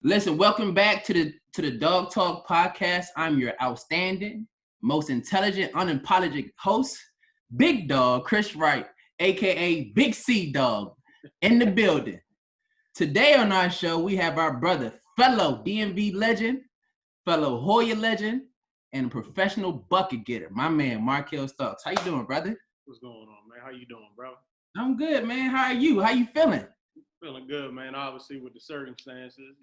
Listen, welcome back to the Dog Talk podcast. I'm your outstanding, most intelligent, unapologetic host, Big Dog Chris Wright, aka Big C Dog, in the building. Today on our show, we have our brother, fellow DMV legend, fellow Hoya legend, and professional bucket getter, my man Markel Starks. How you doing, brother? What's going on, man? How you doing, bro? I'm good, man. How are you? How you feeling? Feeling good, man. Obviously, with the circumstances,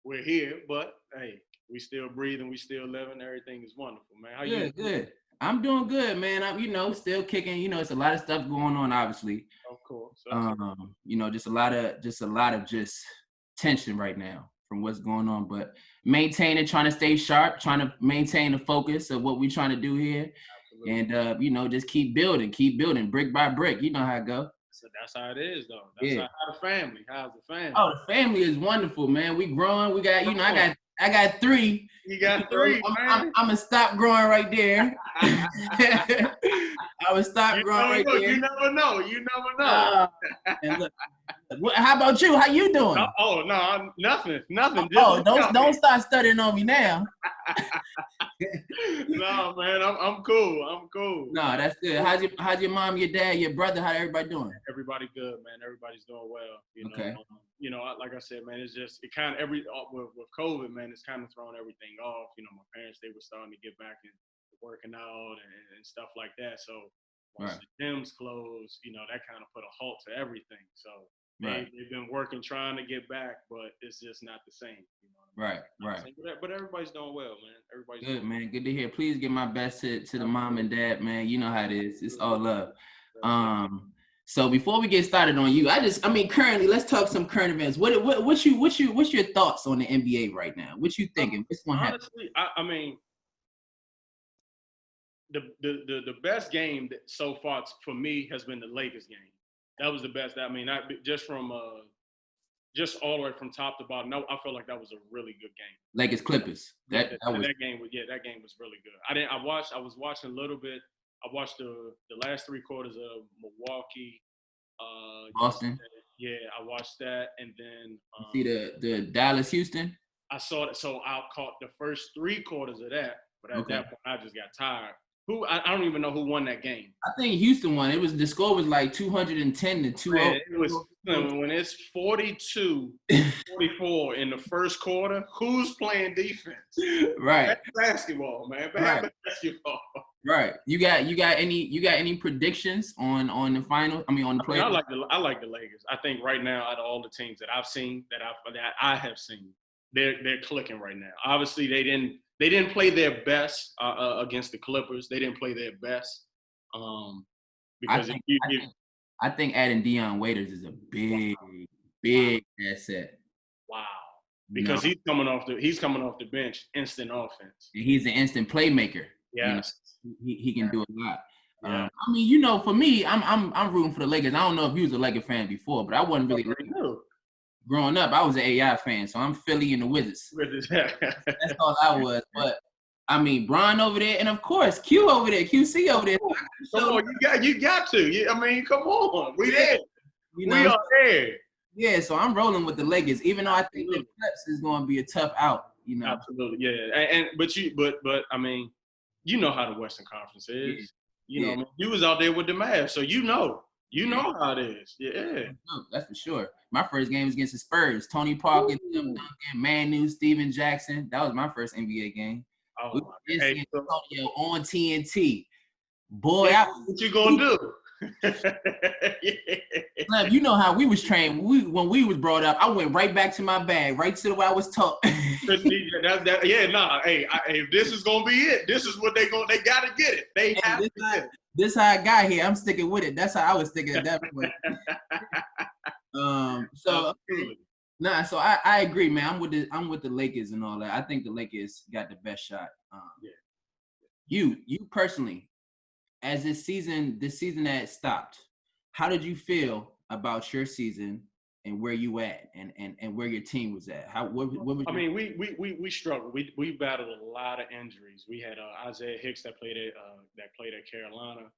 we're here, but hey, we still breathing, we still living. Everything is wonderful, man. How you? Good. I'm doing good, man. I'm, still kicking. It's a lot of stuff going on, obviously. Of course. Just a lot of tension right now from what's going on, but maintaining, trying to stay sharp, trying to maintain the focus of what we're trying to do here. Absolutely. And just keep building brick by brick. You know how it go. So that's how it is, though. That's how the family. How's the family? Oh, the family is wonderful, man. We growing. We got, I got 3. You got 3, I'm gonna stop growing right there. I would stop growing right there. You never know. You never know. And look, how about you? How you doing? No, nothing. Don't start studying on me now. No, man, I'm cool. No, that's good. How's your mom, your dad, your brother? How everybody doing? Everybody good, man. Everybody's doing well. Okay. Like I said, man, it's just it kind of with COVID, man, it's kind of thrown everything off. My parents, they were starting to get back into working out and stuff like that. So once the gyms closed, that kind of put a halt to everything. So they've been working, trying to get back, but it's just not the same. Right. But everybody's doing well, man. Everybody's good, man. Good to hear. Please give my best to the mom and dad, man. You know how it is. It's all love. So before we get started on you, currently, let's talk some current events. What's your thoughts on the NBA right now? What you thinking? What's going to happen? Honestly, the best game so far for me has been the Lakers game. That was the best. Just all the way from top to bottom. No, I felt like that was a really good game. Lakers Clippers. That game was really good. I was watching a little bit. I watched the last 3 quarters of Milwaukee. Boston. Yeah, I watched that, and then you see the Dallas Houston. I saw it, so I caught the first 3 quarters of that, but at that point I just got tired. I don't even know who won that game. I think Houston won. The score was like 210 to 2-0. It was when it's 42-44 in the first quarter. Who's playing defense? Right. That's basketball, man. Basketball. Right. You got any predictions on the final? On the play? I like the Lakers. I think right now, out of all the teams that I've seen, that I have seen, they're clicking right now. Obviously, they didn't play their best against the Clippers. They didn't play their best because I think adding Dion Waiters is a big asset. Wow. Because he's coming off the bench, instant offense. And he's an instant playmaker. Yes. He can do a lot. Yeah. For me, I'm rooting for the Lakers. I don't know if you was a Lakers fan before, but I wasn't really. Growing up, I was an AI fan, so I'm Philly and the Wizards. That's all I was. But Bron over there, and of course Q over there, QC over there. Come on, you got to. Come on, we there. We are there. Yeah, so I'm rolling with the Lakers, even though I think the Clips is going to be a tough out. Absolutely, yeah. But you know how the Western Conference is. You was out there with the Mavs, so you know how it is. Yeah, that's for sure. My first game was against the Spurs. Tony Parker, Tim Duncan, Manu, Steven Jackson. That was my first NBA game. Oh, San Antonio on TNT. Boy, what you gonna do? You know how we was trained. When we was brought up, I went right back to my bag, right to the way I was taught. If this is gonna be it, this is what they gotta get it. They have to get it. This how I got here. I'm sticking with it. That's how I was sticking at that point. So I agree, man. I'm with the Lakers and all that. I think the Lakers got the best shot. You personally, as this season that stopped, how did you feel about your season and where you at and where your team was at? We struggled. We battled a lot of injuries. We had Isaiah Hicks that played at Carolina.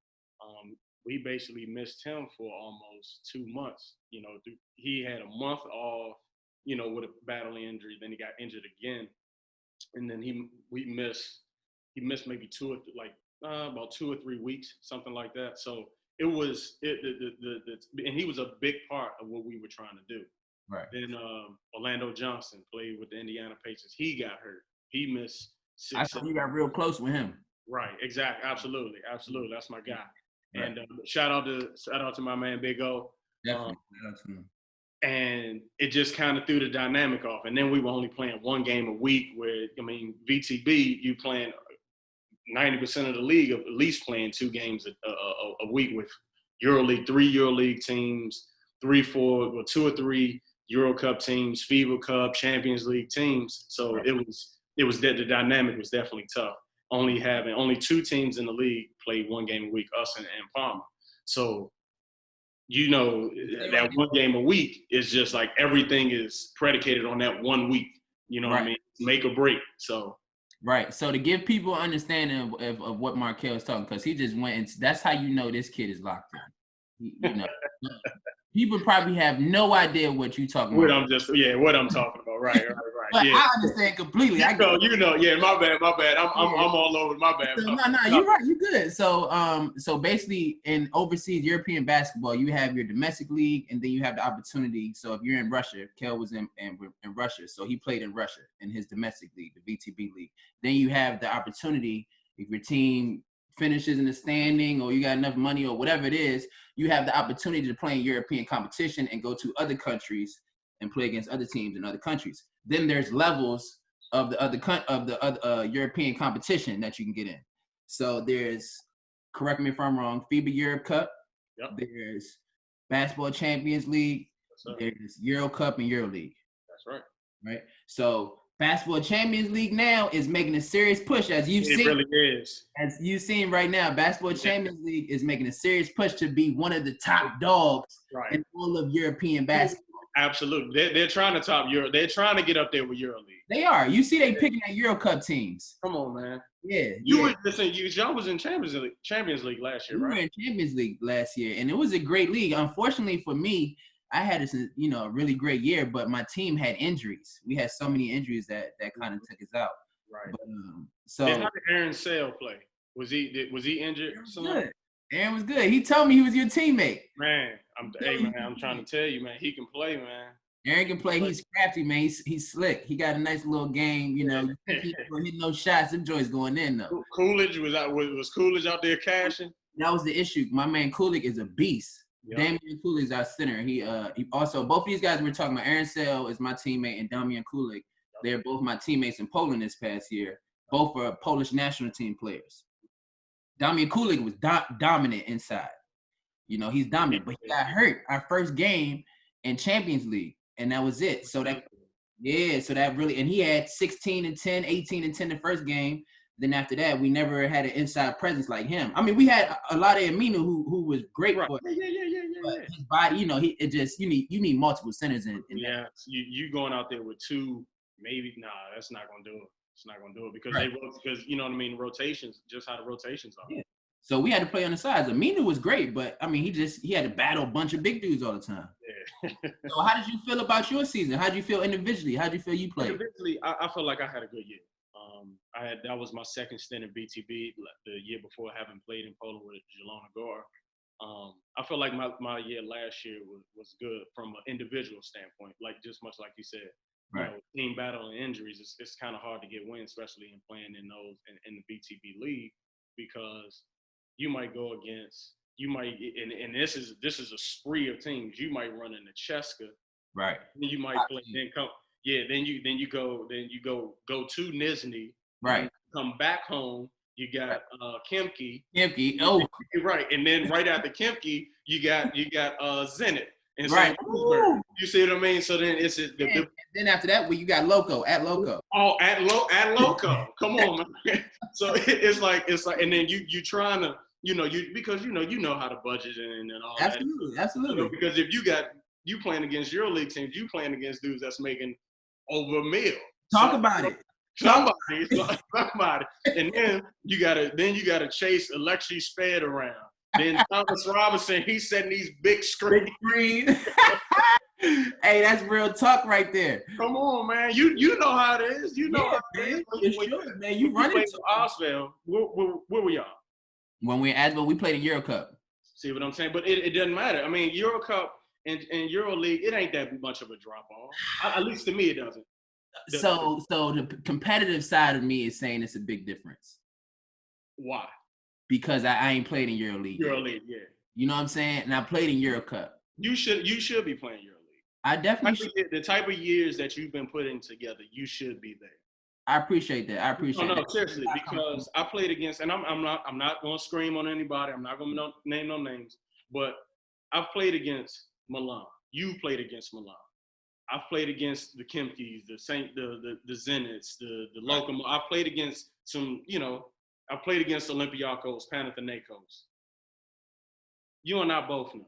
We basically missed him for almost 2 months. He had a month off. with a battling injury. Then he got injured again, and then he missed maybe about 2 or 3 weeks, something like that. So it was and he was a big part of what we were trying to do. Right. Then Orlando Johnson played with the Indiana Pacers. He got hurt. He missed 6. I thought you got real close with him. Right. Exactly. Absolutely. That's my guy. Right. And shout out to my man Big O. Definitely. Shout out to him. And it just kind of threw the dynamic off. And then we were only playing one game a week. Where VTB, you playing 90% of the league of at least playing 2 games a week with EuroLeague, 3 EuroLeague teams, 2 or 3 Euro Cup teams, FIBA Cup, Champions League teams. So right. it was the dynamic was definitely tough. Only 2 teams in the league played 1 game a week, us and Palmer. So that 1 game a week is just like everything is predicated on that 1 week. You know right. what I mean? Make or break. So. Right. So to give people understanding of what Markel is talking, because he just went and that's how this kid is locked in. People probably have no idea what you're talking about. What I'm talking about. Right. But yeah. I understand completely. Yeah, my bad. I'm all over. My bad. So, no, you're right. You're good. So basically, in overseas European basketball, you have your domestic league, and then you have the opportunity. So if you're in Russia, Kel was in Russia, so he played in Russia in his domestic league, the VTB league. Then you have the opportunity if your team finishes in the standing, or you got enough money, or whatever it is, you have the opportunity to play in European competition and go to other countries and play against other teams in other countries. Then there's levels of the other European competition that you can get in. So there's, correct me if I'm wrong, FIBA Europe Cup. Yep. There's Basketball Champions League. There's Euro Cup and Euro League. That's right. Right. So Basketball Champions League now is making a serious push, as you've seen. It really is. As you've seen right now, Basketball Champions League is making a serious push to be one of the top dogs in all of European basketball. Absolutely. They're trying to top Euro. They're trying to get up there with EuroLeague. They are. You see they picking at Euro Cup teams. Come on, man. Yeah. Y'all was in Champions League last year, right? We were in Champions League last year, and it was a great league. Unfortunately for me, I had a really great year, but my team had injuries. We had so many injuries that kind of took us out. Right. But, so how did Aaron Sale play? Was he injured? Good. Aaron was good. He told me he was your teammate. Man, I'm trying to tell you, man. He can play, man. Aaron can play. He's crafty, man. He's slick. He got a nice little game. He hitting those shots. Them joints going in though. Coolidge was Coolidge out there cashing? That was the issue. My man Coolidge is a beast. Yep. Damian Kulik is our center. He also, both of these guys we're talking about, Aaron Sale is my teammate, and Damian Kulik, they're both my teammates in Poland this past year. Both are Polish national team players. Damian Kulik was dominant inside. He's dominant, but he got hurt our first game in Champions League, and that was it. So that really, and he had 16 and 10, 18 and 10 the first game. Then after that, we never had an inside presence like him. I mean, we had a lot of Aminu who was great for it. But his body, you need multiple centers in that. You going out there with 2, maybe that's not gonna do it. It's not gonna do it because rotations, just how the rotations are. Yeah. So we had to play on the sides. Aminu was great, but I mean, he had to battle a bunch of big dudes all the time. Yeah. So how did you feel about your season? How did you feel individually? How did you feel you played? Individually, I feel like I had a good year. That was my second stint in BTB the year before, having played in Poland with Jelona Gore. I feel like my year last year was good from an individual standpoint, just much like you said. Right. Team battle and injuries, it's kind of hard to get wins, especially in playing in those in the BTB league, because you might go against and this is a spree of teams. You might run into Cheska, right? Then you might play then you go to Nizhny, right? Come back home. You got Kemke. Right, and then right after Kemke, you got Zenit. And right. You see what I mean? So then then after that, you got Loco at Loco. Oh, at Loco. Come on, man. So it's like, and then you trying to, because you know how to budget and all absolutely, that. Absolutely. Because if you playing against EuroLeague teams, you playing against dudes that's making over $1 million. Talk about it. Somebody. And then you gotta chase Alexi Spade around. Then Thomas Robinson, he's setting these big screens. Hey, that's real talk right there. Come on, man. You know how it is. You know how it is. Man. You run played into for Oswell. Where were y'all? when we as well, we played in Euro Cup. See what I'm saying? But it doesn't matter. I mean, Euro Cup and Euro League, it ain't that much of a drop off. At least to me, it doesn't. So the competitive side of me is saying it's a big difference. Why? Because I ain't played in Euro League. Euro League, yeah. You know what I'm saying? And I played in Euro Cup. You should be playing Euro League. I definitely should. The type of years that you've been putting together, you should be there. I appreciate that. No, seriously, because I played against, and I'm not going to scream on anybody. I'm not going to name no names, but I've played against Milan. You've played against Milan. I've played against the Kempkes, the Zenits, the Locomotive. I've played against some, I've played against Olympiacos, Panathinaikos. You and I both know.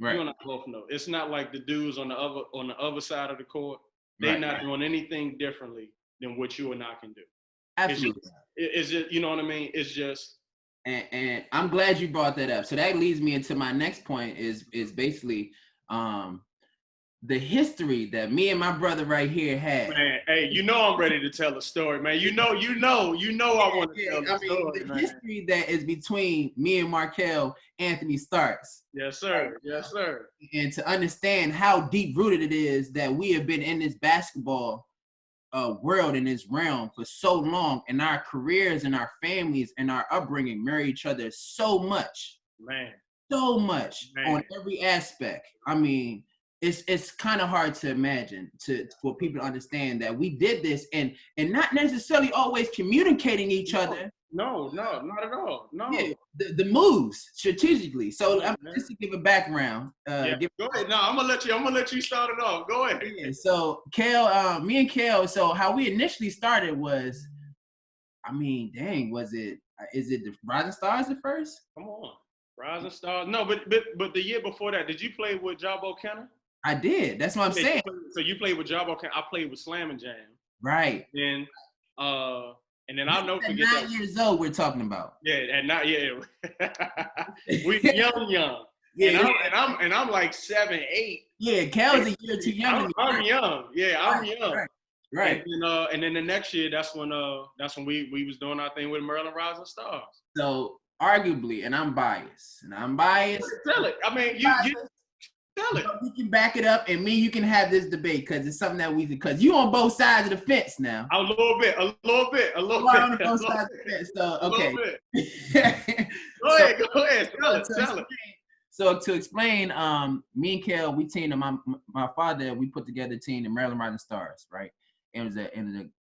Right. You and I both know. It's not like the dudes on the other side of the court. They're not doing anything differently than what you and I can do. Absolutely. It's just you know what I mean? It's just. And I'm glad you brought that up. So that leads me into my next point is basically the history that me and my brother right here had. Man, hey, I'm ready to tell a story, man. You know I want to tell the story, the history that is between me and Markel Anthony Starks. Yes, sir. Yes, sir. And to understand how deep rooted it is that we have been in this basketball world, in this realm for so long, and our careers and our families and our upbringing marry each other so much. Man. So much on every aspect. I mean, it's kind of hard to imagine for people to understand that we did this and not necessarily always communicating each other. No, not at all. No. Yeah, the moves strategically. So just to give a background. Go ahead. No, I'm gonna let you start it off. Go ahead. Yeah, so Kel, me and Kel. So how we initially started was, I mean, dang, is it the Rising Stars at first? Come on, Rising Stars. No, but the year before that, did you play with Jabo Kenner? I did. That's what I'm saying. So you played with Jabo Kenner. I played with Slam and Jam. Right. And then I'll never forget 9 years old we're talking about. Yeah, we young. Yeah, and I'm like 7, 8. Yeah, Kel's a year too young. I'm young. Yeah, I'm young. Right. And then the next year, that's when we was doing our thing with Maryland Rising Stars. So arguably, and I'm biased. Tell it. I mean, you tell it. You can back it up, and you can have this debate because it's something that because you on both sides of the fence now. A little bit. On both sides of the fence. So okay. Go ahead. Tell it. So to explain, me and Kel, we teamed. My father, we put together a team, the Maryland Rising Stars, right? It was a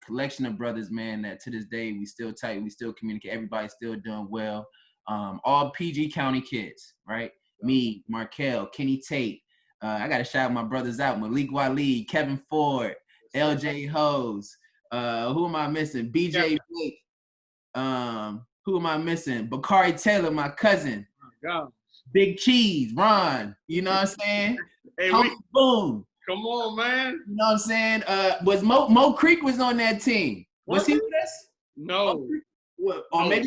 collection of brothers, man, that to this day we still tight, we still communicate. Everybody's still doing well. All PG County kids, right? Me, Markel, Kenny Tate. I got to shout my brothers out. Malik Waleed, Kevin Ford, LJ Hose. Who am I missing? BJ Blake. Who am I missing? Bakari Taylor, my cousin. Big Cheese, Ron. You know what I'm saying? Hey, Boom. Come on, man. You know what I'm saying? Was Mo Creek was on that team. Was he with us? No. Or maybe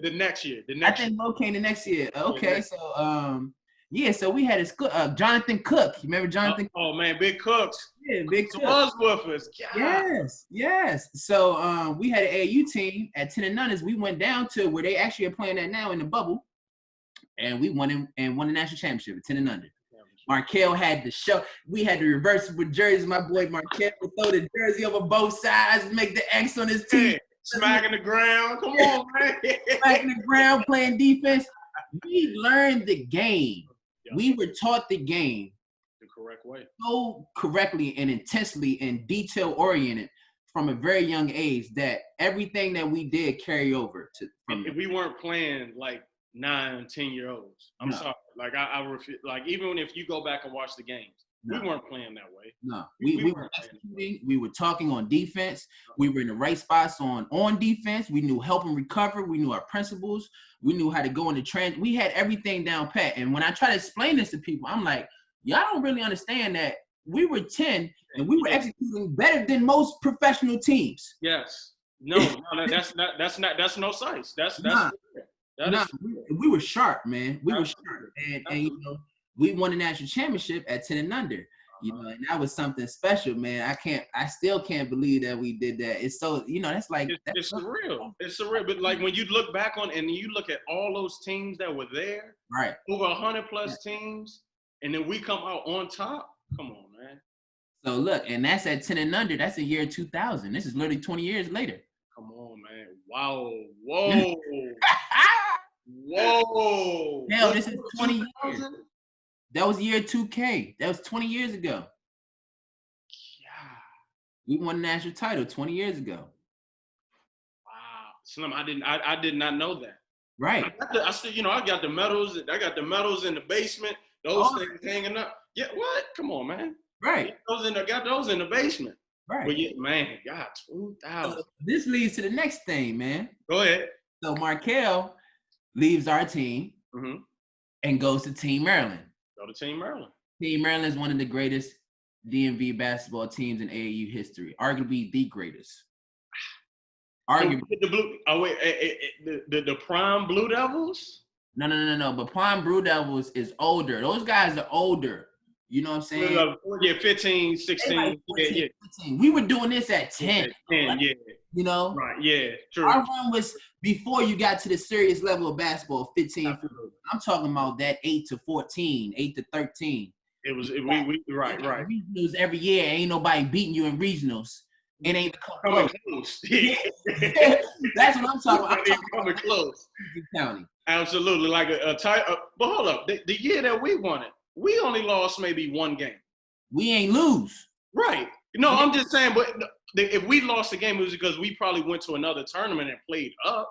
the next year. I think Mo came the next year. Okay, so so we had Jonathan Cook. You remember Jonathan Cook? Oh man, Big Cooks. Yeah, Big Cook. Was with us. Yes. So we had an AAU team at 10 and Nunners. We went down to where they actually are playing at now in the bubble. And we won the national championship at 10 and under. Markel had the show. We had the reversible jerseys. My boy Markel would throw the jersey over both sides, make the X on his team. Smacking the ground. Come on, man. Smacking the ground, playing defense. We learned the game. Yep. We were taught the game the correct way. So correctly and intensely and detail-oriented from a very young age that everything that we did carry over to. If we weren't playing like 9, 10-year-olds. I'm sorry. Like I refuse. Like even if you go back and watch the games, we weren't playing that way. No, we were executing. We were talking on defense. We were in the right spots on defense. We knew help and recover. We knew our principles. We knew how to go in the trend. We had everything down pat. And when I try to explain this to people, I'm like, y'all don't really understand that we were 10 and we were executing better than most professional teams. Yes. No, that's no size. We were sharp, man. We were sharp, and we won the national championship at 10 and under. You know, and that was something special, man. I still can't believe that we did that. It's so, that's like It's surreal. It's surreal. But like when you look back on and you look at all those teams that were there, right? Over 100+ teams, and then we come out on top. Come on, man. So look, and that's at 10 and under. That's the year 2000. This is literally 20 years later. Come on, man. Wow. Whoa. Whoa. Hell, this is 20 years. That was year 2K. That was 20 years ago. Yeah. We won the national title 20 years ago. Wow. Slim, I did not know that. Right. I still, I got the medals. I got the medals in the basement. Those things hanging up. Yeah, what? Come on, man. Right. I got those in the basement. Right. Well, yeah, man, God, 2000. So this leads to the next thing, man. Go ahead. So Markel leaves our team and goes to Team Maryland. Go to Team Maryland. Team Maryland is one of the greatest DMV basketball teams in AAU history, arguably the greatest. Arguably. The blue. Oh wait, the Prime Blue Devils. No. But Prime Blue Devils is older. Those guys are older. You know what I'm saying? Yeah, 15, 16. Like 14, yeah. 15. We were doing this at 10. 10, yeah. You know? Right, yeah, true. Our run was before you got to the serious level of basketball, 15. I'm talking about that 8 to 14, 8 to 13. It was, we right. Regionals every year. Ain't nobody beating you in regionals. It ain't coming close. That's what I'm talking about. Coming close. County. Absolutely. Like a tight, but hold up. The year that we won it, we only lost maybe one game. We ain't lose. Right. No, I'm just saying, but if we lost the game, it was because we probably went to another tournament and played up.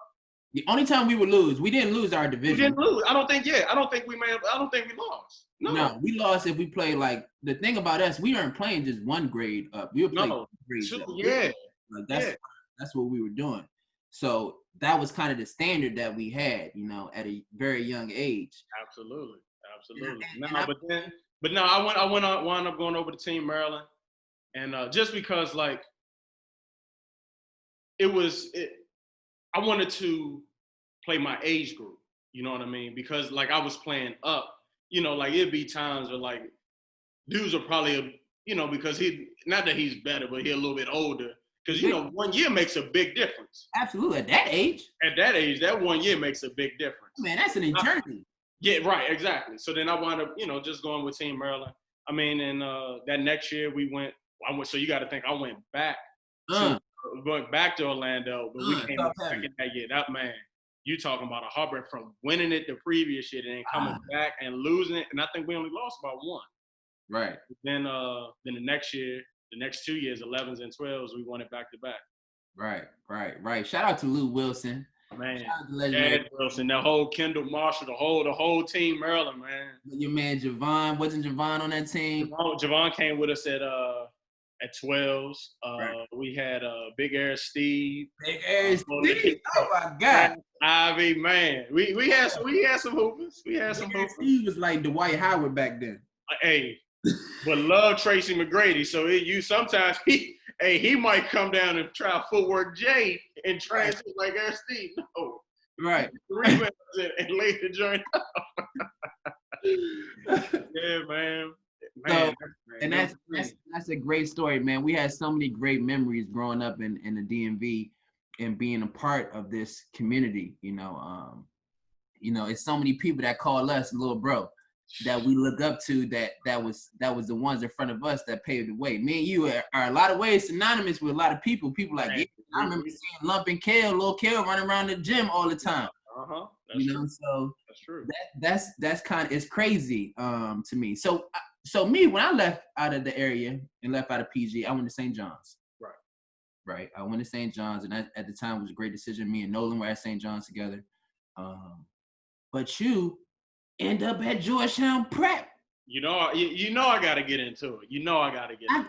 The only time we would lose, we didn't lose our division. We didn't lose. I don't think we lost. No, we lost if we played like the thing about us, we weren't playing just one grade up. We were playing grades up. Yeah. Like that's what we were doing. So that was kind of the standard that we had, at a very young age. Absolutely. I wound up going over to Team Maryland, and just because like I wanted to play my age group. You know what I mean? Because like I was playing up. Like it'd be times where like dudes are probably because not that he's better, but he's a little bit older. Because 1 year makes a big difference. Absolutely, at that age. At that age, that 1 year makes a big difference. Man, that's an eternity. Yeah, right, exactly. So then I wound up, just going with Team Maryland. I mean, and that next year I went. So you got to think I went back to Orlando, but we came second that year. That man, you talking about a heartbreak from winning it the previous year and then coming back and losing it, and I think we only lost about one. Right. Then the next year, the next 2 years, 11s and 12s, we won it back to back. Right. Shout out to Lou Wilson. Man, Ed Wilson, the whole Kendall Marshall, the whole team Maryland, man. Your man Javon, wasn't Javon on that team? Javon came with us at 12s. We had Big Air Steve. Steve. Oh my God. Ivy, man. We had some hoopers. Steve was like Dwight Howard back then. Hey, but love Tracy McGrady. So sometimes he might come down and try footwork J and transit like Air Steve. No. Right. 3 minutes and lay the joint out. Yeah, man. So, and that's a great story, man. We had so many great memories growing up in the DMV and being a part of this community. It's so many people that call us little bro that we look up to that was the ones in front of us that paved the way. Me and you are a lot of ways synonymous with a lot of people. People like, I remember seeing Lump and Lil Kale running around the gym all the time. That's true. So that's true. That's kind of, it's crazy to me. So me, when I left out of the area and left out of PG, I went to St. John's. Right. I went to St. John's, and that, at the time was a great decision. Me and Nolan were at St. John's together. But you end up at Georgetown Prep. I got to get into it.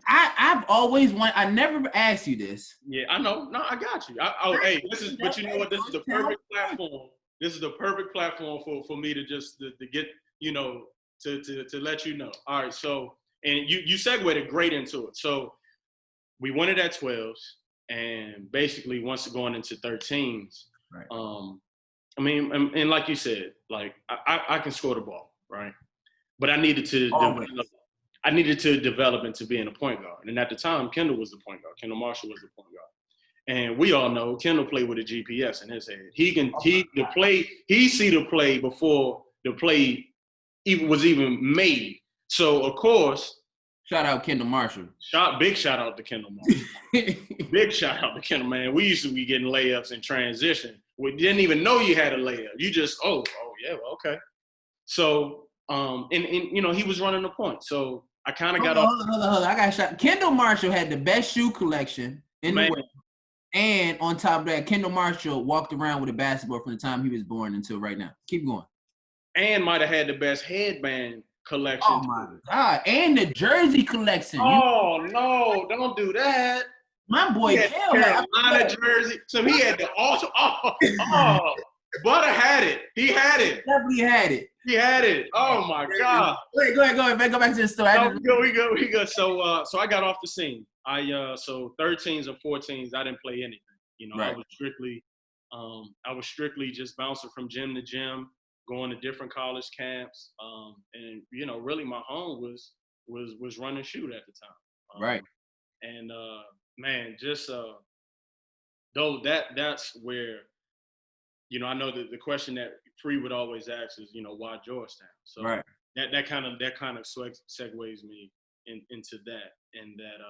I've always wanted. I never asked you this. Yeah, I know. No, I got you. But you know what? This is the perfect platform. This is the perfect platform for me to just to get to let you know. All right. So, and you segued great into it. So we won it at 12s, and basically once going into 13s. Right. I mean, and like you said, like I can score the ball, right? But I needed to I needed to develop into being a point guard. And at the time, Kendall was the point guard. Kendall Marshall was the point guard. And we all know Kendall played with a GPS in his head. He see the play before the play was even made. So of course, shout out Kendall Marshall. Big shout out to Kendall Marshall. Big shout out to Kendall, man. We used to be getting layups in transition. We didn't even know you had a layup. You just oh yeah, well, okay. So and he was running the point. So I kind of got off. Hold on. I got shot. Kendall Marshall had the best shoe collection in the world. And on top of that, Kendall Marshall walked around with a basketball from the time he was born until right now. Keep going. And might have had the best headband collection. Oh, my God. And the jersey collection. Oh, no. Don't do that. My boy Kel. Carolina jersey. So he had the also. Butter had it. He had it. Definitely had it. He had it. Oh, my God. Wait, go ahead. Go back to the story. We go. So I got off the scene. So 13s and 14s, I didn't play anything. Right. I was strictly just bouncing from gym to gym, going to different college camps. And really my home was run and shoot at the time. Right. And man, just though that's where, I know that the question that Free would always ask is, why Georgetown? So right. that kind of segues me into that, and that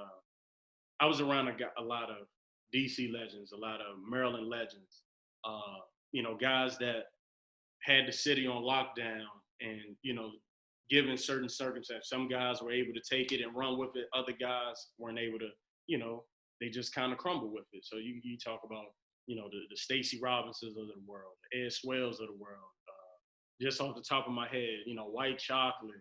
I was around a lot of DC legends, a lot of Maryland legends, guys that had the city on lockdown, and given certain circumstances, some guys were able to take it and run with it. Other guys weren't able to, they just kind of crumbled with it. So you talk about, the Stacey Robinsons of the world, the Ed Swells of the world. Just off the top of my head, White Chocolate,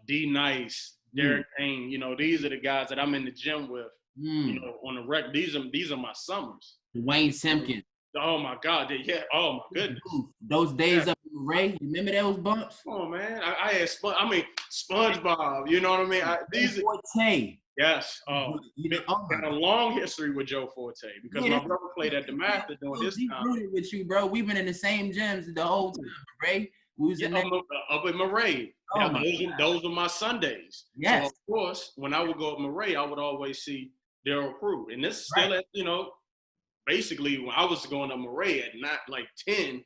D Nice, Derek Payne. These are the guys that I'm in the gym with. On the record, these are my summers. Wayne Simpkins. Oh my God! Yeah. Oh my goodness. Those days up in Ray. You remember those bumps? Oh man, I had SpongeBob. You know what I mean? These Forte. Yes. Got a long history with Joe Forte because my brother played at the Master during his time. Rooted with you, bro. We've been in the same gyms the whole time, Ray. Up at Murray. Those were my Sundays. Yes. So of course, when I would go up Murray, I would always see Daryl Prue, and this is still at basically when I was going up Murray at not like 10,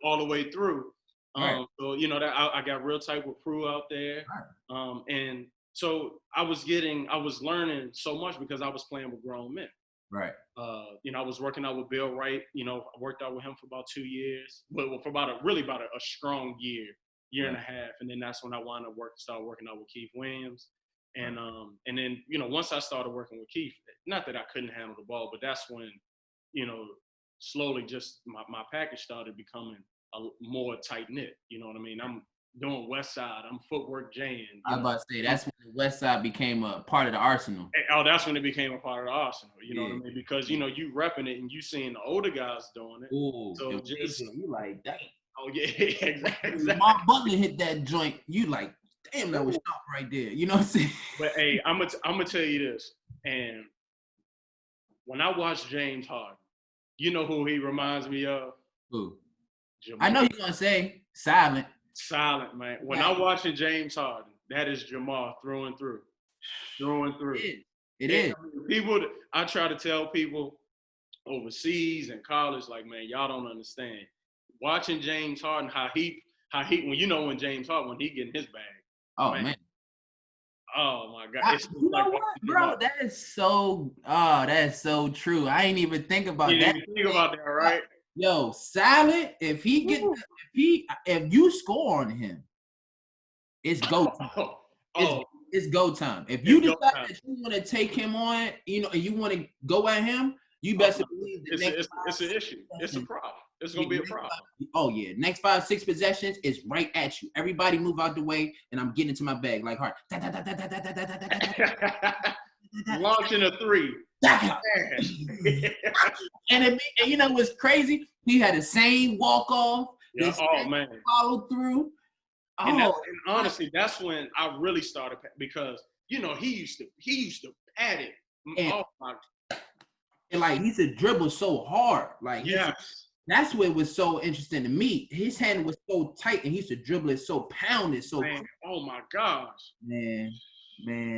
all the way through. So that I got real tight with Prue out there, and so I was learning so much because I was playing with grown men. Right. I was working out with Bill Wright. I worked out with him for about 2 years, but for about a strong year and a half, and then that's when I wound up start working out with Keith Williams. And then once I started working with Keith, not that I couldn't handle the ball, but that's when slowly just my package started becoming more tight knit. You know what I mean? I'm doing West Side. I'm footwork Jane. I was about to say that's when the West Side became a part of the arsenal. Oh, that's when it became a part of the arsenal. You know what I mean? Because you repping it and you seeing the older guys doing it. Ooh, so you like dang. Oh yeah, exactly. Mark Butler hit that joint. You like, damn, that was sharp right there. You know what I'm saying? But hey, I'm gonna tell you this. And when I watch James Harden, you know who he reminds me of? Who? Jamal. I know you're gonna say Silent. Silent, man. When I'm watching James Harden, that is Jamal through and through. It is. I try to tell people overseas and college, like, man, y'all don't understand. Watching James Harden, how he when James Harden, when he get in his bag. Oh man. Oh my God. You know what, bro? That is so true. I ain't even think about that. You didn't think about that, right? Yo, Silent, if you score on him, it's go time. It's go time. If you decide that you want to take him on, and you want to go at him, you best believe it's an issue. It's a problem. It's gonna be a problem. Oh yeah, next 5-6 possessions is right at you. Everybody move out the way, and I'm getting into my bag like hard. Launching a 3. And you know what's crazy? He had the same walk off. Yeah, man. Follow through. And honestly, that's when I really started because he used to pat it. And, and like he used to dribble so hard. Like That's what was so interesting to me. His hand was so tight, and he used to dribble it so pounded, so Man, quick. oh my gosh. Man,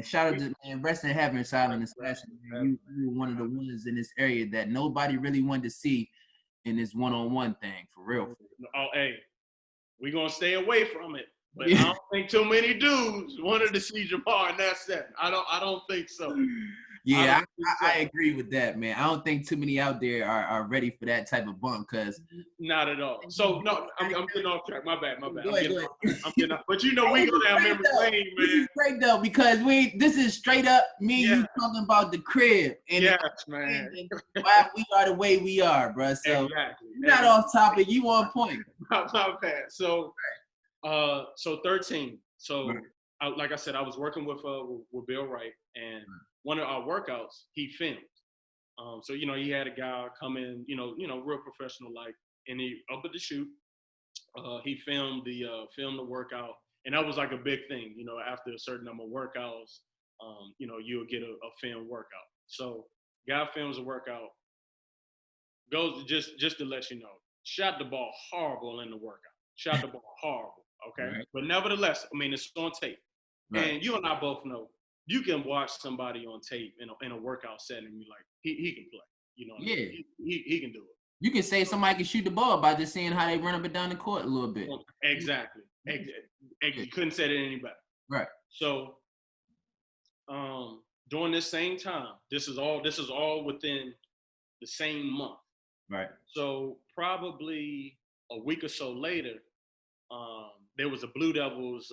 shout out to man, rest in heaven, silent assassin. Man. You were one of the ones in this area that nobody really wanted to see in this one-on-one thing, for real. Oh, hey, we gonna stay away from it. But I don't think too many dudes wanted to see Jabbar in that setting. I don't think so. Yeah, I agree with that, man. I don't think too many out there are ready for that type of bump, because not at all. So no, I'm getting off track. My bad. Go ahead. I'm getting off. But you know we go down memory lane, man. This is great though, because this is straight up me and you talking about the crib, and man. And why we are the way we are, bro. So exactly. You're not off topic. You on point. My bad. So 13. So like I said, I was working with Bill Wright, and one of our workouts he filmed. So you know he had a guy come in, you know, real professional like, and he up at the shoot. He filmed the workout, and that was like a big thing. You know, after a certain number of workouts, you know, you'll get a film workout. So guy films a workout, goes just to let you know, shot the ball horrible in the workout. Shot the ball horrible. Okay, but nevertheless, I mean it's on tape, and you and I both know you can watch somebody on tape in a workout setting and be like, he can play. You know, he can do it. You can say somebody can shoot the ball by just seeing how they run up and down the court a little bit. Exactly. You couldn't say it any better. Right. So, during this same time, this is all within the same month. Right. So probably a week or so later, there was a Blue Devils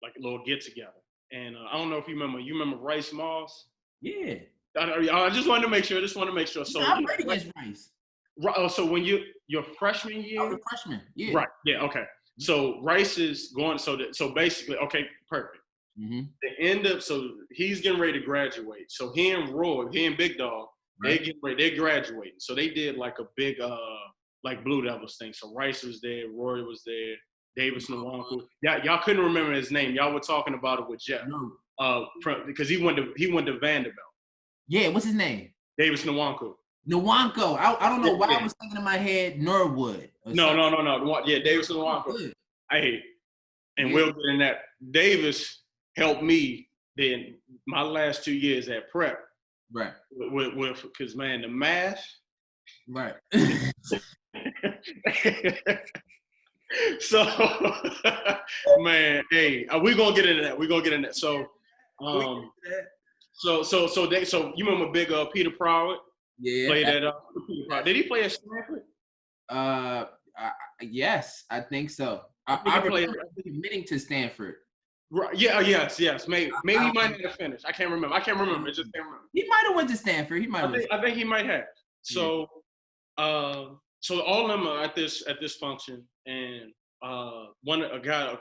like a little get together, and I don't know if you remember Rice Moss. Yeah. I just wanted to make sure. So I played against Rice. Right. So when your freshman year. I was a freshman. Yeah. Right. Yeah. Okay. So Rice is going. So basically, okay, perfect. Mm-hmm. The end of he's getting ready to graduate. So he and Big Dog, they're graduating. So they did like a big like Blue Devils thing. So Rice was there, Roy was there, Davis Nwankwo. Y'all couldn't remember his name. Y'all were talking about it with Jeff. No. Because he went to Vanderbilt. Yeah, what's his name? Davis Nwankwo. Nwankwo. I don't know why I was thinking in my head Norwood. No. Yeah, Davis Nwankwo. And we'll get in that. Davis helped me then my last 2 years at prep. Right. With because man, the math. Right. So man, hey, we're gonna get into that. So So you remember big Peter Prowett? Yeah. Played at did he play at Stanford? Yes, I think so. I remember committing to Stanford. Right. Yeah. Yes. Maybe he might not have finished. I can't remember. I just can't remember. He might have went to Stanford. I think he might have. So, so all of them are at this function, and a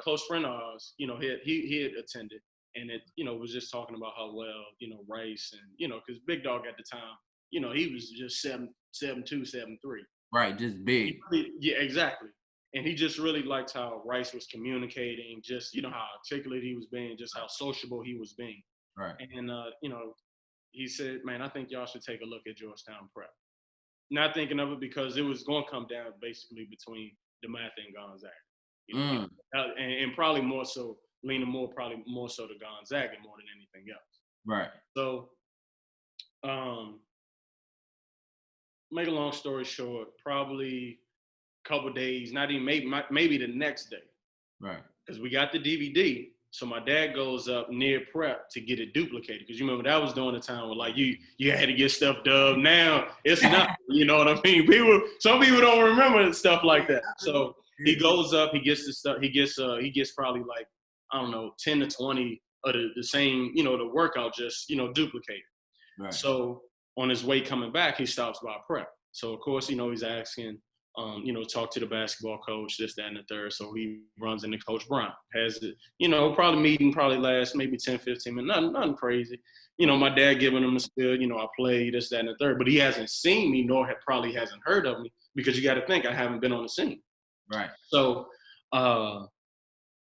close friend of ours, you know, he had attended, and it, you know, was just talking about how well, you know, Rice and, you know, because Big Dog at the time, you know, he was just 7'2", 7'3". Right, just big. Yeah, exactly. And he just really liked how Rice was communicating, just, you know, how articulate he was being, just how sociable he was being. Right. And, you know, he said, man, I think y'all should take a look at Georgetown Prep. Not thinking of it because it was going to come down basically between DeMatha and Gonzaga. You know? And probably leaning more so to Gonzaga more than anything else. Right. So, make a long story short, probably a couple days, not even maybe the next day. Right. Because we got the DVD. So my dad goes up near prep to get it duplicated. Because you remember that was during the time where like you had to get stuff dubbed. Now it's not, you know what I mean? Some people don't remember stuff like that. So he goes up, he gets the stuff, he gets probably like, I don't know, 10 to 20 of the same, you know, the workout just, you know, duplicated. Right. So on his way coming back, he stops by prep. So of course, you know, he's asking, you know, talk to the basketball coach, this, that, and the third. So he runs into Coach Brown. Has it, you know, meeting lasts maybe 10, 15 minutes, nothing crazy. You know, my dad giving him the spiel, you know, I play this, that, and the third. But he hasn't seen me, nor probably hasn't heard of me, because you got to think I haven't been on the scene. Right. So,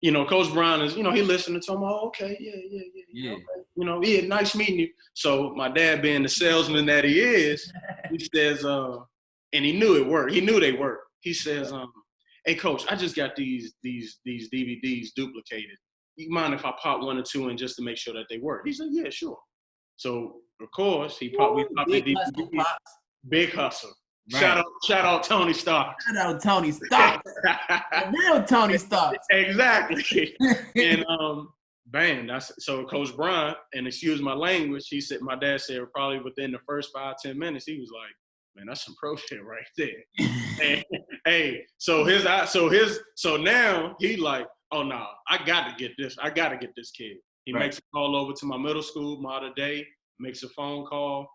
you know, Coach Brown is, you know, he listening to him. Oh, okay, yeah. Okay. You know, yeah, nice meeting you. So my dad, being the salesman that he is, he says, and he knew it worked. He knew they worked. He says, "Hey, coach, I just got these DVDs duplicated. You mind if I pop 1 or 2 in just to make sure that they work?" He said, "Yeah, sure." So of course we popped the Big hustle, DVD. Pops. Big hustle. Right. Shout out Tony Starks. Shout out Tony Starks. The real Tony Starks. Exactly. And bam, so Coach Bryant, and excuse my language, he said, my dad said probably within the first 5-10 minutes, he was like, "Man, that's some pro shit right there." And, hey, so now he like, "Oh no, I got to get this. I got to get this kid." He makes a call over to my middle school, modern day, makes a phone call,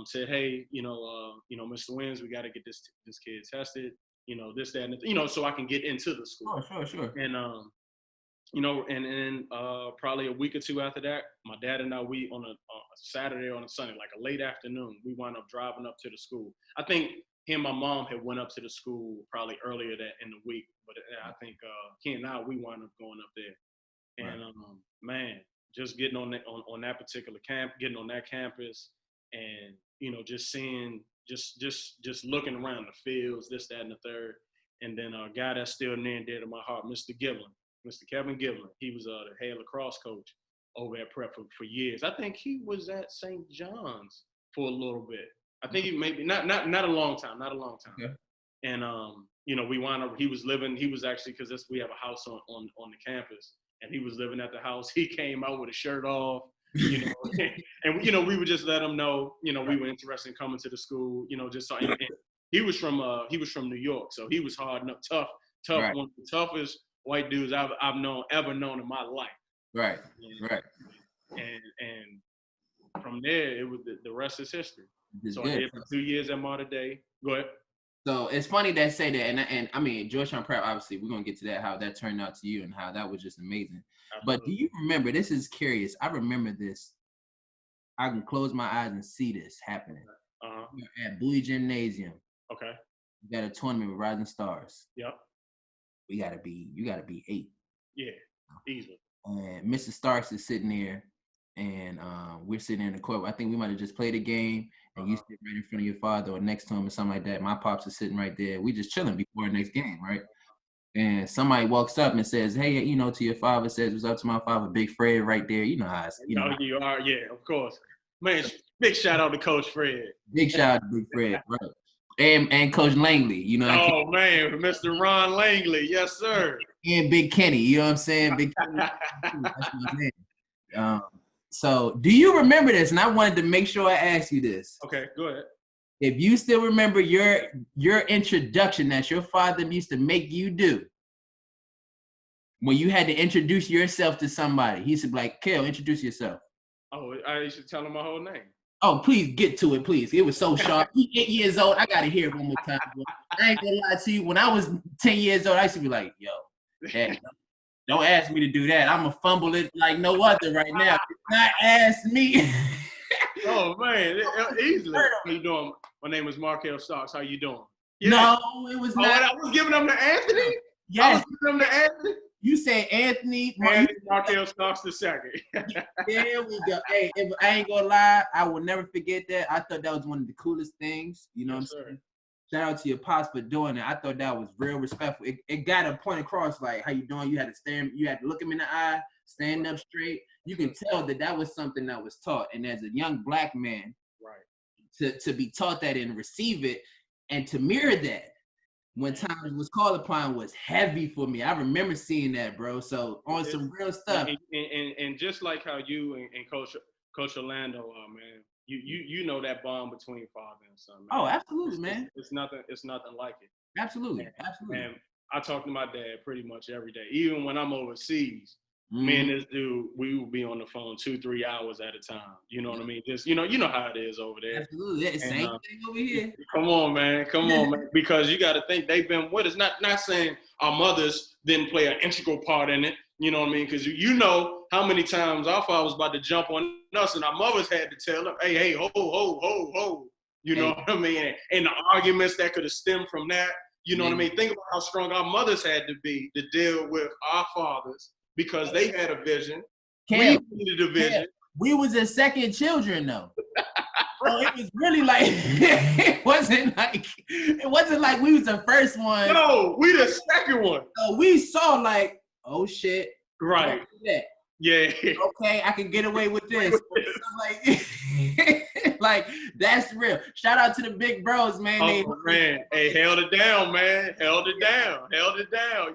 said, "Hey, Mr. Wins, we got to get this kid tested, this, that, and so I can get into the school." Oh, sure. And and probably a week or 2 after that, my dad and I, we on a Saturday or on a Sunday, like a late afternoon, we wound up driving up to the school. I think him and my mom had went up to the school probably earlier that in the week, but I think he and I, we wound up going up there. And man, just getting on that particular camp, getting on that campus, and just seeing, just looking around the fields, this, that, and the third. And then a guy that's still near and dear to my heart, Mr. Kevin Giblin. He was the head lacrosse coach over at Prep for years. I think he was at St. John's for a little bit. I think he maybe not a long time. Okay. And we wound up. He was actually, because we have a house on the campus, and he was living at the house. He came out with a shirt off, and we would just let him know, we were interested in coming to the school, just so. And he was from New York, so he was hard enough, tough, right. One of the toughest white dudes I've ever known in my life. Right. And from there, it was the rest is history. So good. I did for 2 years at Mater Dei. Go ahead. So it's funny that say that, and I mean, Georgetown Prep, obviously, we're gonna get to that, how that turned out to you and how that was just amazing. Absolutely. But do you remember? This is curious. I remember this. I can close my eyes and see this happening. At Bowie Gymnasium. Okay. You got a tournament with Rising Stars. Yep. You gotta be 8. Yeah, easily. And Mr. Starks is sitting there, and we're sitting in the court. I think we might have just played a game, and you sit right in front of your father or next to him or something like that. My pops is sitting right there. We just chilling before the next game, right? And somebody walks up and says, "Hey, to your father," says, "What's up to my father, Big Fred, right there." You know how it's, you are, yeah, of course. Man, big shout out to Coach Fred. Big shout out to Big Fred, right? And Coach Langley, Oh man, Mr. Ron Langley, yes sir. And Big Kenny, you know what I'm saying? Big Kenny, that's my man. So do you remember this? And I wanted to make sure I asked you this. Okay, go ahead. If you still remember your introduction that your father used to make you do when you had to introduce yourself to somebody, he used to be like, "Kel, introduce yourself." Oh, I used to tell him my whole name. Oh, please get to it, please. It was so sharp. He's 8 years old. I got to hear it one more time. I ain't going to lie to you. When I was 10 years old, I used to be like, "Yo, Dad, don't ask me to do that. I'm going to fumble it like no other right now. Not ask me." Oh, man. Easily. How you doing? My name is Markel Starks. How you doing? Yeah. No, it was not. I was giving them to Anthony? Yes. I was giving them to Anthony? You say Anthony Markel Starks II. There we go. Hey, if I ain't gonna lie, I will never forget that. I thought that was one of the coolest things. You know what I'm saying? Shout out to your pops for doing it. I thought that was real respectful. It got a point across, like, how you doing? You had to look him in the eye, stand up straight. You can tell that was something that was taught. And as a young Black man, right, to be taught that and receive it and to mirror that when times was called upon was heavy for me. I remember seeing that, bro. So on some real stuff. And just like how you and Coach Orlando, man, you know that bond between father and son. Man. Oh, absolutely, man. It's nothing like it. Absolutely. And I talk to my dad pretty much every day, even when I'm overseas. Me and this dude, we will be on the phone 2-3 hours at a time. You know what I mean? Just you know how it is over there. Absolutely, it's same thing over here. Come on, man. Because you got to think they've been with us. Not saying our mothers didn't play an integral part in it. You know what I mean? Because you know how many times our father was about to jump on us, and our mothers had to tell them, "Hey, ho." You know what I mean? And the arguments that could have stemmed from that. You know what I mean? Think about how strong our mothers had to be to deal with our fathers. Because they had a vision. We needed a vision. We was their second children, though. So it was really like it wasn't like we was the first one. No, we the second one. So we saw like, oh shit. Right. Yeah. Okay, I can get away with this. Like, like that's real. Shout out to the big bros, man. Hey, held it down, man. Held it down.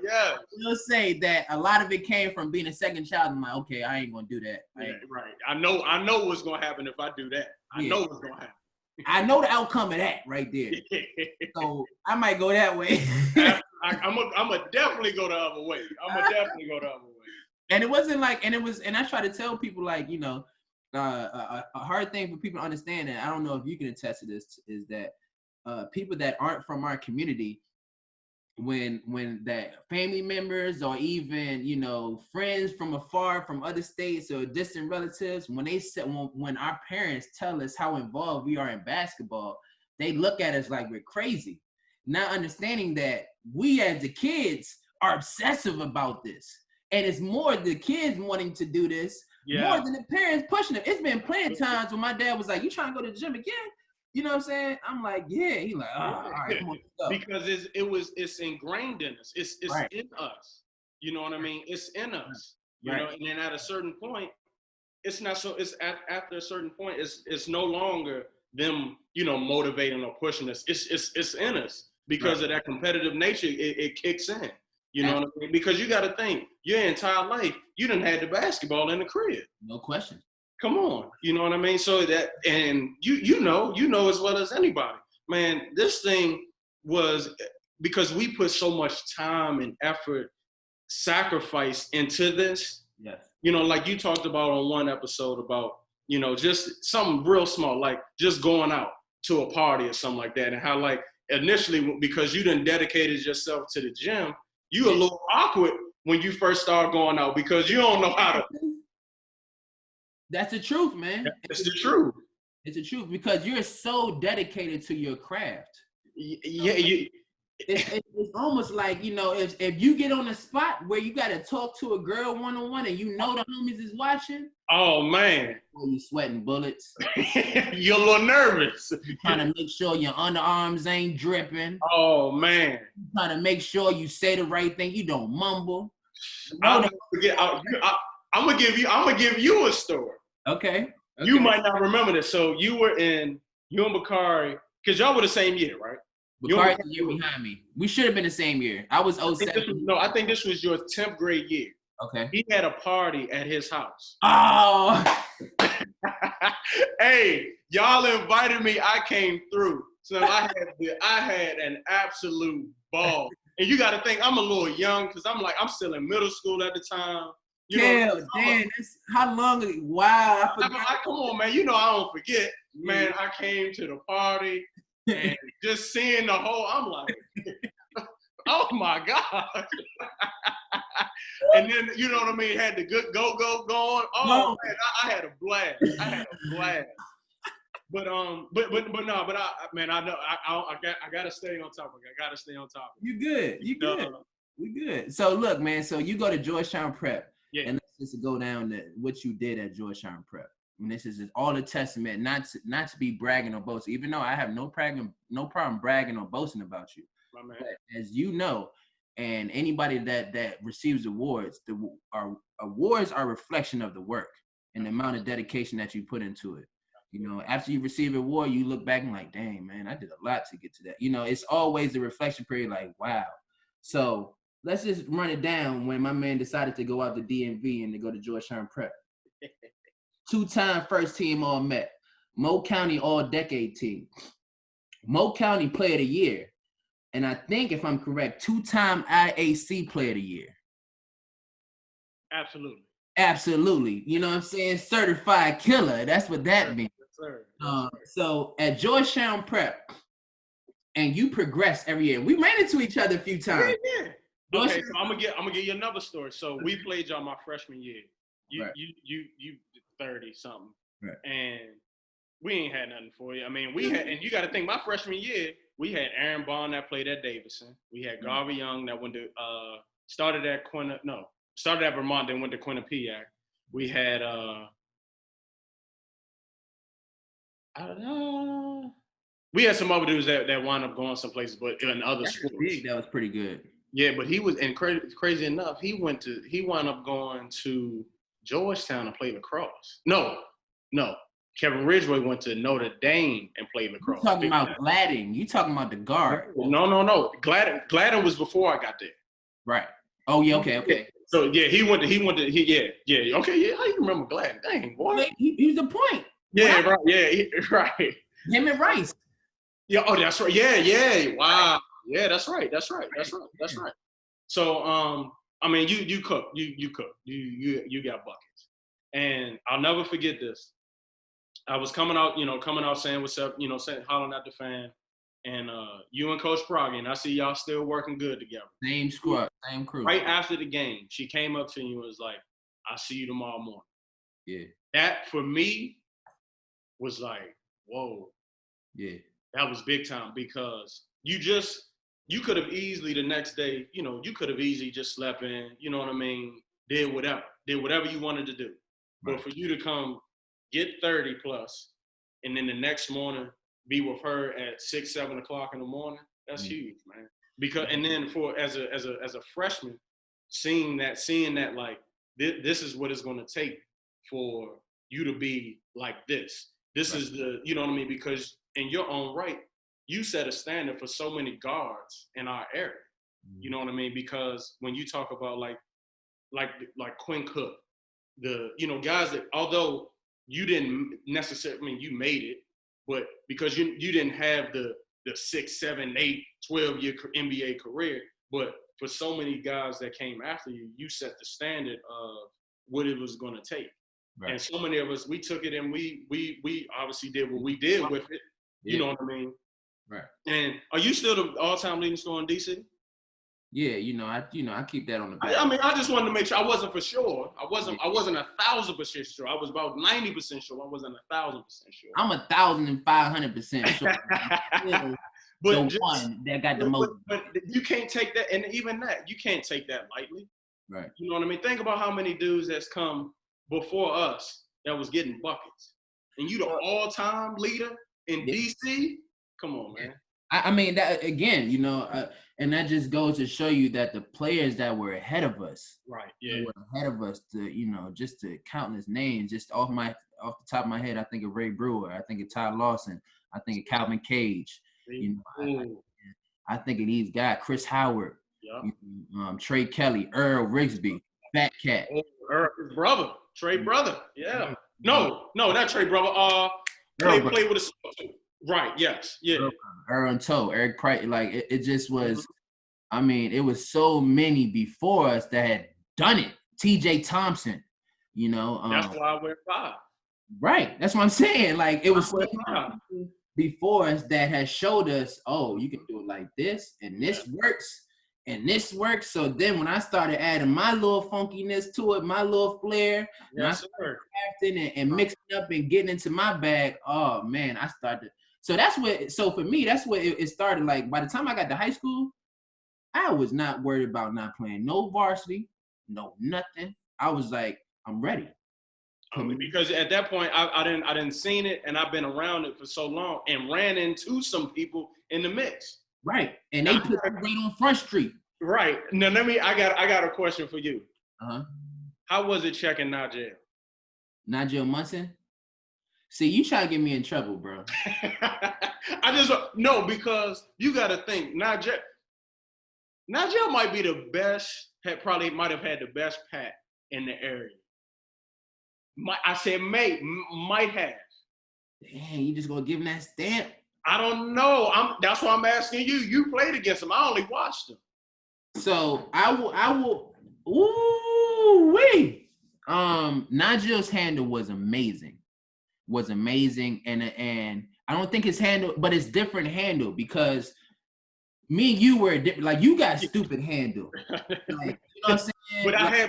Yeah. We'll say that a lot of it came from being a second child. I'm like, okay, I ain't gonna do that. Yeah, right. I know what's gonna happen if I do that. I know what's gonna happen. I know the outcome of that right there. So I might go that way. I'm gonna definitely go the other way. And it wasn't like, and I try to tell people like, you know, a hard thing for people to understand, and I don't know if you can attest to this, is that people that aren't from our community, when that family members or even, you know, friends from afar, from other states or distant relatives, when our parents tell us how involved we are in basketball, they look at us like we're crazy, not understanding that we as the kids are obsessive about this. And it's more the kids wanting to do this more than the parents pushing it. It's been plenty of times when my dad was like, "You trying to go to the gym again?" You know what I'm saying? I'm like, "Yeah." He's like, "All right, come on, go." Because it's ingrained in us. It's right. In us. You know what I mean? It's in us. You know, and then at a certain point, it's not so. It's after a certain point, it's no longer them, you know, motivating or pushing us. It's in us because of that competitive nature. It kicks in. You know what I mean? Because you got to think, your entire life, you done had the basketball in the crib. No question. Come on. You know what I mean? So that, and you know as well as anybody, man, this thing was, because we put so much time and effort, sacrifice into this. Yes. You know, like you talked about on one episode about, you know, just something real small, like just going out to a party or something like that. And how, like, initially, because you done dedicated yourself to the gym, you a little awkward when you first start going out because you don't know how to. That's the truth, man. It's the truth. It's the truth because you're so dedicated to your craft. Yeah, it's almost like, you know, if you get on a spot where you got to talk to a girl one-on-one and you know the homies is watching. Oh, man. Well, you sweating bullets. You're a little nervous. You're trying to make sure your underarms ain't dripping. Oh, man. You're trying to make sure you say the right thing. You don't mumble. I'm gonna give you a story. Okay. You might not remember this. So you and Bakari, because y'all were the same year, right? Bakari's the year behind me. We should have been the same year. I was 07. I think this was your 10th grade year. Okay. He had a party at his house. Oh. Hey, y'all invited me. I came through. So I had an absolute ball. And you got to think, I'm a little young because I'm still in middle school at the time. Damn, that's how long? Wow. Come on, man. You know I don't forget. Man, I came to the party and just seeing the whole, I'm like, oh my God. And then, you know what I mean, had the good go going. Oh, man, I had a blast. But I know I gotta stay on top of it. You good. We good. So look, man, so you go to Georgetown Prep. Yeah. And let's just go down to what you did at Georgetown Prep. And this is all a testament, not to be bragging or boasting, even though I have no problem bragging or boasting about you. My man. But as you know, and anybody that receives awards, awards are a reflection of the work and the amount of dedication that you put into it. You know, after you receive an award, you look back and like, dang, man, I did a lot to get to that. You know, it's always a reflection period like, wow. So let's just run it down when my man decided to go out to DMV and to go to Georgetown Prep. 2-time first team All-Met. Mo County All-Decade team. Mo County Player of the Year. And I think, if I'm correct, 2-time IAC Player of the Year. Absolutely. You know what I'm saying? Certified killer. That's what that means. Yes, sir. So at Georgetown Prep, and you progress every year. We ran into each other a few times. Yeah. Okay, so I'm gonna give you another story. So we played y'all my freshman year. You 30 something, right. And we ain't had nothing for you. I mean, we had, and you got to think, my freshman year, we had Aaron Bond that played at Davidson. We had Garvey Young that went to started at Vermont, then went to Quinnipiac. We had I don't know. We had some other dudes that wound up going some places, but in other That's sports. big. That was pretty good. Yeah, but he was, and crazy enough, he wound up going to Georgetown and played lacrosse. No. Kevin Ridgway went to Notre Dame and played lacrosse. You talking about Gladden? You talking about the guard? No. Gladden was before I got there. Right. Oh yeah. Okay. So yeah, he went to. Yeah. Okay, yeah. How you remember Gladden? Dang, boy. He's the point. Yeah, right. Yeah, right. Him and Rice. Yeah. Oh, that's right. Yeah. Wow. Yeah, that's right. So, I mean, you cook. You cook. You got buckets. And I'll never forget this. I was coming out saying what's up, hollering at the fan. And you and Coach Proggy, and I see y'all still working good together. Same squad, same crew. Right after the game, she came up to you and was like, I'll see you tomorrow morning. Yeah. That, for me, was like, whoa. Yeah. That was big time because you could have easily the next day, you could have easily just slept in, you know what I mean, did whatever you wanted to do. Right. But for you to come get 30 plus and then the next morning be with her at 6, 7 o'clock in the morning, that's huge, man. Because, and then for as a freshman, seeing that like this is what it's going to take for you to be like this. This right. is the, you know what I mean? Because in your own right, you set a standard for so many guards in our area. You know what I mean? Because when you talk about like Quinn Cook, the, guys that, although you didn't necessarily, I mean, you made it, but because you didn't have the 6, 7, 8, 12-year NBA career, but for so many guys that came after you, you set the standard of what it was going to take. Right. And so many of us, we took it and we obviously did what we did with it. You know what I mean? Right. And are you still the all-time leading scorer in DC? Yeah, I keep that on the back. I mean, I just wanted to make sure. I wasn't for sure. I wasn't 1,000% sure. I was about 90% sure. I wasn't 1,000% sure. I'm 1,500% sure. But the one that got the most. But you can't take that, and even that, you can't take that lightly. Right. You know what I mean? Think about how many dudes that's come before us that was getting buckets, and you the all-time leader in DC. Come on, man. I mean, that again, and that just goes to show you that the players that were ahead of us, right? Yeah, were ahead of us. Just to countless names, just off the top of my head, I think of Ray Brewer, I think of Todd Lawson, I think of Calvin Cage. I think of these guys, Chris Howard, Trey Kelly, Earl Rigsby, Fat Cat, his brother, Trey brother, yeah. No, not Trey brother. Played with a. Right. Yes. Yeah. Earl and Toe, Eric Price. Like it just was. I mean, it was so many before us that had done it. T.J. Thompson. That's why I wear 5. Right. That's what I'm saying. Like it was so many before us that has showed us, oh, you can do it like this, and this works, and this works. So then when I started adding my little funkiness to it, my little flair, and I started acting and mixing up and getting into my bag, oh man, I started. So for me, that's what it started. Like by the time I got to high school, I was not worried about not playing no varsity, no nothing. I was like, I'm ready. Because at that point, I didn't seen it, and I've been around it for so long, and ran into some people in the mix. Right, and they put it right on Front Street. Right. Now I got a question for you. How was it checking Nigel Munson? See, you try to get me in trouble, bro. Because you got to think, Nigel might be the best, might have had the best pat in the area. I said might have. Dang, you just gonna give him that stamp? I don't know. That's why I'm asking you. You played against him. I only watched him. So I will. Ooh wee. Nigel's handle was amazing. And I don't think his handle, but it's different handle because me and you were different. Like you got stupid handle. Like, you know what I'm saying?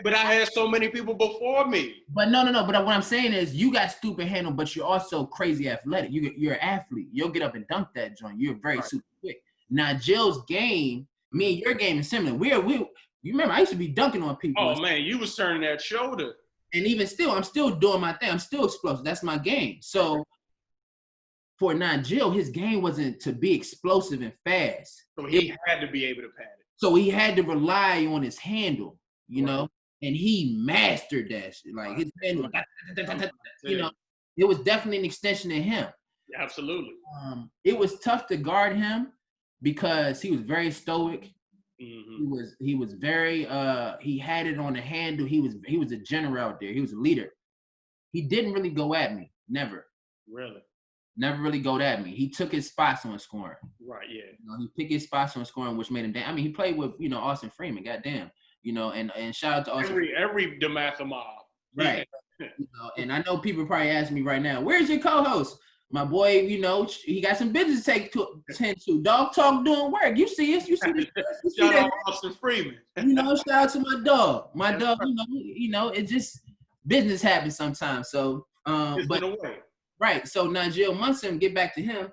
But I had so many people before me. But no. But what I'm saying is you got stupid handle, but you're also crazy athletic. You're an athlete. You'll get up and dunk that joint. You're very super quick. Now Jill's game, me and your game is similar. You remember I used to be dunking on people. Oh man, you was turning that shoulder. And even still, I'm still doing my thing. I'm still explosive. That's my game. So for Nigel, his game wasn't to be explosive and fast. So he had to be able to pad it. So he had to rely on his handle, you know, and he mastered that shit. Like his handle, you know, it was definitely an extension of him. Absolutely. It was tough to guard him because he was very stoic. Mm-hmm. He was very he had it on the handle. He was a general out there. He was a leader. He didn't really go at me. Never. Really? Never really go at me. He took his spots on scoring. Right, yeah. You know, he picked his spots on scoring, which made him damn. I mean, he played with, you know, Austin Freeman, goddamn. You know, and shout out to Austin. Every DeMatha mob. Right. You know, and I know people probably asking me right now, where's your co-host? My boy, you know, he got some business to tend to. Dog Talk doing work. You see us. You see this. Shout out Austin Freeman. You know, shout out to my dog. My dog, you know, it just business happens sometimes. So but right. So Nigel Munson, get back to him.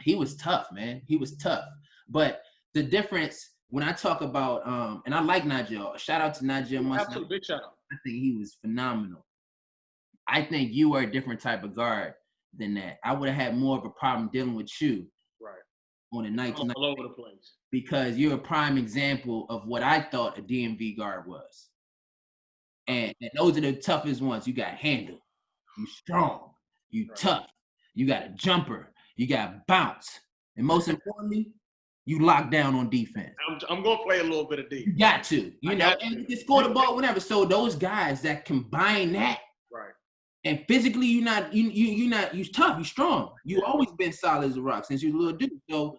He was tough, man. He was tough. But the difference when I talk about and I like Nigel. Shout out to Nigel Munson. Absolutely, big shout out. I think he was phenomenal. I think you were a different type of guard than that. I would have had more of a problem dealing with you on a night to night all over the place because you're a prime example of what I thought a DMV guard was. And those are the toughest ones. You got handle, you strong, you tough, you got a jumper, you got bounce, and most importantly, you lock down on defense. I'm gonna play a little bit of defense. You got to, you know, and you can score the ball whenever. So those guys that combine that, and physically you're not tough, you're strong. You always been solid as a rock since you were a little dude. So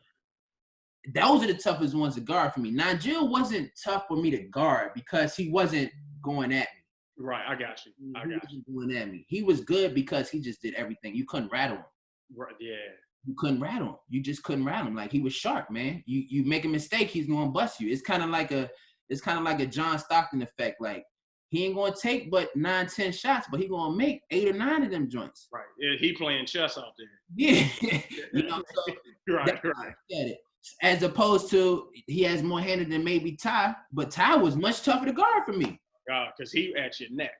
those are the toughest ones to guard for me. Nigel wasn't tough for me to guard because he wasn't going at me. Right, I got you. He wasn't going at me. He was good because he just did everything. You couldn't rattle him. Right, yeah. You couldn't rattle him. You just couldn't rattle him. Like he was sharp, man. You make a mistake, he's gonna bust you. It's kind of like a John Stockton effect. Like he ain't gonna take but 9-10 shots, but he gonna make 8 or 9 of them joints. Right. Yeah, he playing chess out there. Yeah. You know, so right. As opposed to he has more handle than maybe Ty, but Ty was much tougher to guard for me. God, because he at your neck.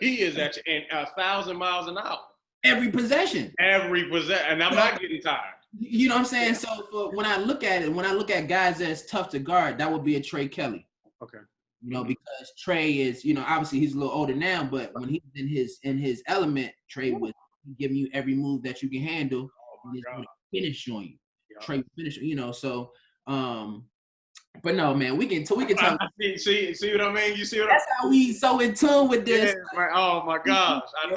He is at your 1,000 miles an hour. Every possession. And I'm not getting tired. You know what I'm saying? So when I look at guys that's tough to guard, that would be a Trey Kelly. Okay. You know, because Trey is, you know, obviously he's a little older now, but when he's in his element, Trey was giving you every move that you can handle. And he's gonna finish on you. Yeah. Trey finish, you know, so but no, man, we can talk. See what I mean? You see what that's how we so in tune with this. Yeah, right. Oh my gosh, I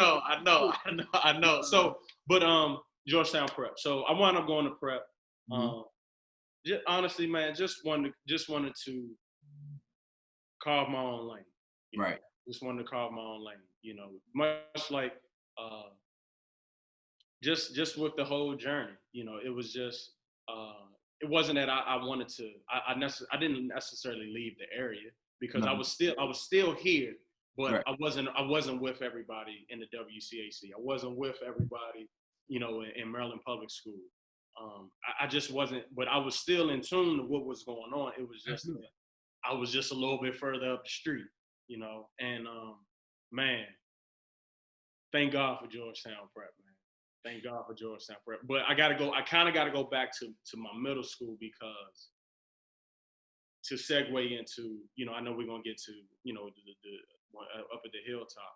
know. So, but Georgetown prep. So I wound up going to prep. Just, honestly, man, just wanted to carve my own lane. Right. Just wanted to carve my own lane. You know, much like just with the whole journey. You know, it was just. It wasn't that I wanted to. I didn't necessarily leave the area because I was still here, but I wasn't with everybody in the WCAC. I wasn't with everybody, you know, in Maryland Public School. I just wasn't, but I was still in tune to what was going on. It was just I was just a little bit further up the street, you know. And man, thank God for Georgetown Prep, man. Thank God for Georgetown Prep. But I kind of got to go back to my middle school because to segue into, you know, I know we're going to get to, you know, the up at the hilltop.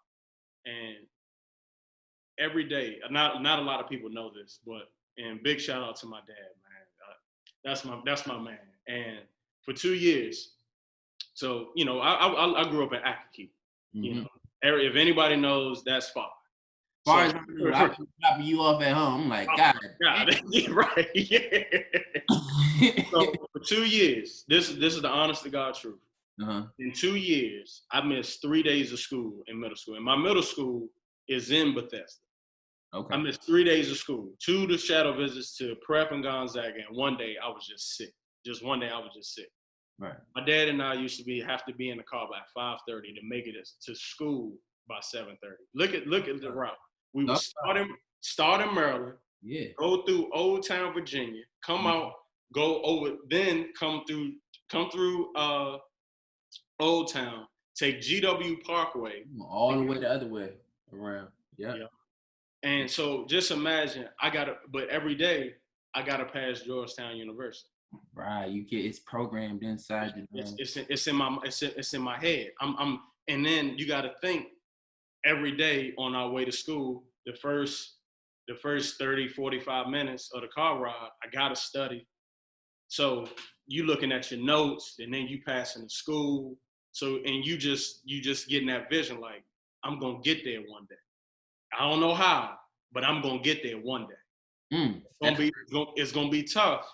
And every day, not a lot of people know this, but, and big shout out to my dad, man. That's my man. And for 2 years, so, you know, I grew up in Akakeek. You know, if anybody knows, that's far. As far as I'm dropping you off at home, I'm like, God. Right, yeah. So for 2 years, this is the honest to God truth. In 2 years, I missed 3 days of school in middle school. And my middle school is in Bethesda. Okay. I missed 3 days of school, 2 to shadow visits to prep and Gonzaga, and one day I was just sick. Just one day I was just sick. Right. My dad and I used to have to be in the car by 5:30 to make it to school by 7:30. Look at the route. We would start in Maryland, go through Old Town, Virginia, come out, go over, then come through Old Town, take GW Parkway. All the way the other way around. Yeah. And so just imagine but every day I gotta pass Georgetown University. Right, it's programmed inside you. It's in my head. And then you got to think every day on our way to school, the first 30, 45 minutes of the car ride, I gotta study. So you looking at your notes, and then you passing to school. So and you just getting that vision like, I'm gonna get there one day. I don't know how, but I'm gonna get there one day. It's gonna be tough.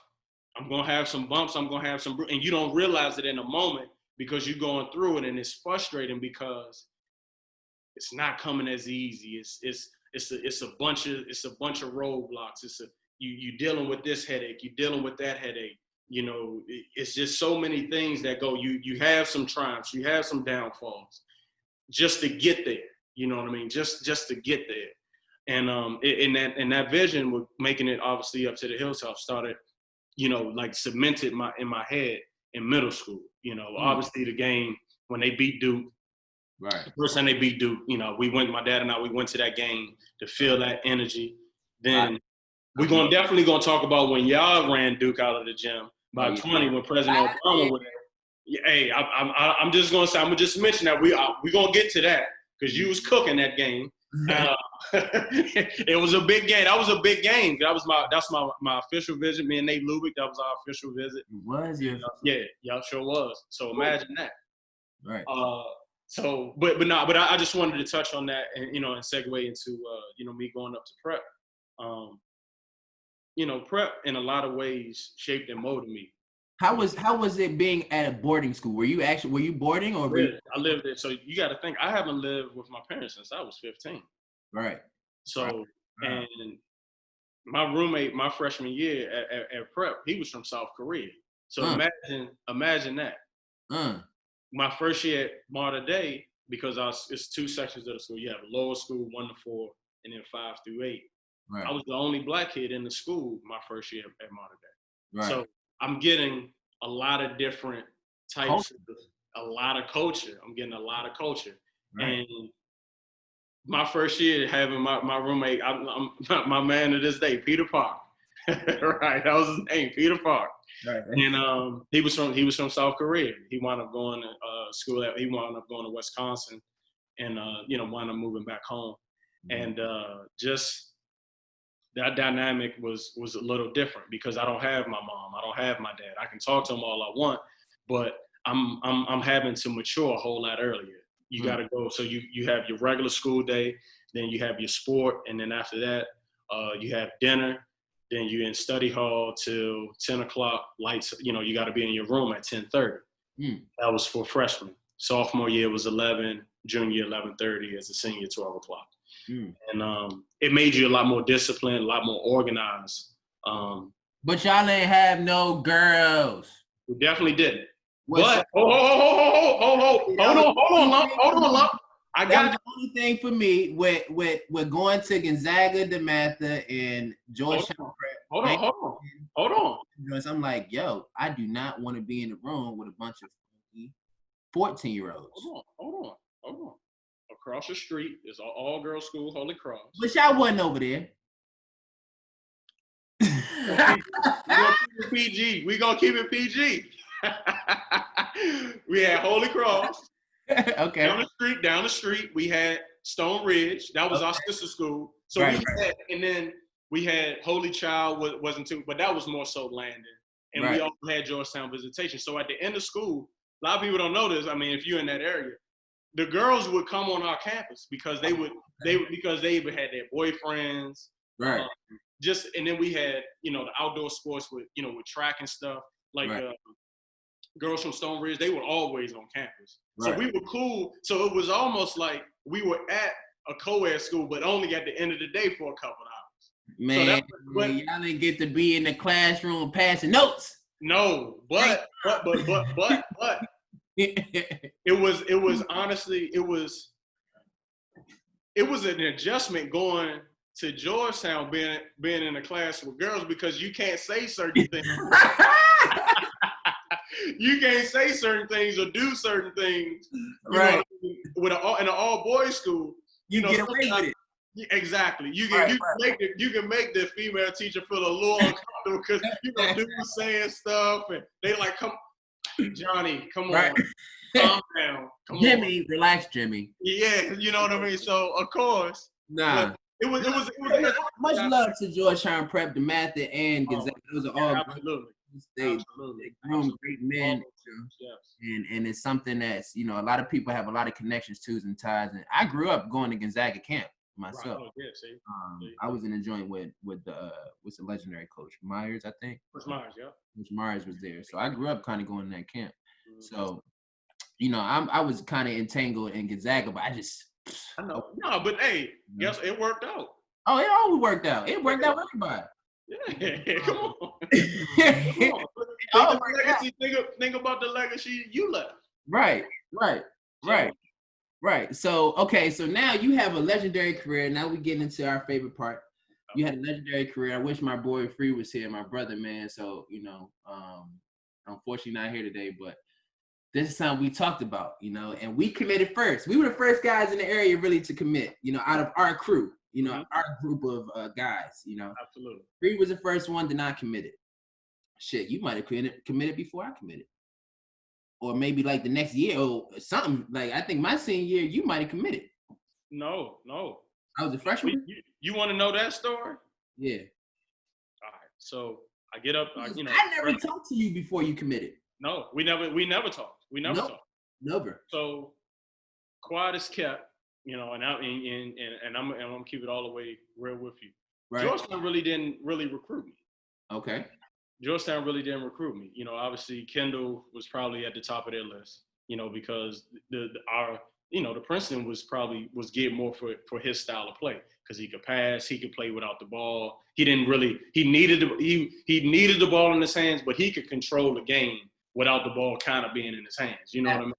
I'm gonna have some bumps. I'm gonna have some, and you don't realize it in a moment because you're going through it, and it's frustrating because it's not coming as easy. It's a bunch of roadblocks. You dealing with this headache. You dealing with that headache. You know, it's just so many things that go. You have some triumphs. You have some downfalls, just to get there. You know what I mean? Just to get there. And that vision was making it obviously up to the hilltop started, you know, like cemented in my head in middle school. You know, obviously the game when they beat Duke. Right. The first time they beat Duke, you know, my dad and I, we went to that game to feel that energy. Then we're definitely gonna talk about when y'all ran Duke out of the gym by 20 when President Obama was there. Hey, I'm just gonna say, I'm gonna just mention that we gonna get to that because you was cooking that game. It was a big game. That was a big game. That's my official visit. Me and Nate Lubick, that was our official visit. It was, yeah, y'all sure was. So imagine that. Right. So, but I just wanted to touch on that and, you know, and segue into, you know, me going up to prep. You know, prep in a lot of ways shaped and molded me. How was it being at a boarding school? Were you boarding or? I lived there. So you got to think, I haven't lived with my parents since I was 15. Right. So, and my roommate, my freshman year at prep, he was from South Korea. So imagine that. My first year at Mater Dei, because it's two sections of the school. You have lower school, 1 to 4, and then 5 through 8. Right. I was the only black kid in the school my first year at Mater Dei. Right. So I'm getting a lot of different types, a lot of culture. I'm getting a lot of culture. Right. And my first year having my roommate, I'm my man to this day, Peter Park. Right, that was his name, Peter Park. Right. And he was from South Korea. He wound up going to school. He wound up going to Wisconsin, and you know, wound up moving back home. And just that dynamic was a little different because I don't have my mom, I don't have my dad. I can talk to them all I want, but I'm having to mature a whole lot earlier. You got to go. So you have your regular school day, then you have your sport, and then after that, you have dinner. Then you're in study hall till 10 o'clock. Lights, you know, you got to be in your room at 10:30. That was for freshmen. Sophomore year was 11. Junior year 11:30. As a senior, 12 o'clock. And it made you a lot more disciplined, a lot more organized. But y'all ain't have no girls. We definitely didn't. But hold on, Lump. I got the only thing for me with going to Gonzaga, DeMatha, and Georgetown. Hold on. I'm like, yo, I do not want to be in the room with a bunch of 14-year-olds. Hold on. Across the street is an all-girls school, Holy Cross. But y'all wasn't over there. We gonna keep it PG. We had Holy Cross. Okay. Down the street, we had Stone Ridge. That was our sister school. So and then we had Holy Child wasn't too, but that was more so Landon. And we also had Georgetown visitation. So at the end of school, a lot of people don't know this. I mean, if you're in that area, the girls would come on our campus because they would had their boyfriends. Right. And then we had, you know, the outdoor sports with track and stuff. Like girls from Stone Ridge, they were always on campus. Right. So we were cool. So it was almost like we were at a co-ed school, but only at the end of the day for a couple of hours. Man, y'all didn't get to be in the classroom passing notes. No, but it was honestly, it was an adjustment going to Georgetown being in a class with girls because you can't say certain things. You can't say certain things or do certain things. Right. In an all boys school, you get away with it. Exactly. Right. You can make the female teacher feel a little uncomfortable because dudes saying stuff and they like, come, Johnny, come Right. on, calm down, come Jimmy, on. relax, Jimmy. Yeah, you know what I mean. So of course, Nah. it was Much love to Georgetown Prep, the Mather, and Gonzaga. Those are all absolutely. They groom great men. Yes. And it's something that's, a lot of people have a lot of connections, twos and ties. And I grew up going to Gonzaga camp myself. Right. Oh, yeah, see. I was in a joint with the legendary Coach Myers, I think. Coach Myers, yeah. Coach Myers was there. So I grew up kind of going to that camp. So, I was kind of entangled in Gonzaga, but I know. No, but hey, guess it worked out. Oh, it always worked out. It worked out for everybody. Yeah, come on. Think about the legacy you left. Right. So, okay, so now you have a legendary career. Now we get into our favorite part. You had a legendary career. I wish my boy Free was here, my brother, man. So, unfortunately not here today, but this is something we talked about, and we committed first. We were the first guys in the area really to commit, out of our crew, our group of guys, Absolutely. Free was the first one to not commit it. Shit, you might have committed before I committed. Or maybe like the next year or something. Like, I think my senior year, you might have committed. No. I was a freshman. You want to know that story? Yeah. All right. So I get up. I never talked to you before you committed. No, we never talked. We never talked. Never. So quiet as kept, and I'm keep it all the way real with you. Right. Georgetown really didn't recruit me. Okay. Georgetown really didn't recruit me. Obviously Kendall was probably at the top of their list. Because the Princeton was geared more for his style of play because he could pass, he could play without the ball. He needed the ball in his hands, but he could control the game without the ball kind of being in his hands. You know what I mean?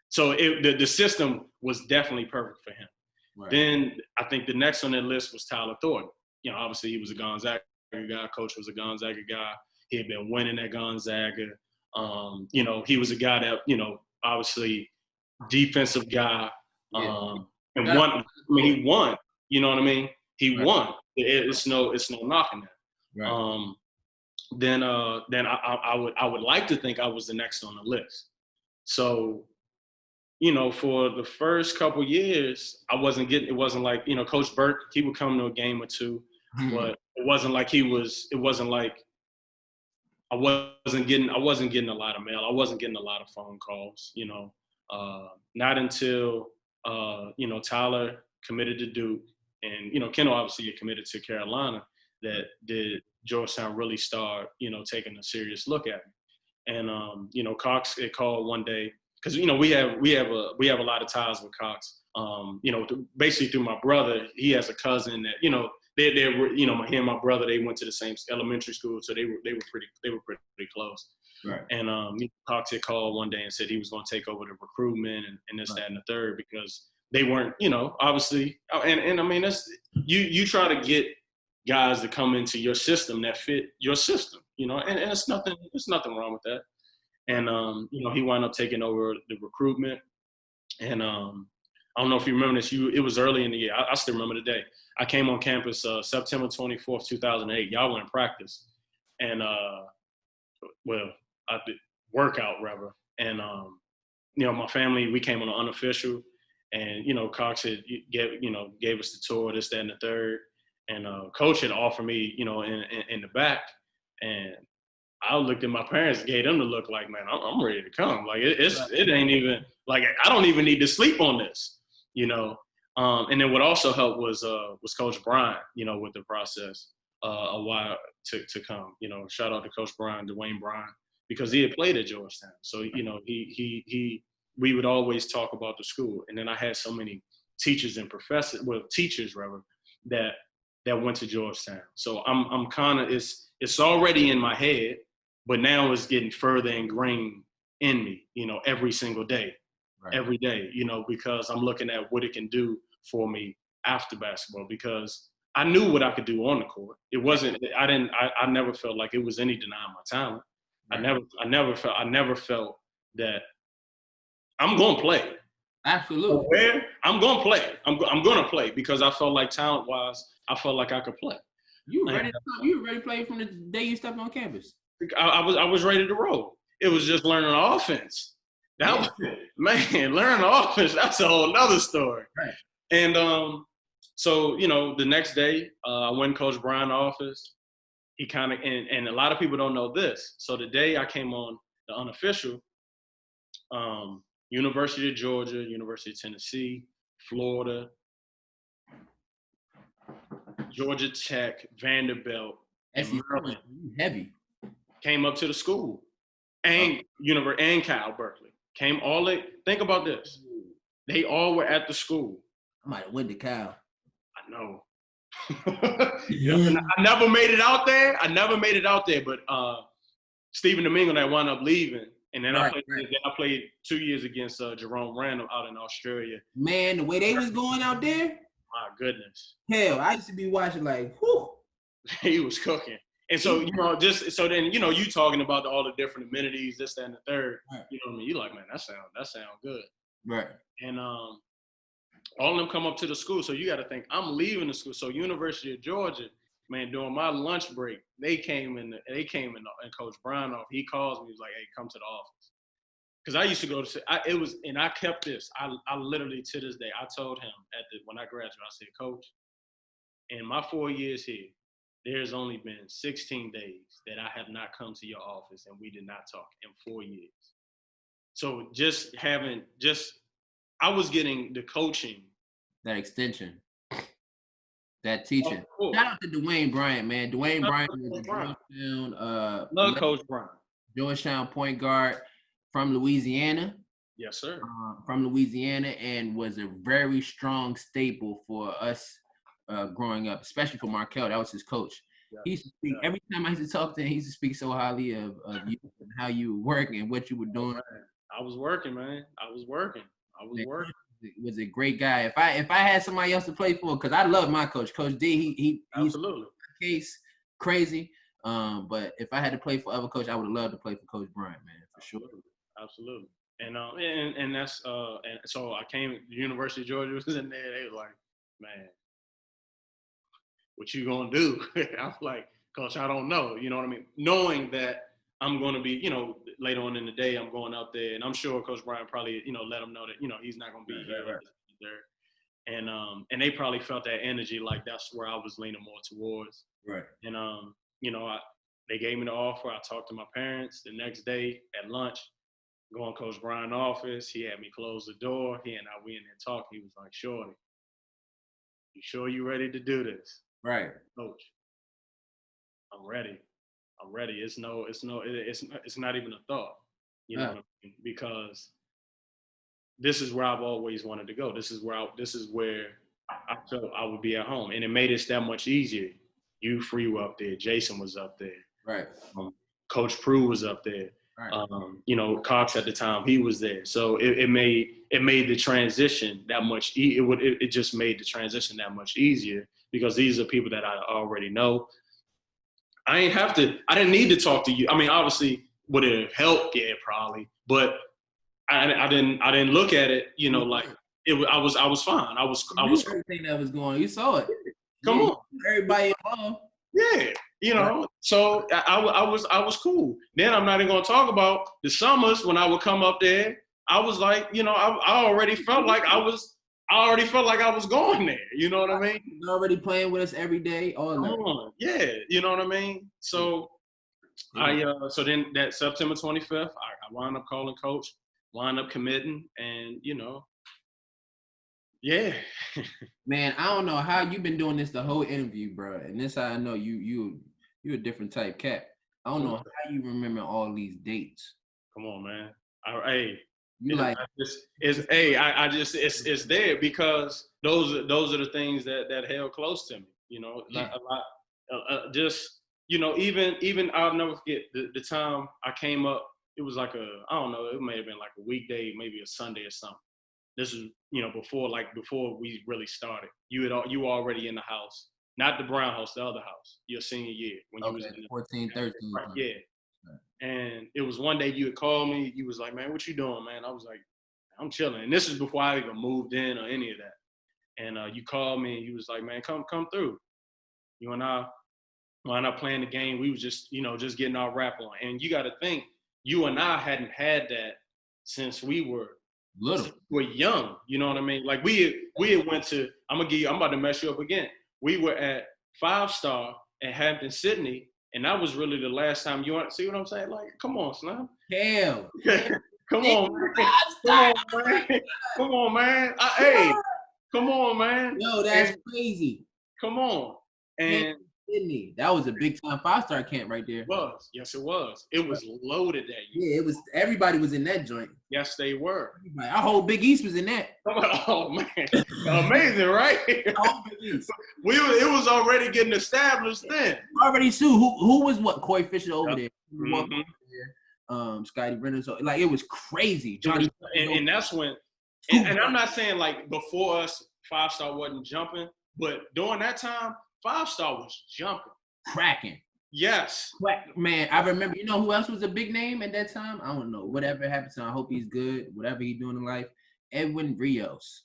So the system was definitely perfect for him. Right. Then I think the next on that list was Tyler Thornton. Obviously he was a Gonzaga guy. Coach was a Gonzaga guy. He had been winning at Gonzaga. He was a guy that, obviously defensive guy. And won. He won. You know what I mean? He won. It's no knocking that. Right. Then I would like to think I was the next on the list. So, for the first couple years, it wasn't like, Coach Burke, he would come to a game or two, but it wasn't like I wasn't getting a lot of mail. I wasn't getting a lot of phone calls, not until, Tyler committed to Duke and, Kendall obviously had committed to Carolina that did Georgetown really start, taking a serious look at me. And, Cox had called one day because, we have a lot of ties with Cox. Basically through my brother, he has a cousin that, they were, he and my brother, they went to the same elementary school, so they were pretty close. Right. And Cox had called one day and said he was going to take over the recruitment and this, that, and the third because they weren't, obviously. And I mean, that's you try to get guys to come into your system that fit your system, and it's nothing wrong with that. And he wound up taking over the recruitment. And I don't know if you remember this. It was early in the year. I still remember the day. I came on campus September 24th, 2008. Y'all were in practice. And, I did workout, rather. And, my family, we came on an unofficial. And, Cox had gave us the tour, this, that, and the third. And Coach had offered me, in the back. And I looked at my parents, gave them the look like, man, I'm ready to come. Like, it ain't even, like, I don't even need to sleep on this, And then what also helped was Coach Bryant, with the process a while to come. Shout out to Coach Bryant, Dwayne Bryant, because he had played at Georgetown. So, we would always talk about the school. And then I had so many teachers and teachers rather, that went to Georgetown. So I'm kind of, it's already in my head, but now it's getting further ingrained in me, every single day. Right. Every day, because I'm looking at what it can do for me after basketball, because I knew what I could do on the court. It wasn't, I never felt like it was any denying my talent. Right. I never felt that I'm going to play. Absolutely. Where I'm gonna play. I'm gonna play because I felt like talent-wise, I felt like I could play. You ready to play from the day you stepped on campus. I was ready to roll. It was just learning the offense. That was, man, learning the offense. That's a whole nother story. Right. And so the next day, I went in Coach Brian's office. He kind of and a lot of people don't know this. So the day I came on the unofficial, University of Georgia, University of Tennessee, Florida, Georgia Tech, Vanderbilt, and Maryland heavy came up to the school, and and Cal Berkeley came all. Think about this. They all were at the school. I might have went to Cal. I know. I never made it out there. But Stephen Domingo that wound up leaving, and then I played 2 years against Jerome Randall out in Australia. Man, the way they was going out there, my goodness. Hell, I used to be watching like, whew. He was cooking. And so, then you talking about all the different amenities, this, that, and the third. Right. You know what I mean? You're like, man, that sound good. Right. And all of them come up to the school. So you got to think, I'm leaving the school. So University of Georgia, man, during my lunch break, they came in and Coach Brian off. He calls me. He's like, hey, come to the office. Because I used to go to and I kept this. I literally to this day, I told him when I graduated, I said, Coach, in my 4 years here, there's only been 16 days that I have not come to your office and we did not talk in 4 years. So I was getting the coaching. That extension. That teaching. Shout out to Dwayne Bryant, man. Dwayne Bryant was Georgetown. Love Coach Bryant. Georgetown point guard from Louisiana. Yes, sir. From Louisiana, and was a very strong staple for us growing up, especially for Markel. That was his coach. Yes, he used to speak every time I used to talk to him. He used to speak so highly of you and how you were working and what you were doing. I was working, man. I was working. Was a great guy. If I had somebody else to play for, because I love my coach, Coach D. He absolutely case crazy. But if I had to play for other coach, I would have loved to play for Coach Bryant, man, for sure. Absolutely. And that's and so I came. The University of Georgia was in there. They was like, man, what you gonna do? I was like, Coach, I don't know. You know what I mean? Knowing that I'm going to be, later on in the day, I'm going out there, and I'm sure Coach Brian probably, let him know that, he's not going to be here. Right. And they probably felt that energy, like that's where I was leaning more towards. Right. And they gave me the offer. I talked to my parents the next day at lunch. Go in Coach Brian's office. He had me close the door. We in there talking. He was like, Shorty, you sure you ready to do this? Right. Coach, I'm ready. It's not even a thought. You know what I mean? Because this is where I've always wanted to go. This is where I felt I would be at home. And it made it that much easier. You Free were up there. Jason was up there. Right. Coach Prue was up there. Right. Cox at the time, he was there. So it made the transition that much. It just made the transition that much easier because these are people that I already know. I didn't need to talk to you. I mean, obviously, would it have helped? Yeah, probably. But I didn't look at it, like it. I was fine. I was everything that was going. You saw it. Come on, everybody involved. Yeah, So I was cool. Then I'm not even gonna talk about the summers when I would come up there. I was like, I already felt like I was going there. You know what I mean? You're already playing with us every day. Yeah, you know what I mean? So so then that September 25th, I wound up calling Coach, wound up committing, and yeah. Man, I don't know how you've been doing this the whole interview, bro. And this how I know you're a different type cat. I don't know how you remember all these dates. Come on, man. It's there because those are the things that held close to me. A lot. Even I'll never forget the time I came up. It was like it may have been like a weekday, maybe a Sunday or something. This is before we really started. You were already in the house, not the Brown house, the other house. Your senior year when you was in 14, 13. Right, yeah. And it was one day you had called me. You was like, man, what you doing, man? I was like, I'm chilling. And this is before I even moved in or any of that. And you called me and you was like, man, come through. You and I, while not playing the game, we was just, just getting our rap on. And you got to think, you and I hadn't had that since we were young. You know what I mean? Like we had went to, I'm about to mess you up again. We were at 5-Star in Hampton, Sydney, and that was really the last time you want to see what I'm saying? Like, come on, Slim. Hell. Come on, man. Come on, man. Hey, come on, man. Yo, that's crazy. Come on. And Sydney. That was a big time 5-star camp right there. It was. Yes, it was. It was loaded that year. Yeah, it was. Everybody was in that joint. Yes, they were. Our whole Big East was in that. Oh man, amazing, right? Big East. It was already getting established then. Already Sue. Who was what? Corey Fisher over there. Mm-hmm. Scotty Brennan. So like it was crazy. Johnny. And that's when. And I'm not saying like before us, 5-Star wasn't jumping, but during that time, 5-Star was jumping. Cracking. Yes. Man, I remember, you know who else was a big name at that time? I don't know. Whatever happened to him, I hope he's good. Whatever he's doing in life. Edwin Rios.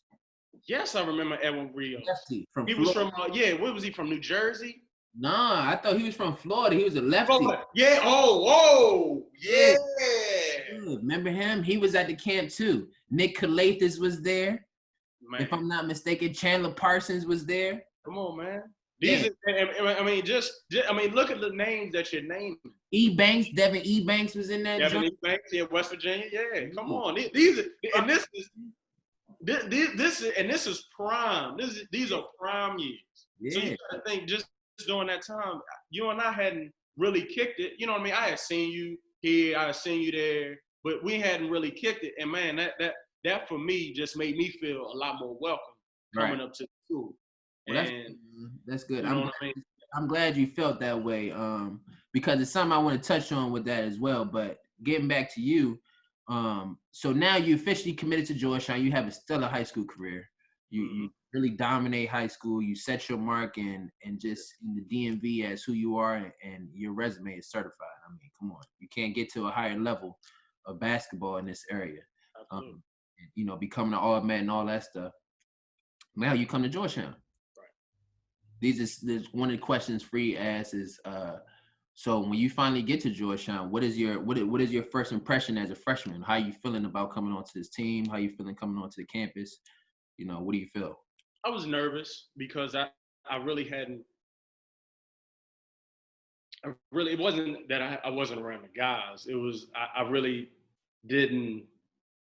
Yes, I remember Edwin Rios. Lefty from he Florida. Was from, where was he from, New Jersey? Nah, I thought he was from Florida. He was a lefty. Florida. Yeah, yeah. Remember him? He was at the camp too. Nick Calathis was there. Man. If I'm not mistaken, Chandler Parsons was there. Come on, man. Look at the names that you're naming. Devin E. Banks was in that. Devin E. Banks, yeah, West Virginia, yeah. Come on, this is prime. These are prime years. Yeah. So you gotta think, just during that time, you and I hadn't really kicked it. You know what I mean? I had seen you here, I had seen you there, but we hadn't really kicked it. And man, that for me just made me feel a lot more welcome coming up to the school. Well, that's good. I'm glad you felt that way because it's something I want to touch on with that as well. But getting back to you, so now you officially committed to Georgetown. You have a stellar high school career. You really dominate high school. You set your mark and just in the DMV as who you are, and your resume is certified. I mean, come on, you can't get to a higher level of basketball in this area. Becoming an All-Met and all that stuff. Now you come to Georgetown. There's one of the questions Free asks is, so when you finally get to Georgetown, what is your first impression as a freshman? How are you feeling about coming onto this team? How are you feeling coming onto the campus? What do you feel? I was nervous because I really hadn't. It wasn't that I wasn't around the guys. It was I really didn't.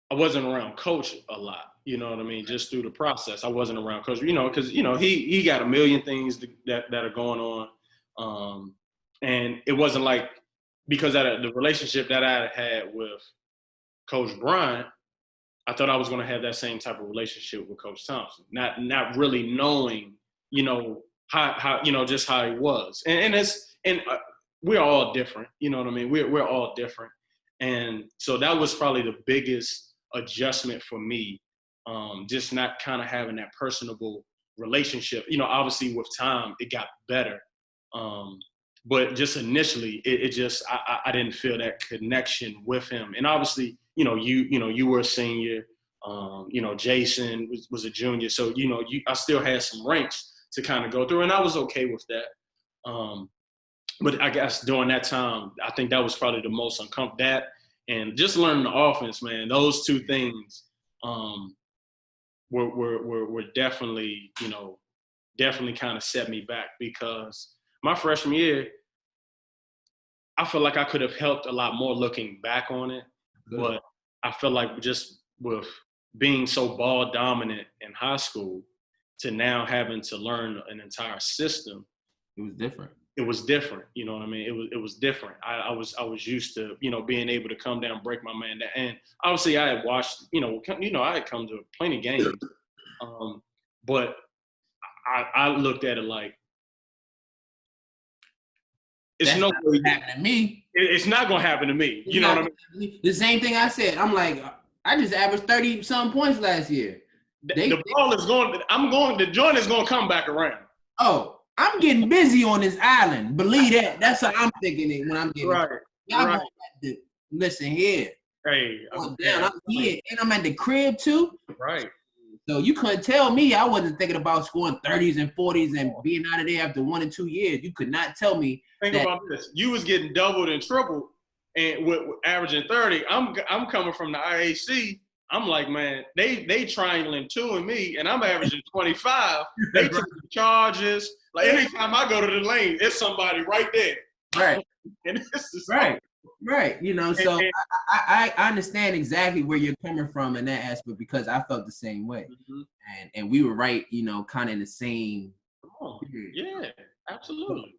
I wasn't around Coach a lot. You know what I mean? Just through the process, I wasn't around Coach. Because he got a million things that are going on, and it wasn't like because of the relationship that I had with Coach Bryant, I thought I was going to have that same type of relationship with Coach Thompson. Not really knowing, how just how he was, and we're all different. You know what I mean? We're all different, and so that was probably the biggest adjustment for me. Just not kind of having that personable relationship. Obviously with time it got better, but just initially I didn't feel that connection with him. And obviously, you were a senior, Jason was a junior, so I still had some ranks to kind of go through, and I was okay with that. But I guess during that time, I think that was probably the most uncomfortable. That and just learning the offense, man. Those two things. Were definitely, definitely kind of set me back because my freshman year, I feel like I could have helped a lot more looking back on it. Good. But I feel like just with being so ball dominant in high school to now having to learn an entire system. It was different. It was different. You know what I mean? It was different. I was used to, being able to come down, break my man down. And obviously I had watched, I had come to plenty of games. But I looked at it like, it's no way happening to me. It's not going to happen to me. You know what I mean? The same thing I said. I'm like, I just averaged 30-some points last year. The ball is going, the joint is going to come back around. Oh. I'm getting busy on this island. Believe that. That's how I'm thinking it when I'm getting right. Y'all right. Listen here. Hey, Down, I'm here, and I'm at the crib too. Right. So you couldn't tell me I wasn't thinking about scoring 30s and 40s and being out of there after 1 or 2 years. You could not tell me. Think about this. You was getting doubled and tripled and with averaging 30. I'm coming from the IAC. I'm like, man, they triangling 2 and me, and I'm averaging 25. They took the charges. Like anytime I go to the lane, it's somebody right there. Right. And this is right. You know, so I understand exactly where you're coming from in that aspect because I felt the same way. Mm-hmm. And we were right, you know, kind of in the same. Yeah, absolutely.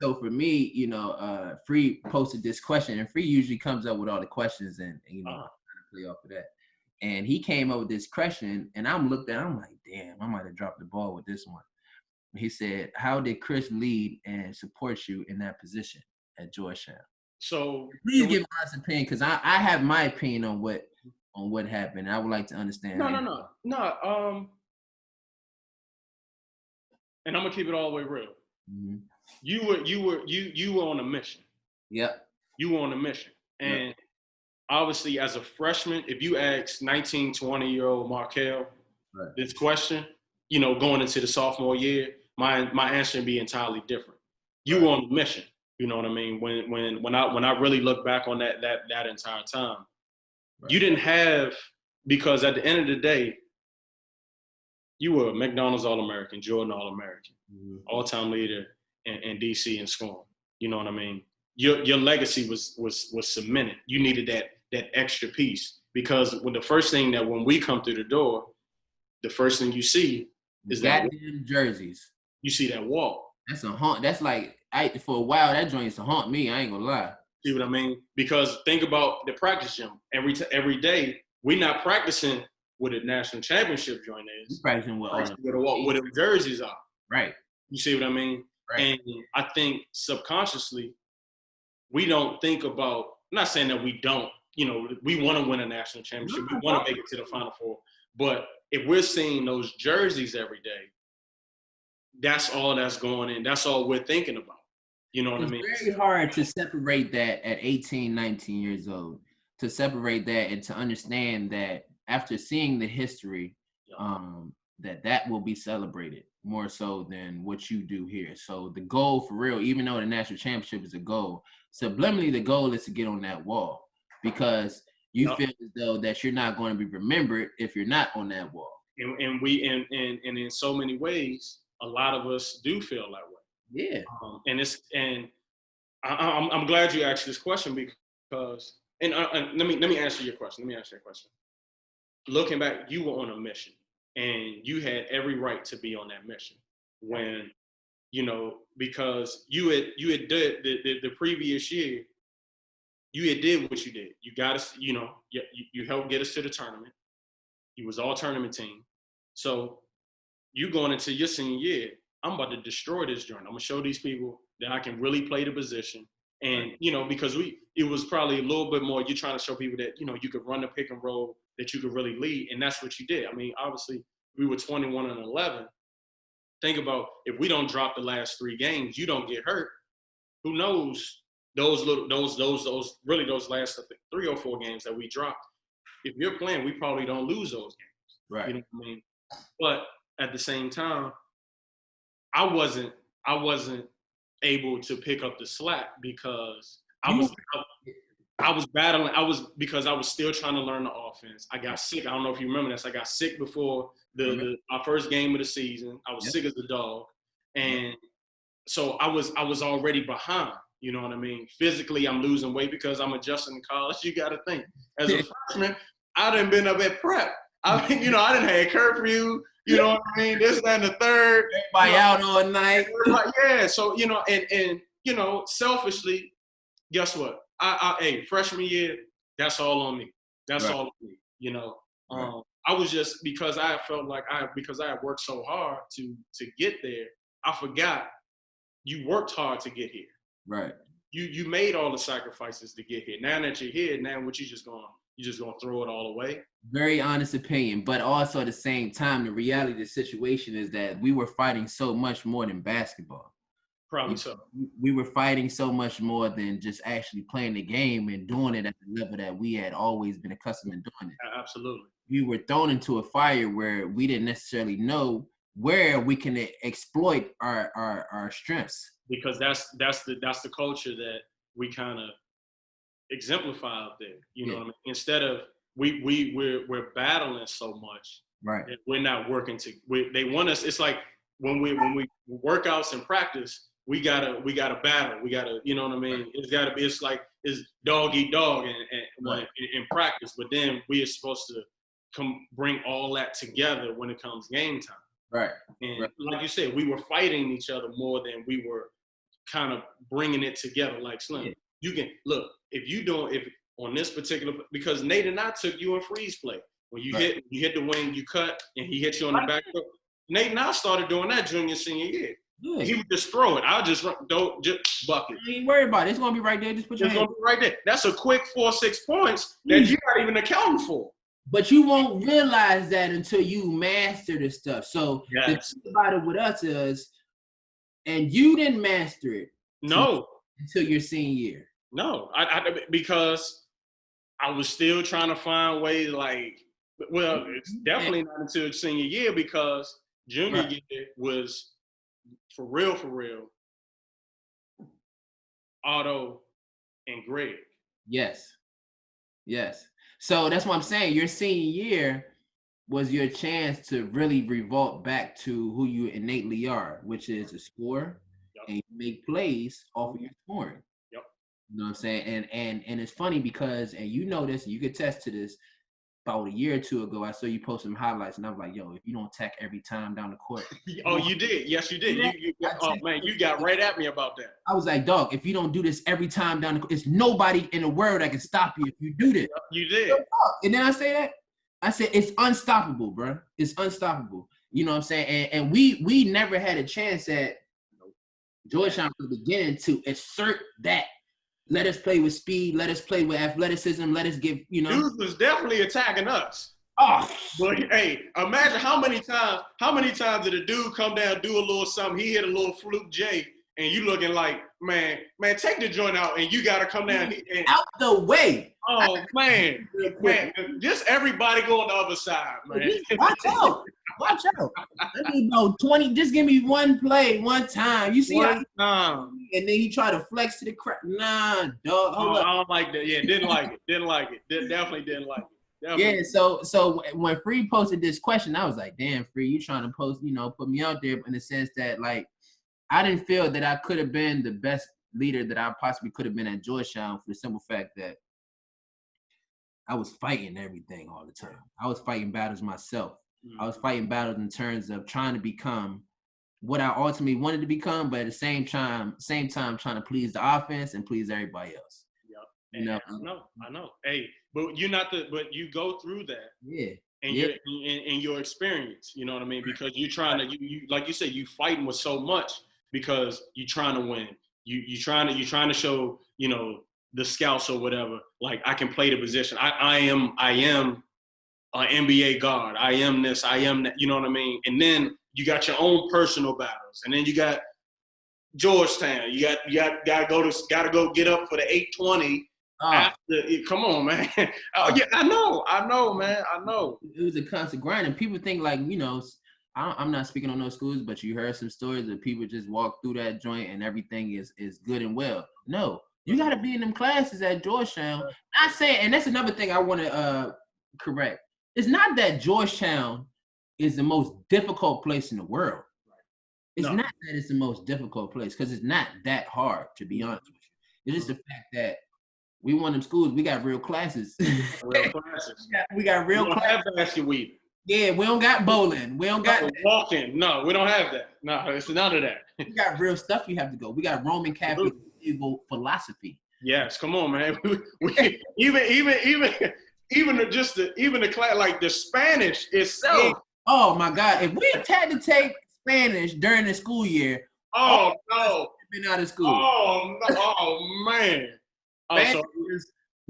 So for me, you know, Free posted this question, and Free usually comes up with all the questions and you know, kind of play off of that. And he came up with this question, and I'm like, damn, I might have dropped the ball with this one. He said, how did Chris lead and support you in that position at Georgetown? So please give my honest opinion, because I have my opinion on what happened. I would like to understand. No. And I'm gonna keep it all the way real. Mm-hmm. You were on a mission. Yep. You were on a mission. And obviously as a freshman, if you ask 19, 20-year-old Markel this question, you know, going into the sophomore year, my answer would be entirely different. You were on a mission. You know what I mean? When I really look back on that entire time, you didn't have, because at the end of the day, you were a McDonald's All-American, Jordan All-American, all-time leader in DC in scoring. You know what I mean? Your legacy was cemented. You needed that extra piece, because when the first thing that when we come through the door, the first thing you see is that jerseys. You see that wall. That's a haunt. That's like for a while that joint used to haunt me. I ain't gonna lie. See what I mean? Because think about the practice gym. Every day we're not practicing where the national championship joint is. We're practicing where the jerseys are. Right. You see what I mean? Right. And I think subconsciously we don't think about. I'm not saying that we don't. You know, we want to win a national championship. We want to make it to the Final Four. But if we're seeing those jerseys every day, that's all that's going in. That's all we're thinking about. You know what I mean? It's very hard to separate that at 18, 19 years old, to separate that and to understand that after seeing the history, that will be celebrated more so than what you do here. So the goal for real, even though the national championship is a goal, subliminally the goal is to get on that wall, because you feel as though that you're not going to be remembered if you're not on that wall. And in so many ways, a lot of us do feel that way. Yeah. I'm glad you asked this question, because let me answer your question. Looking back, you were on a mission, and you had every right to be on that mission. When, you know, because you had did the previous year, you had did what you did. You got us, you know, you helped get us to the tournament. You was all tournament team. So you going into your senior year, I'm about to destroy this joint. I'm gonna show these people that I can really play the position. And, you know, because it was probably a little bit more, you're trying to show people that, you know, you could run the pick and roll, that you could really lead. And that's what you did. I mean, obviously we were 21-11. Think about, if we don't drop the last 3 games, you don't get hurt. Who knows those last 3 or 4 games that we dropped. If you're playing, we probably don't lose those games. Right. You know what I mean? But at the same time, I wasn't able to pick up the slack, because I was battling. Because I was still trying to learn the offense. I got sick. I don't know if you remember this. I got sick before our first game of the season. I was sick as a dog, and so I was already behind. You know what I mean? Physically, I'm losing weight because I'm adjusting to college. You got to think, as a freshman, I done been up at prep. I mean, you know, I didn't have curfew. You know what I mean? This, that, and the third. Everybody out all night. Yeah. So, you know, and you know, selfishly, guess what? Hey, freshman year, that's all on me. That's all on me. You know, I was just, because I felt like because I had worked so hard to get there, I forgot you worked hard to get here. Right. You made all the sacrifices to get here. Now that you're here, now what you just gonna throw it all away? Very honest opinion, but also at the same time, the reality of the situation is that we were fighting so much more than basketball. Probably so. We were fighting so much more than just actually playing the game and doing it at the level that we had always been accustomed to doing it. Absolutely. We were thrown into a fire where we didn't necessarily know where we can exploit our strengths. Because that's the culture that we kind of exemplify out there. You know what I mean? Instead of we're battling so much, right? That we're not working they want us. It's like when we workouts and practice, we gotta battle. We gotta, you know what I mean? Right. It's gotta be. It's like it's dog eat dog in practice, but then we are supposed to bring all that together when it comes game time. Right. And like you said, we were fighting each other more than we were kind of bringing it together. Like Slim, you can look if on this particular, because Nate and I took you in freeze play. When you hit the wing, you cut, and he hit you on the back foot. Nate and I started doing that senior year. Yeah. He would just throw it. I'll just just bucket. You ain't worry about it. It's gonna be right there. Just put your hand. It's gonna be right there. That's a quick 4-6 points that you're not even accounting for. But you won't realize that until you master the stuff. So the thing about it with us is, and you didn't master it. No. Until your senior year. No, because I was still trying to find ways. It's definitely not until senior year, because junior year was for real, Otto and Greg. Yes. So that's what I'm saying. Your senior year was your chance to really revolt back to who you innately are, which is a scorer, and you make plays off of your scoring. Yep. You know what I'm saying? And it's funny because, and you know this, and you could attest to this, about a year or two ago, I saw you post some highlights, and I was like, yo, if you don't attack every time down the court. Oh, you did. Yes, you did. You got right at me about that. I was like, dog, if you don't do this every time down the court, it's nobody in the world that can stop you if you do this. You did. And then I said, it's unstoppable, bro. It's unstoppable. You know what I'm saying? And we never had a chance at Georgetown from the beginning to assert that. Let us play with speed. Let us play with athleticism. Let us give, Dude was definitely attacking us. Oh. But, hey, imagine how many times did a dude come down, do a little something, he hit a little fluke J, and you looking like, man, take the joint out, and you got to come down. Out the way. Oh, man, just everybody go on the other side, man. Watch out. Let me know 20. Just give me one play, one time. You see one time. And then he tried to flex to the crowd. Nah, dog. Hold up. I don't like that. Yeah, didn't like it. Definitely didn't like it. Definitely. Yeah, so when Free posted this question, I was like, damn, Free, you trying to put me out there in the sense that, like, I didn't feel that I could have been the best leader that I possibly could have been at Georgetown, for the simple fact that I was fighting everything all the time. I was fighting battles myself. I was fighting battles in terms of trying to become what I ultimately wanted to become, but at the same time trying to please the offense and please everybody else. Yep. I know. Hey, but but you go through that. Yeah. And your experience, you know what I mean? Because you're trying to, you like you said, you fighting with so much because you're trying to win. You're trying to show, the scouts or whatever, like, I can play the position. I am an NBA guard. I am this, I am that, you know what I mean? And then you got your own personal battles. And then you got Georgetown. You gotta go get up for the 820. Come on, man. Yeah, I know, man. I know. It was a constant grind, and people think, like, I'm not speaking on those schools, but you heard some stories that people just walk through that joint and everything is good and well. No, you got to be in them classes at Georgetown. I say, and that's another thing I want to correct. It's not that Georgetown is the most difficult place in the world. It's not that it's the most difficult place, because it's not that hard, to be honest with you. It's just the fact that we one of them schools, we got real classes. We got real classes. Have basket weaving. Yeah, we don't got bowling. We don't got walking. No, we don't have that. No, it's none of that. We got real stuff you have to go. We got Roman Catholic philosophy. Yes, come on, man. We, even the class, like the Spanish itself. Yeah. Oh my God! If we had to take Spanish during the school year, no, been out of school. Oh no! Oh man!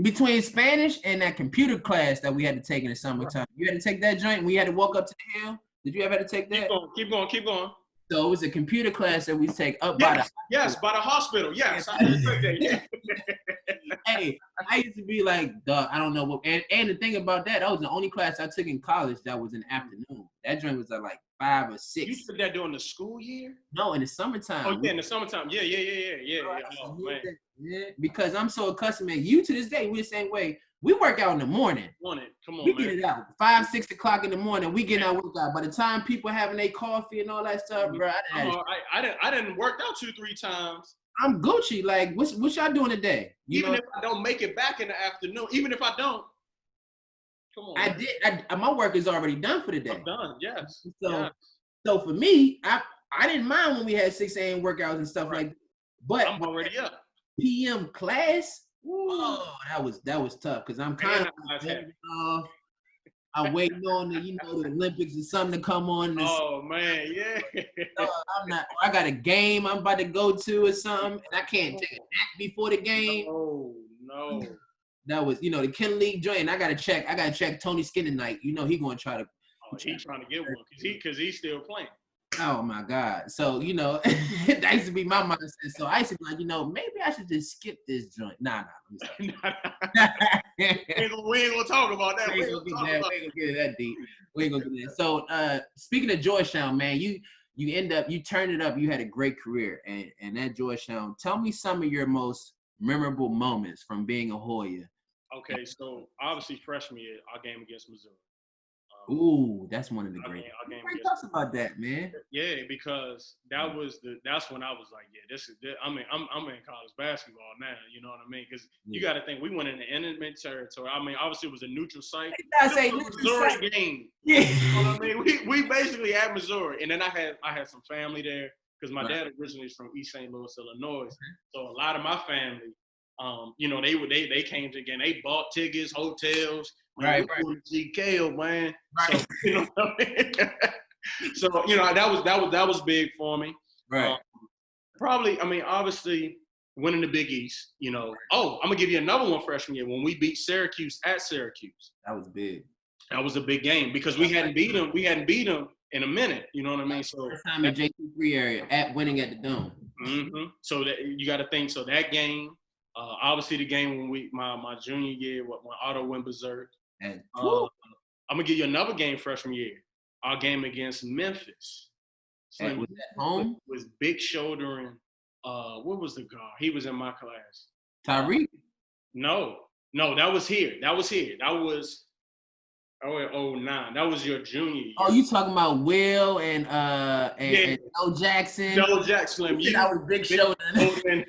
Between Spanish and that computer class that we had to take in the summertime, you had to take that joint. We had to walk up to the hill. Did you ever have to take that? Keep going. So it was a computer class that we take up yes, by the yes, by the hospital. Yes, I respect that. Yeah. Hey, I used to be like, duh, I don't know what. And the thing about that was the only class I took in college that was in the afternoon. That joint was at like 5 or 6. You took that during the school year? No, in the summertime. Oh, yeah, in the summertime. Yeah. Oh, man. Yeah, because I'm so accustomed, man. You to this day, we're the same way. We work out in the morning. Come on, we man. get it out 5, 6 o'clock in the morning. We get our workout. By the time people having their coffee and all that stuff, bro, I didn't work out 2-3 times. I'm Gucci. Like, what y'all doing today? Even if I don't make it back in the afternoon, even if I don't, come on. I did. My work is already done for the day. I'm done. Yes. So for me, I didn't mind when we had 6 a.m. workouts and stuff like that. But I'm already up. PM class, oh, that was tough because I'm kind of I'm waiting on the Olympics or something to come on. Oh man, yeah. I got a game I'm about to go to or something, and I can't take a nap before the game. Oh no. That was the Ken League joint. I gotta check Tony Skin tonight. He gonna try to. Oh, he's trying to get one because he's still playing. Oh my God! So that used to be my mindset. So I used to be like, maybe I should just skip this joint. Nah. We ain't gonna talk about that. We ain't gonna get that deep. We ain't gonna get that. So speaking of Georgetown, man, you turned it up. You had a great career, and at Georgetown, tell me some of your most memorable moments from being a Hoya. Okay, so obviously freshman year, our game against Missouri. Ooh, that's one of the great. Talk about that, man. Yeah, because that's when I was like, yeah, I'm in college basketball now. You know what I mean? Because you got to think we went in the enemy territory. I mean, obviously it was a neutral site. It was a Missouri game. Yeah. You know what I mean? We basically had Missouri, and then I had some family there because my dad originally is from East St. Louis, Illinois. So a lot of my family, they came to the game. They bought tickets, hotels. Right. GK, man. Right. So, you know what I mean? So, that was big for me. Right. Probably, I mean, obviously winning the Big East, Oh, I'm gonna give you another one freshman year when we beat Syracuse at Syracuse. That was big. That was a big game because we hadn't beat them. We hadn't beat them in a minute. You know what I mean? So first time in JC3 area at winning at the Dome. Mm-hmm. So that you got to think. So that game, obviously the game when my junior year, when Otto went berserk. And I'm gonna give you another game freshman year. Our game against Memphis. So was that home? Was big shouldering. What was the guard? He was in my class. Tyreek? No, that was here. That was 09. That was your junior year. Oh, you talking about Will and Joe Jackson? Joe Jackson. That was big shouldering.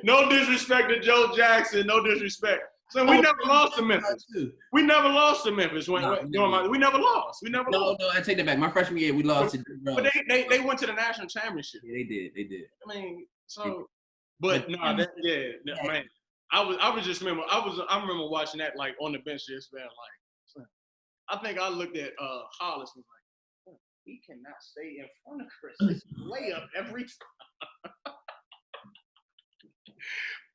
No disrespect to Joe Jackson. No disrespect. So we never lost to Memphis. We never lost to Memphis. We never lost. No, I take that back. My freshman year, we lost to But they went to the national championship. Yeah, they did. I mean, so, but no, man. I remember watching that like on the bench just man, like, I think I looked at Hollis and was like, he cannot stay in front of Chris. This layup every time.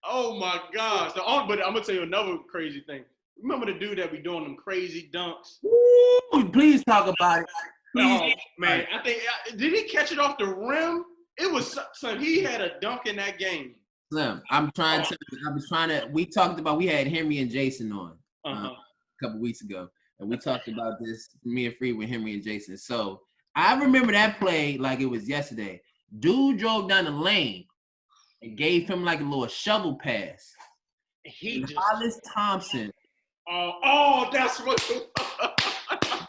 Oh my gosh! But I'm gonna tell you another crazy thing. Remember the dude that be doing them crazy dunks? Ooh, please talk about it. Oh man, I think did he catch it off the rim? It was son. He had a dunk in that game. Slim, we talked about, we had Henry and Jason on a couple weeks ago, and we talked about this, me and Free with Henry and Jason. So I remember that play like it was yesterday. Dude drove down the lane and gave him like a little shovel pass. Hollis Thompson. Oh, that's what.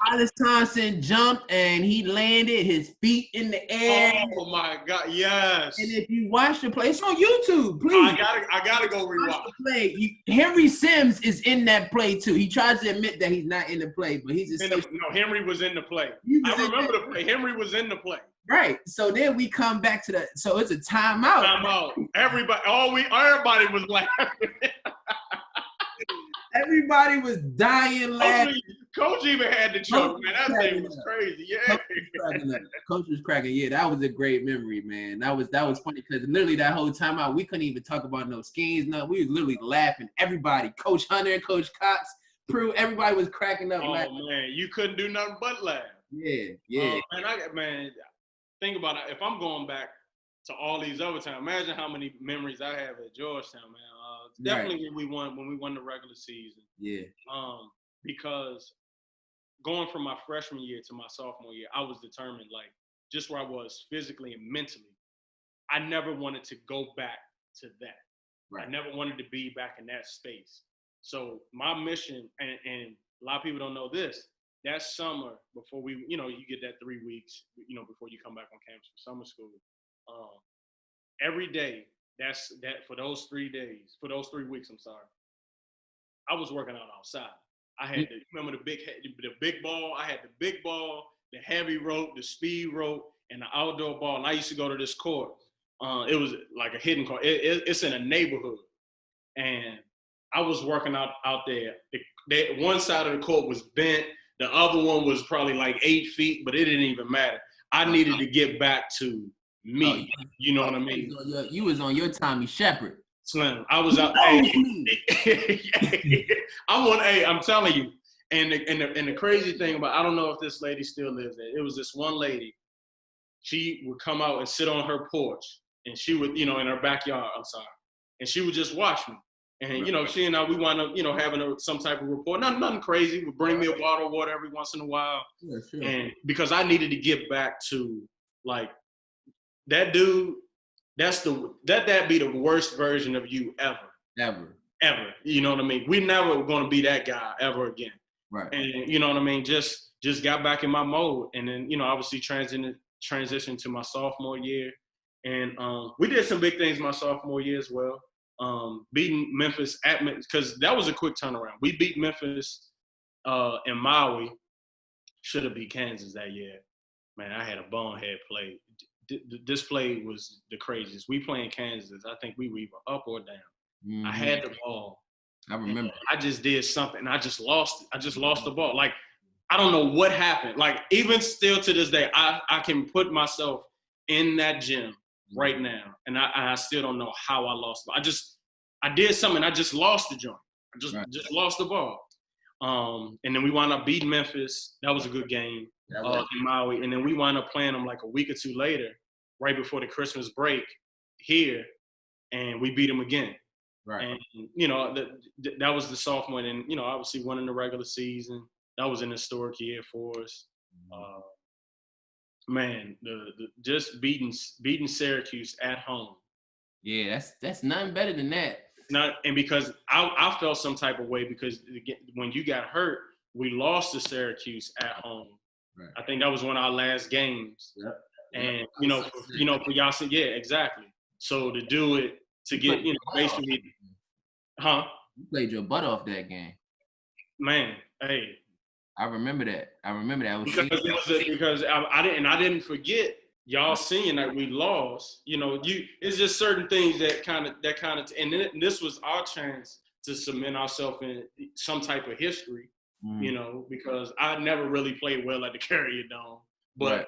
Hollis Thompson jumped and he landed his feet in the air. Oh my God, yes. And if you watch the play, it's on YouTube, please. I gotta go rewatch the play. Henry Sims is in that play too. He tries to admit that he's not in the play, but he's just Henry was in the play. I remember the play. Henry was in the play. Right. So then we come back to so it's a timeout. Timeout. Everybody was laughing. Everybody was dying laughing. Coach even had to choke, man. That thing was crazy. Yeah. Coach was cracking. Yeah, that was a great memory, man. That was funny because literally that whole timeout, we couldn't even talk about no schemes. No, we was literally laughing. Everybody, Coach Hunter, Coach Cox, Prue, everybody was cracking up. Oh man, you couldn't do nothing but laugh. Yeah. Man, think about it. If I'm going back to all these other times, imagine how many memories I have at Georgetown, man. Definitely when we won the regular season. Yeah. Because going from my freshman year to my sophomore year, I was determined, like, just where I was physically and mentally, I never wanted to go back to that. Right. I never wanted to be back in that space. So my mission, and a lot of people don't know this, that summer before we, you get that 3 weeks, before you come back on campus for summer school, every day, for those 3 days, for those 3 weeks, I was working out outside. I had remember the big ball. I had the big ball, the heavy rope, the speed rope, and the outdoor ball. And I used to go to this court. It was like a hidden court. It's in a neighborhood, and I was working out there. One side of the court was bent. The other one was probably like 8 feet, but it didn't even matter. I needed to get back to me. You know what I mean? You was on your Tommy Shepard. Slim. I was out. I'm telling you. And the crazy thing about, I don't know if this lady still lives there. It was this one lady. She would come out and sit on her porch, and she would, in her backyard. And she would just watch me. And she and I, we wound up, having some type of rapport. Nothing crazy. Would bring me a bottle of water every once in a while. Yeah, sure. And because I needed to get back to, like, that dude. That'd be the worst version of you ever. You know what I mean? We never were going to be that guy ever again. Right. And you know what I mean? Just got back in my mode. And then, obviously transitioned to my sophomore year. And we did some big things my sophomore year as well. Beating Memphis because that was a quick turnaround. We beat Memphis in Maui. Should have beat Kansas that year. Man, I had a bonehead play. This play was the craziest. We playing Kansas. I think we were either up or down. Mm-hmm. I had the ball. I remember. I just did something. I just lost the ball. Like, I don't know what happened. Like, even still to this day, I can put myself in that gym right now, and I still don't know how I lost the ball. I did something. I just lost the joint. I just lost the ball. And then we wound up beating Memphis. That was a good game. In Maui, and then we wound up playing them like a week or two later, right before the Christmas break here, and we beat them again. Right. And that was the sophomore, and obviously winning the regular season. That was an historic year for us. Man, just beating Syracuse at home. Yeah, that's nothing better than that. And because I felt some type of way because when you got hurt, we lost to Syracuse at home. Right. I think that was one of our last games. Yep. And, for y'all, yeah, exactly. So to do it, to get, basically, You played your butt off that game. Man, hey. I remember that. Because I didn't forget y'all seeing that we lost. It's just certain things that kind of, and this was our chance to cement ourselves in some type of history. Because I never really played well at the Carrier Dome, but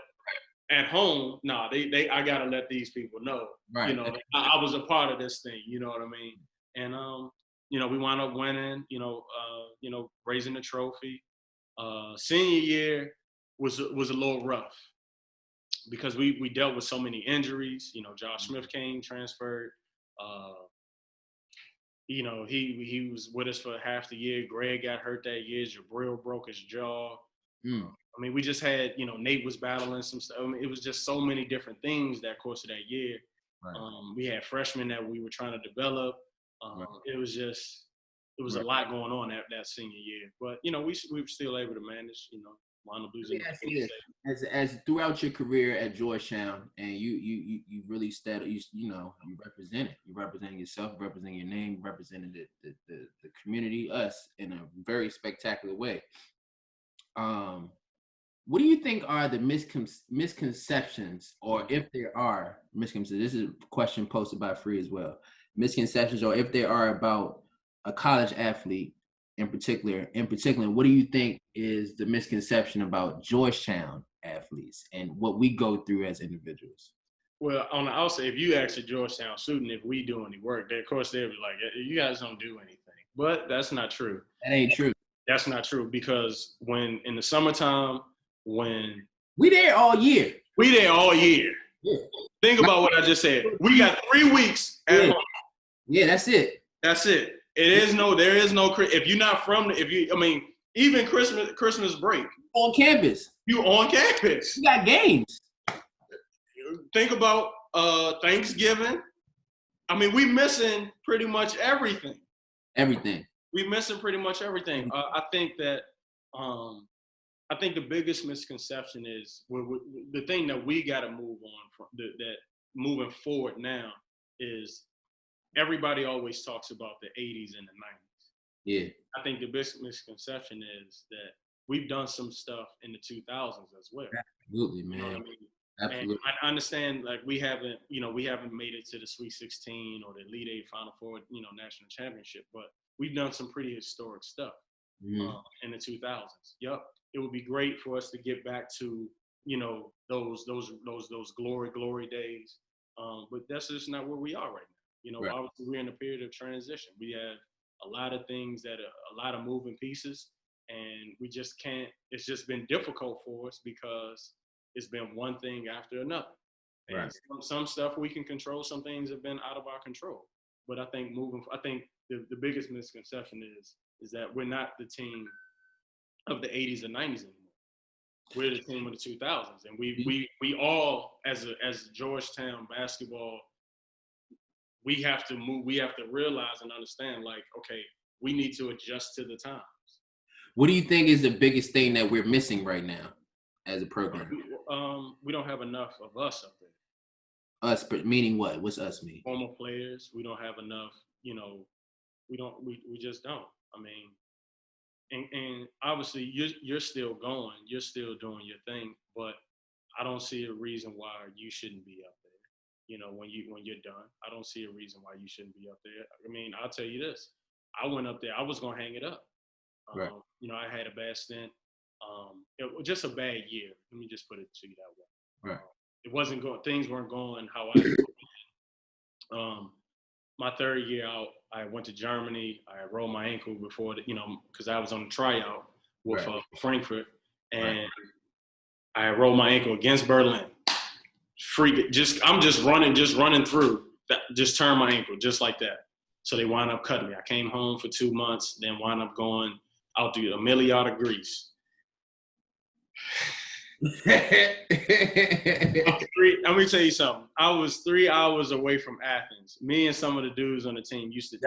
at home, I gotta let these people know, right. I was a part of this thing, you know what I mean? And, we wound up winning, raising the trophy. Senior year was a little rough because we dealt with so many injuries. Josh Smith came, transferred. He was with us for half the year. Greg got hurt that year. Jabril broke his jaw. I mean, we just had, Nate was battling some stuff. I mean, it was just so many different things that course of that year. Right. We had freshmen that we were trying to develop. Right. It was a lot going on that senior year. But, we were still able to manage, wound up losing. As throughout your career at Georgetown, and you really you represented. You representing yourself, representing your name, representing the community, us, in a very spectacular way. What do you think are the misconceptions, or if there are misconceptions? This is a question posted by Free as well. Misconceptions, or if there are, about a college athlete in particular, what do you think is the misconception about Georgetown athletes and what we go through as individuals? Well, on the outside, if you ask a Georgetown student if we do any work, of course they'll be like, you guys don't do anything. But that's not true. That ain't true. That's not true, because when in the summertime, when we there all year. We there all year. Yeah. Think about what I just said. We got 3 weeks at home. Yeah, that's it. That's it. There is no. If you're not from, even Christmas break. On campus. You on campus. You got games. Think about Thanksgiving. We missing pretty much everything. We missing pretty much everything. I think that. I think the biggest misconception is the thing that we got to move on from. That moving forward now is everybody always talks about the 80s and the 90s. Yeah. I think the biggest misconception is that we've done some stuff in the 2000s as well. Absolutely, man. You know what I mean? Absolutely. And I understand, like, we haven't made it to the Sweet 16 or the Elite Eight, Final Four, national championship, but we've done some pretty historic stuff in the 2000s. Yep, it would be great for us to get back to those glory days, but that's just not where we are right now. Right. Obviously we're in a period of transition. We have a lot of things a lot of moving pieces, and we just can't. It's just been difficult for us because it's been one thing after another. And right. some stuff we can control, some things have been out of our control. But I think the biggest misconception is that we're not the team of the 80s and 90s anymore. We're the team of the 2000s, and we all, as Georgetown basketball, we have to move. We have to realize and understand, like, okay, we need to adjust to the times. What do you think is the biggest thing that we're missing right now as a program? We don't have enough of us up there. Us, but meaning what? What's us mean? Former players. We don't have enough. We just don't. And obviously you're still going. You're still doing your thing, but I don't see a reason why you shouldn't be up there. When you're done, I don't see a reason why you shouldn't be up there. I'll tell you this. I went up there. I was gonna hang it up. Right. I had a bad stint. It was just a bad year. Let me just put it to you that way. Right. It wasn't going. Things weren't going how I. My third year out, I went to Germany. I rolled my ankle before because I was on the tryout with Frankfurt, and I rolled my ankle against Berlin. I'm just running through. Just turned my ankle just like that. So they wound up cutting me. I came home for 2 months, then wound up going out to Amelia to Greece. Let me tell you something. I was 3 hours away from Athens. Me and some of the dudes on the team used to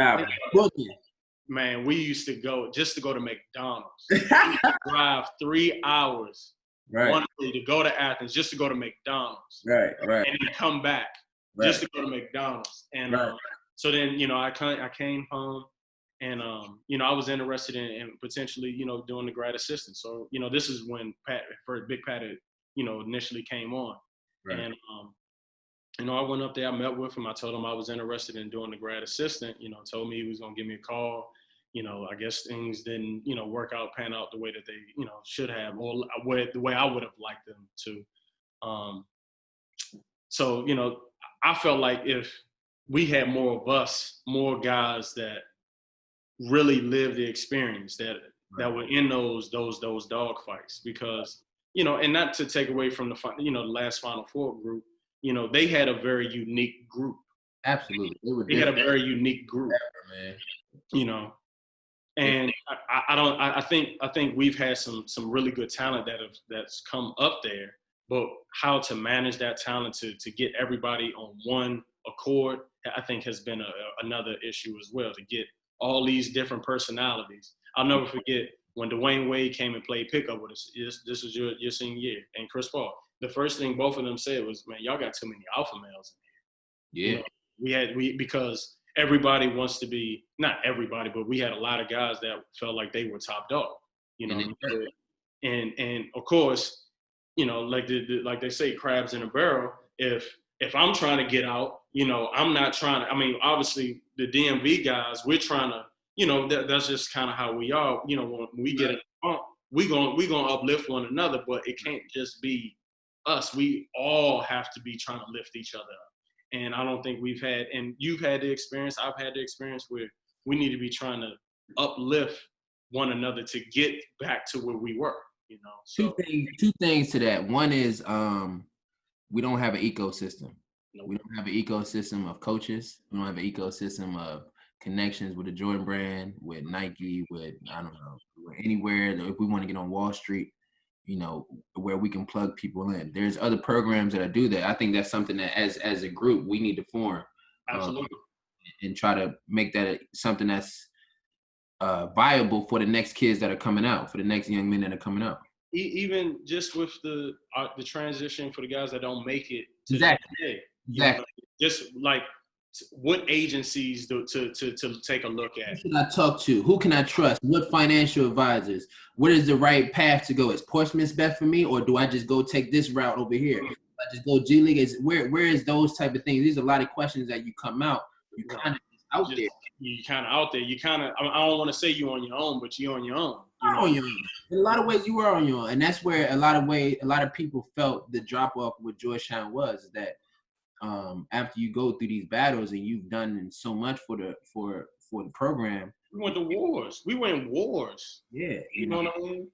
man, we used to go just to go to McDonald's. Drive 3 hours one day to go to Athens just to go to McDonald's. Right. And then come back just to go to McDonald's. And so then, I came home, and I was interested in potentially, doing the grad assistant. So, this is when Big Pat had, initially came on. Right. And I went up there, I met with him, I told him I was interested in doing the grad assistant, told me he was gonna give me a call. I guess things didn't, pan out the way that they, should have, or the way I would have liked them to. So, I felt like if we had more of us, more guys that really lived the experience, that were in those dog fights, because, and not to take away from the last Final Four group, they had a very unique group. Absolutely. They had a very unique group, man. And I think we've had some really good talent that's come up there, but how to manage that talent to get everybody on one accord, I think has been another issue as well, to get all these different personalities. I'll never forget when Dwayne Wade came and played pickup with us. This was your senior year, and Chris Paul. The first thing both of them said was, "Man, y'all got too many alpha males in here." Yeah. Because everybody wants to be, not everybody, but we had a lot of guys that felt like they were top dog, and of course, like they say, crabs in a barrel. If I'm trying to get out, I'm not trying to, obviously the DMV guys, we're trying to, that's just kind of how we are. When we get in the funk, we're going to uplift one another, but it can't just be us. We all have to be trying to lift each other up. And I don't think we've had, and you've had the experience, I've had the experience, where we need to be trying to uplift one another to get back to where we were. you know. Two So things to that. One is we don't have an ecosystem. nope. We don't have an ecosystem of coaches. We don't have an ecosystem of connections with the Jordan brand, with Nike, with I don't know, anywhere. If we want to get on Wall Street, you know, where we can plug people in. There's other programs that do that. I think that's something that as a group we need to form, Absolutely. and try to make that something that's viable for the next kids that are coming out, for the next young men that are coming out. Even just with the transition for the guys that don't make it to Exactly. the NBA, Exactly. Just like what agencies to take a look at. Who should I talk to? Who can I trust? What financial advisors? What is the right path to go? Is Portsmouth's best for me, or do I just go take this route over here? Mm-hmm. I just go G League. Is where is those type of things? These are a lot of questions that you come out. You kind of out there. You kind of out there. You kind of. I don't want to say you on your own, but you're on your own. You're on your own. In a lot of ways, you were on your own, and that's where a lot of people felt the drop off with Georgetown was that. After you go through these battles and you've done so much for the program, we went to wars. We went wars. Yeah, you know what I mean.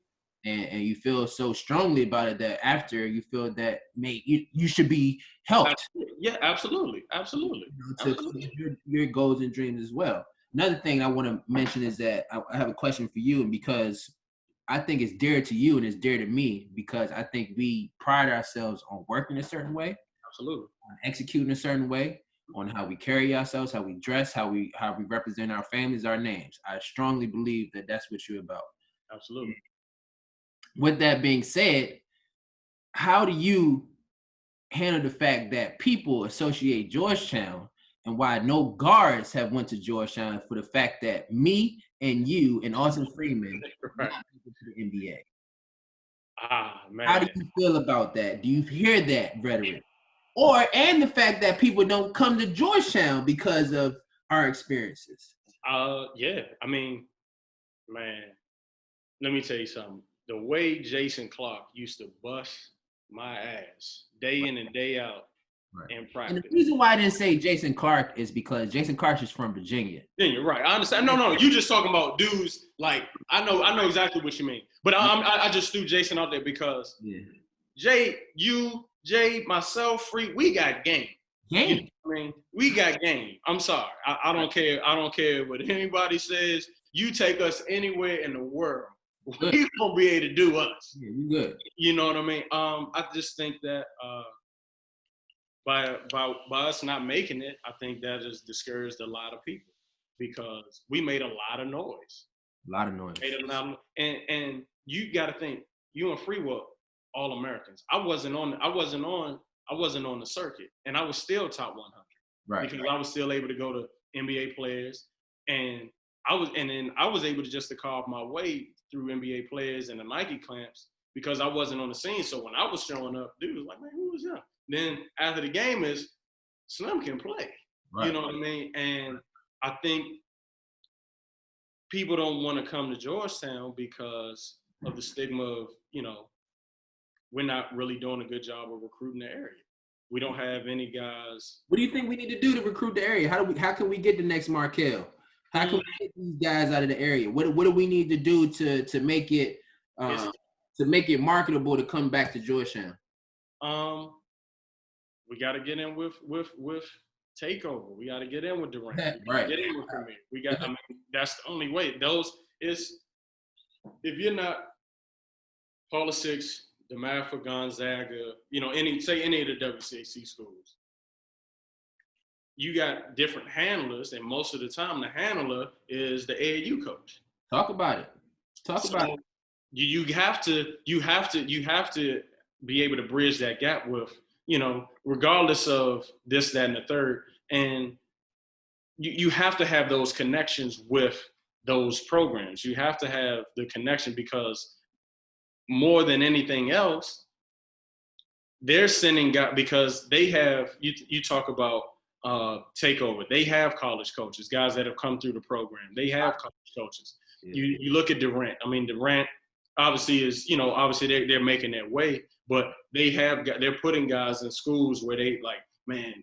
And you feel so strongly about it that after you feel that you should be helped. Yeah, absolutely. To your goals and dreams as well. Another thing I want to mention is that I have a question for you, and because I think it's dear to you and it's dear to me, because I think we pride ourselves on working a certain way. Absolutely. On executing a certain way, on how we carry ourselves, how we dress, how we represent our families, our names. I strongly believe that that's what you're about. Absolutely. With that being said, how do you handle the fact that people associate Georgetown and why no guards have went to Georgetown for the fact that me and you and Austin Freeman right. not to the NBA? Man. How do you feel about that? Do you hear that rhetoric? And the fact that people don't come to Georgetown because of our experiences. Yeah. I mean, man, let me tell you something. The way Jason Clark used to bust my ass day in and day out in practice. And the reason why I didn't say Jason Clark is because Jason Clark is from Virginia. Yeah, you're right. I understand. No, you just talking about dudes. Like I know exactly what you mean. But I just threw Jason out there because Jay, myself, Free, we got game. Game. You know what I mean, we got game. I'm sorry. I don't care. I don't care what anybody says. You take us anywhere in the world, we gonna be able to do us. Yeah, you good. You know what I mean? I just think that by us not making it, I think that just discouraged a lot of people because we made a lot of noise. A lot of noise. And you got to think, you and Free were all Americans. I wasn't on the circuit, and I was still top 100. Right. Because I was still able to go to NBA players, and I was able to carve my way through NBA players and the Nike clamps because I wasn't on the scene. So when I was showing up, dude was like, man, who was that? Then after the game is, Slim can play. Right. You know what I mean? And I think people don't want to come to Georgetown because of the stigma of, we're not really doing a good job of recruiting the area. We don't have any guys. What do you think we need to do to recruit the area? How can we get the next Markel? How can we get these guys out of the area? What do we need to do to make it marketable to come back to Georgetown? We got to get in with Takeover. We got to get in with Durant. Right. Get in with Premier. That's the only way. If you're not Paula Six, DeMatha, Gonzaga, any of the WCAC schools, you got different handlers, and most of the time the handler is the AAU coach. Talk about it. You have to be able to bridge that gap with, regardless of this, that, and the third. And you have to have those connections with those programs. You have to have the connection because more than anything else, they're sending guys because they have, you talk about Takeover. They have college coaches, guys that have come through the program. They have college coaches. Yeah. You look at Durant. Durant obviously is, they're making their way, but they're putting guys in schools where they like, man,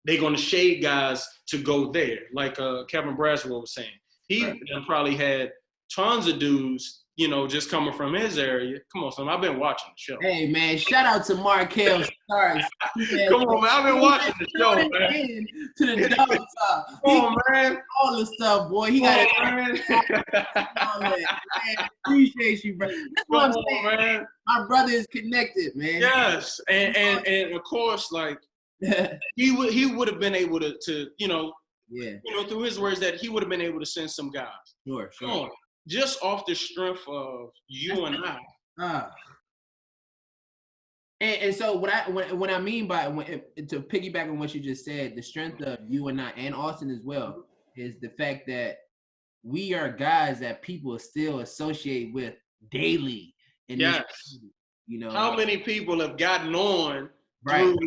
they're going to shade guys to go there. Like Kevin Braswell was saying, he probably had tons of dudes you know, just coming from his area. Come on, son. I've been watching the show. Hey, man, shout out to Markel. Sorry. Come on, man. I've been watching the show, man. To the dog talk. Come on, man. All the stuff, boy. He got it. Appreciate you, bro. That's what I'm saying. Man. My brother is connected, man. Yes, and of course, like he would have been able to you know, through his words that he would have been able to send some guys. Sure. Come on, just off the strength of you and I. And so what I mean by to piggyback on what you just said, the strength of you and I and Austin as well is the fact that we are guys that people still associate with daily. In this, you know, how many people have gotten on through,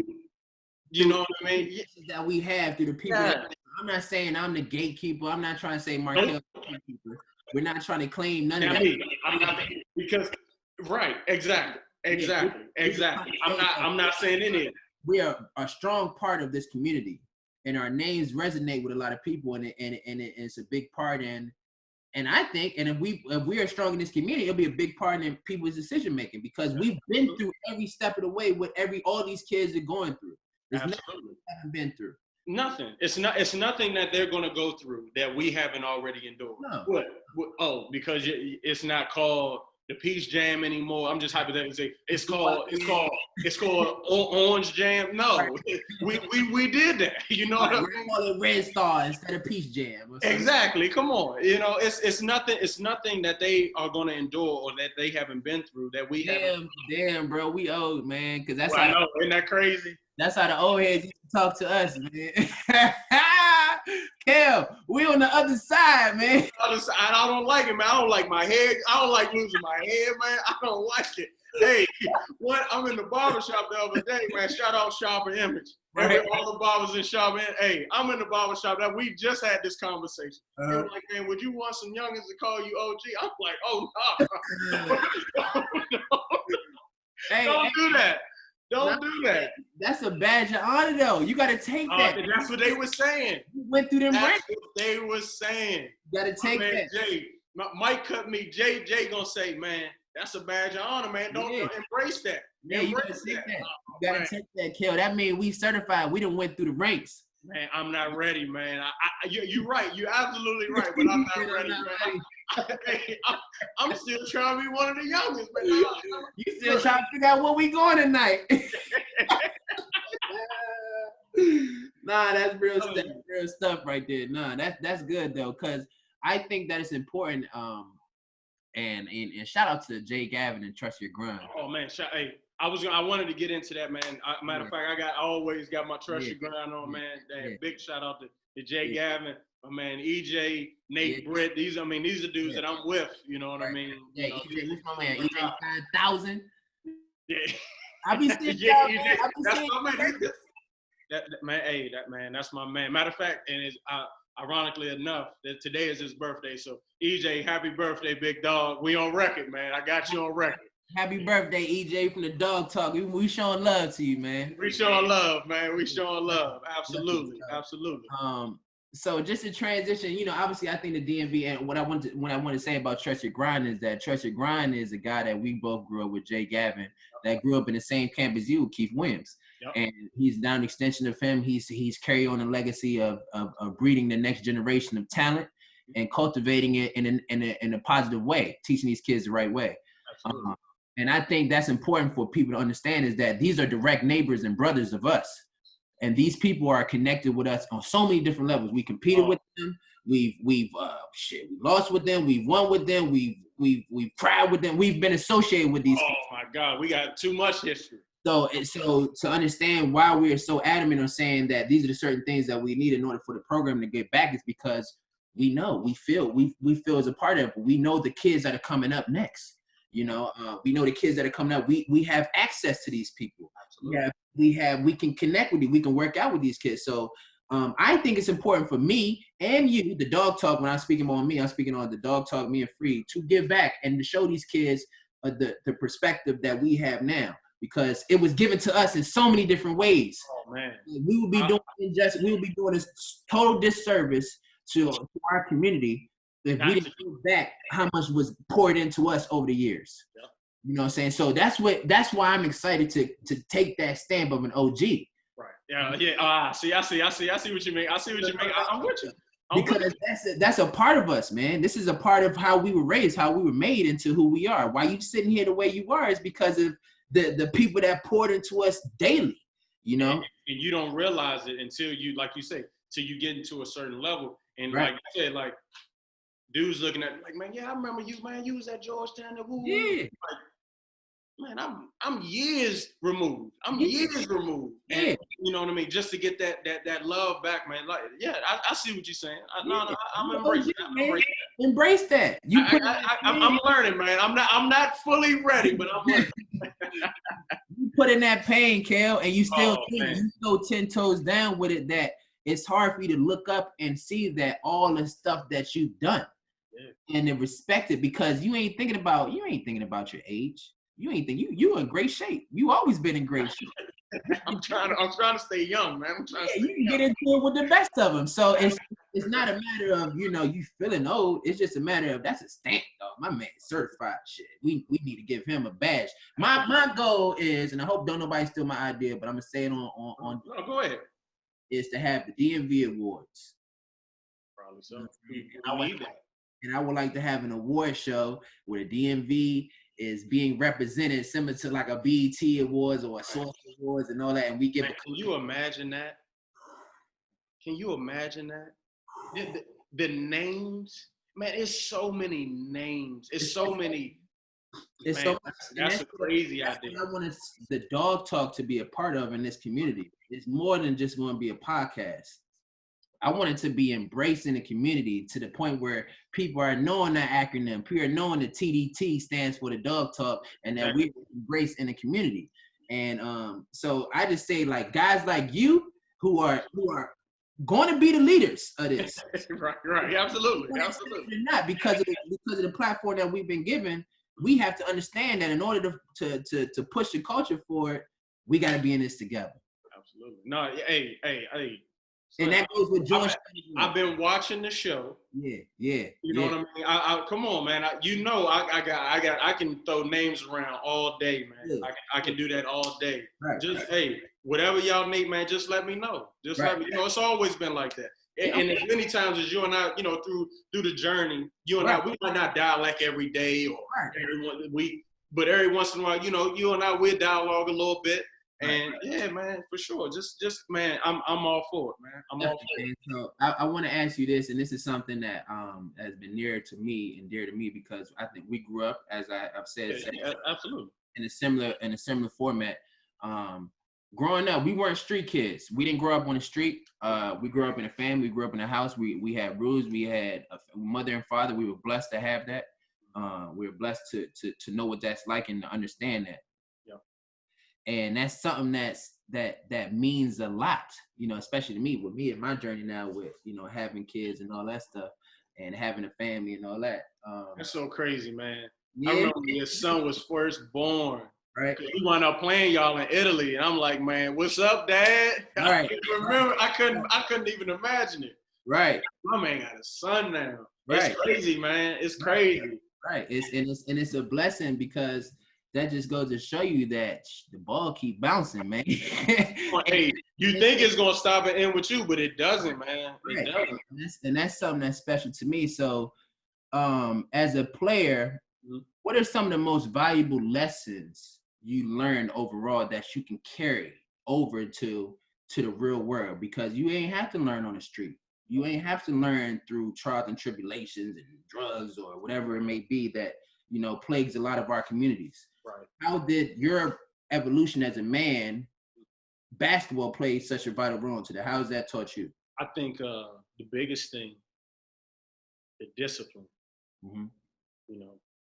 you know what I mean? That we have through the people. I'm not saying I'm the gatekeeper. I'm not trying to say Markel the gatekeeper. We're not trying to claim none of that. I'm not because exactly. I'm not saying any of it. We are a strong part of this community, and our names resonate with a lot of people, and it's a big part in. And I think, and if we are strong in this community, it'll be a big part in people's decision making because we've been through every step of the way with all these kids are going through. There's nothing we haven't been through. Nothing. It's nothing that they're going to go through that we haven't already endured. No. What? Oh, because it's not called the Peach Jam anymore. I'm just hypothetically saying it's called Orange Jam. No, we did that. You know what I mean? We call it Red Star instead of Peach Jam. Exactly. Come on. You know, it's nothing. It's nothing that they are going to endure or that they haven't been through that we haven't. Damn, bro, we old, man. Because that's I know. Isn't that crazy? That's how the old heads used to talk to us, man. Kel, we on the other side, man. I don't like it, man. I don't like my head. I don't like losing my head, man. I don't like it. Hey, I'm in the barbershop the other day, man. Shout out Sharp and Image. All the barbers in Sharp. Hey, I'm in the barbershop. That we just had this conversation. They were like, man, would you want some youngins to call you OG? I'm like, oh, no. Don't do that. Don't do that. That's a badge of honor, though. You got to take that. That's what they were saying. You went through them ranks. That's what they were saying. You got to take that. Jay, Mike cut me. Jay gonna say, man, that's a badge of honor, man. Don't embrace that. Yeah, you got to take that. You got to take that, Kel. That means we certified. We done went through the ranks. Man, I'm not ready, man. You're right. You're absolutely right, but I'm not ready, man. I'm still trying to be one of the youngest, man. You still trying to figure out where we going tonight. Nah, that's real stuff right there. Nah, that's good though, because I think that it's important. And shout out to Jay Gavin and Trust Your Grind. Oh man, I wanted to get into that, man. Matter of fact, I always got my Trust Your Grind on, man. Big shout out to Jay Gavin. My man, EJ, Nate, Britt, these are dudes that I'm with, you know what I mean? Yeah, EJ, what's my man? EJ 5000? Yeah. I be seeing EJ, that's my man. That's my man. Matter of fact, and it's ironically enough, that today is his birthday. So EJ, happy birthday, big dog. We on record, man. I got you on record. Happy birthday, EJ from the Dog Talk. We showing love to you, man. We showing love, man. We showing love. Absolutely. So just to transition, you know, obviously I think the DMV and what I want to say about Trust Your Grind is that Trust Your Grind is a guy that we both grew up with, Jay Gavin, that grew up in the same camp as you, Keith Williams. Yep. And he's down an extension of him. He's carried on a legacy of breeding the next generation of talent and cultivating it in a positive way, teaching these kids the right way. And I think that's important for people to understand is that these are direct neighbors and brothers of us. And these people are connected with us on so many different levels. We competed with them. We lost with them. We've won with them. We've cried with them. We've been associated with these. Oh my God, we got too much history. So to understand why we are so adamant on saying that these are the certain things that we need in order for the program to get back is because we know, we feel as a part of it. We know the kids that are coming up next. You know, we know the kids that are coming up. We have access to these people. Absolutely. We can connect with you. We can work out with these kids. So I think it's important for me and you, the Dog Talk, when I'm speaking on me, I'm speaking on the Dog Talk, me and Free, to give back and to show these kids the perspective that we have now, because it was given to us in so many different ways. Oh man, we would be doing this total disservice to our community if we didn't give back how much was poured into us over the years. Yep. You know what I'm saying? So that's why I'm excited to take that stamp of an OG. Right. Yeah. I see what you mean. I'm with you. Because that's a part of us, man. This is a part of how we were raised, how we were made into who we are. Why you sitting here the way you are is because of the people that poured into us daily, you know? And you don't realize it until you, like you say, till you get into a certain level. And right. like you said, like, dudes looking at me like, man, yeah, I remember you, man. You was at Georgetown. Yeah. Like, man, I'm years removed. Years removed. And you know what I mean? Just to get that love back, man. Like, yeah, I see what you're saying. I'm embracing that. Embrace that. I'm learning, man. I'm not fully ready, but I'm learning. You put in that pain, Kel, and you still 10 toes down with it, that it's hard for you to look up and see that all the stuff that you've done and then respect it, because you ain't thinking about your age. You in great shape. You always been in great shape. I'm trying to stay young, man. You can get into it with the best of them. So it's not a matter of, you feeling old. It's just a matter of, that's a stamp, dog. My man certified shit. We need to give him a badge. My goal is, and I hope don't nobody steal my idea, but I'm gonna say it on no, go ahead. Is to have the DMV awards. Probably so. And I would like to have an award show where the DMV is being represented similar to like a BET Awards or a Source Awards and all that. And we get. Man, can you imagine that? The names, man, it's so many names. It's so many. It's man, that's a crazy idea. I wanted the Dog Talk to be a part of in this community. It's more than just going to be a podcast. I want it to be embraced in the community to the point where people are knowing that acronym, people are knowing the TDT stands for the Dog Talk, and that we're embraced in the community. And so I just say, like, guys like you who are going to be the leaders of this. right, absolutely. Not because of the platform that we've been given. We have to understand that in order to push the culture forward, we got to be in this together. Absolutely. No, hey. And that goes with George. I've been watching the show. Yeah. You know what I mean? I come on, man. I can throw names around all day, man. Yeah. I can do that all day. Right. Just whatever y'all need, man. Just let me know. Let me know. It's always been like that. And as many times as you and I, through the journey, you and I, we might not dialogue every day or every week, but every once in a while, you and I will dialogue a little bit. And yeah, man, for sure. Just man, I'm all for it, man. I'm all for it. So I want to ask you this, and this is something that has been near to me and dear to me, because I think we grew up, as I've said, absolutely, in a similar format. Growing up, we weren't street kids. We didn't grow up on the street. We grew up in a family. We grew up in a house. We had rules. We had a mother and father. We were blessed to have that. We were blessed to know what that's like and to understand that. And that's something that means a lot, especially to me, with me and my journey now with, having kids and all that stuff and having a family and all that. That's so crazy, man. Yeah. I remember when your son was first born. Right. He wound up playing y'all in Italy. And I'm like, man, what's up, Dad? Right. I couldn't even imagine it. Right. My man got a son now. Right. It's crazy, man. It's crazy. Right. It's a blessing, because that just goes to show you that the ball keep bouncing, man. Hey, you think it's gonna stop and end with you, but it doesn't, man. It doesn't. And that's something that's special to me. So, as a player, what are some of the most valuable lessons you learned overall that you can carry over to the real world? Because you ain't have to learn on the street. You ain't have to learn through trials and tribulations and drugs or whatever it may be that plagues a lot of our communities. Right. How did your evolution as a man, basketball played such a vital role into that? How has that taught you? I think the biggest thing, the discipline. Mm-hmm.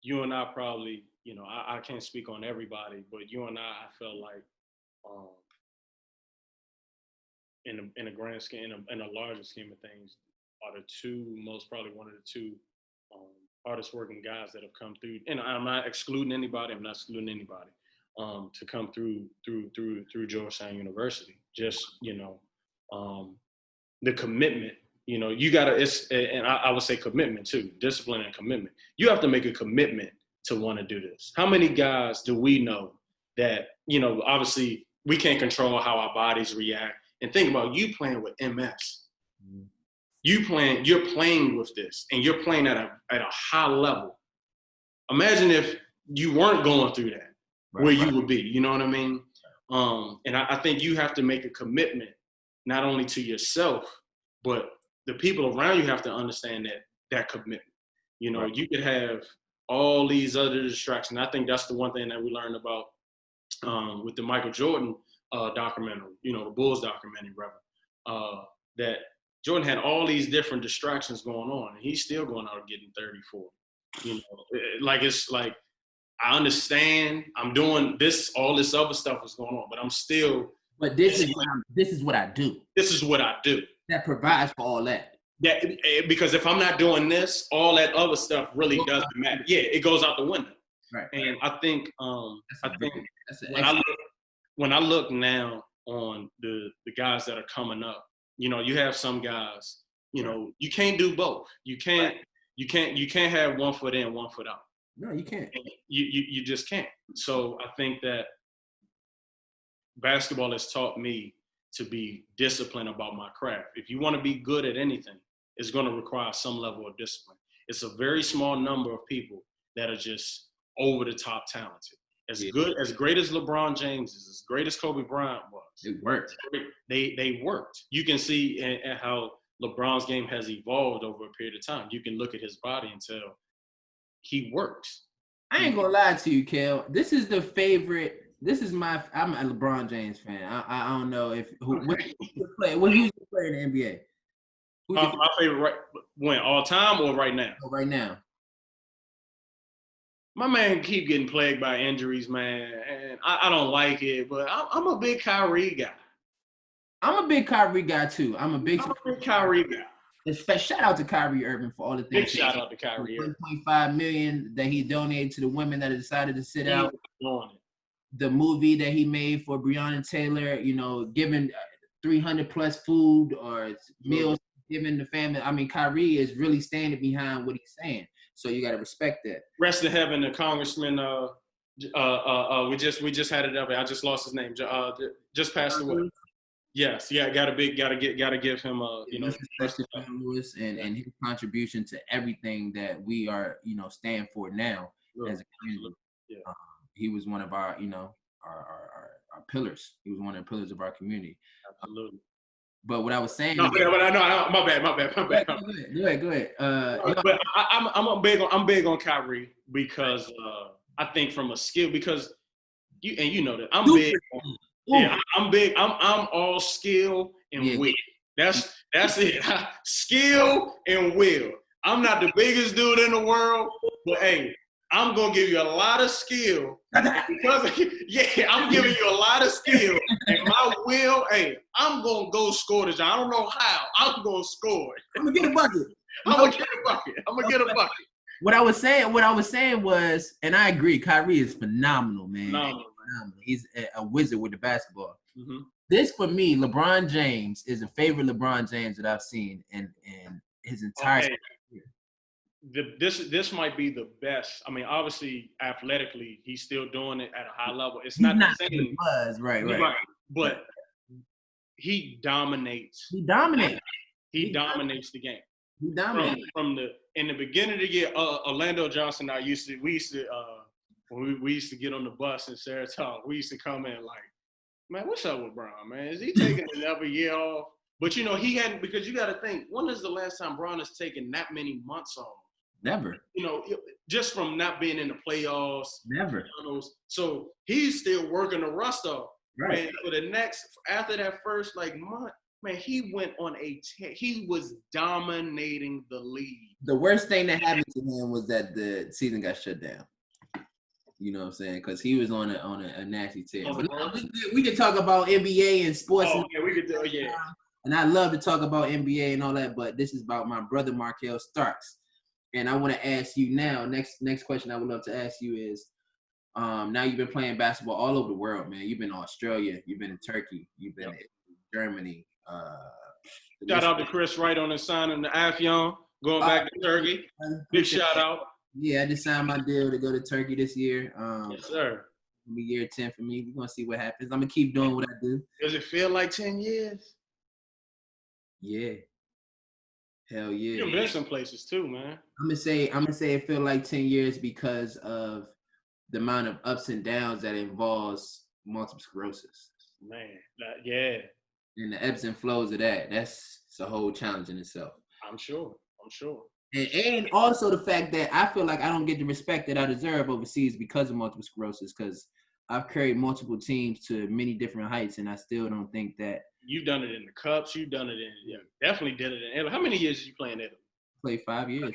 You and I probably, I can't speak on everybody, but you and I felt like, in a grand scheme, in a larger scheme of things, are the two most probably one of the two hardest working guys that have come through, and I'm not excluding anybody. To come through Georgetown University. Just the commitment You know, you gotta. And I would say commitment too, discipline and commitment. You have to make a commitment to want to do this. How many guys do we know that, you know, obviously we can't control how our bodies react. And think about you playing with MS. You're playing with this, and you're playing at a high level. Imagine if you weren't going through that, where you would be. You know what I mean? And I think you have to make a commitment, not only to yourself, but the people around you have to understand that commitment. You know, you could have all these other distractions. I think that's the one thing that we learned about with the Michael Jordan documentary, you know, the Bulls documentary, rather, that Jordan had all these different distractions going on, and he's still going out and getting 30, 40. You know, it's like, I understand I'm doing this, all this other stuff is going on, but I'm still. But this is what I do. This is what I do. That provides for all that. Yeah, because if I'm not doing this, all that other stuff really doesn't matter. Yeah, it goes out the window. Right. And I think when I look now on the guys that are coming up, you know, you have some guys, you know, you can't do both. You can't have one foot in, one foot out. No, you can't. You just can't. So I think that basketball has taught me to be disciplined about my craft. If you want to be good at anything, it's going to require some level of discipline. It's a very small number of people that are just over the top talented. As great as LeBron James is, as great as Kobe Bryant was. It worked. They worked. You can see how LeBron's game has evolved over a period of time. You can look at his body and tell he works. I ain't gonna lie to you, Kel. This is I'm a LeBron James fan. I don't know if who's the player in the NBA? My favorite all time or right now? Oh, right now. My man keep getting plagued by injuries, man, and I don't like it. But I'm a big Kyrie guy. I'm a big Kyrie guy too. I'm a big Kyrie guy. Shout out to Kyrie Irving for all the things. Big shout out to Kyrie Irving. $1.5 million that he donated to the women that decided to sit out. The movie that he made for Breonna Taylor, you know, giving 300 plus food or meals, giving the family. I mean, Kyrie is really standing behind what he's saying. So you got to respect that. Rest in heaven, the congressman. We just had it up. I just lost his name. Just passed away. Yes, yeah, gotta give him Lewis and his contribution to everything that we are, you know, stand for now as a community. Yeah. He was one of our, you know, our pillars. He was one of the pillars of our community. Absolutely. But what I was saying. My bad. Go ahead. But I'm big on Kyrie because I think from a skill, because you know that I'm big. Yeah, I'm big. I'm all skill and will. That's it. Skill and will. I'm not the biggest dude in the world, but hey, I'm gonna give you a lot of skill because I'm giving you a lot of skill and my will. Hey, I'm gonna go score this. I don't know how. I'm gonna score it. I'm gonna get a bucket. I'm gonna get a bucket. What I was saying was, and I agree, Kyrie is phenomenal, man. Phenomenal. He's a wizard with the basketball. Mm-hmm. This, for me, LeBron James is a favorite LeBron James that I've seen in his entire career. This might be the best. I mean, obviously, athletically, he's still doing it at a high level. It's not the same. He was, right. But he dominates. He dominates the game. He dominates. In the beginning of the year, Orlando Johnson and I used to when we used to get on the bus in Saratoga, we used to come in like, man, what's up with Bron, man? Is he taking another year off? But, you know, he hadn't, because you got to think, when is the last time Bron has taken that many months off? Never. You know, just from not being in the playoffs. Never. So he's still working the rust off. Right. And after that first, month, man, he went on he was dominating the league. The worst thing that happened to him was that the season got shut down. You know what I'm saying? Because he was on a nasty tear. But we could talk about NBA and sports. Oh, yeah, we could do it, yeah. And I love to talk about NBA and all that, but this is about my brother Markel Starks. And I want to ask you now, next question I would love to ask you is, now you've been playing basketball all over the world, man. You've been in Australia, you've been in Turkey, you've been in Germany, Shout out to Chris Wright on the signing the Afyon, going back to Turkey. Big shout out. Yeah, I just signed my deal to go to Turkey this year. Yes, sir. It'll be year 10 for me. We're gonna see what happens. I'm gonna keep doing what I do. Does it feel like 10 years? Yeah. Hell yeah. You've been some places too, man. I'm gonna say it feel like 10 years because of the amount of ups and downs that involves multiple sclerosis. Man, yeah. And the ebbs and flows of that. That's a whole challenge in itself. I'm sure. And also the fact that I feel like I don't get the respect that I deserve overseas because of multiple sclerosis, because I've carried multiple teams to many different heights, and I still don't think that. You've done it in the Cups. You've done it in, definitely did it in Italy. How many years did you play in Italy? Played 5 years.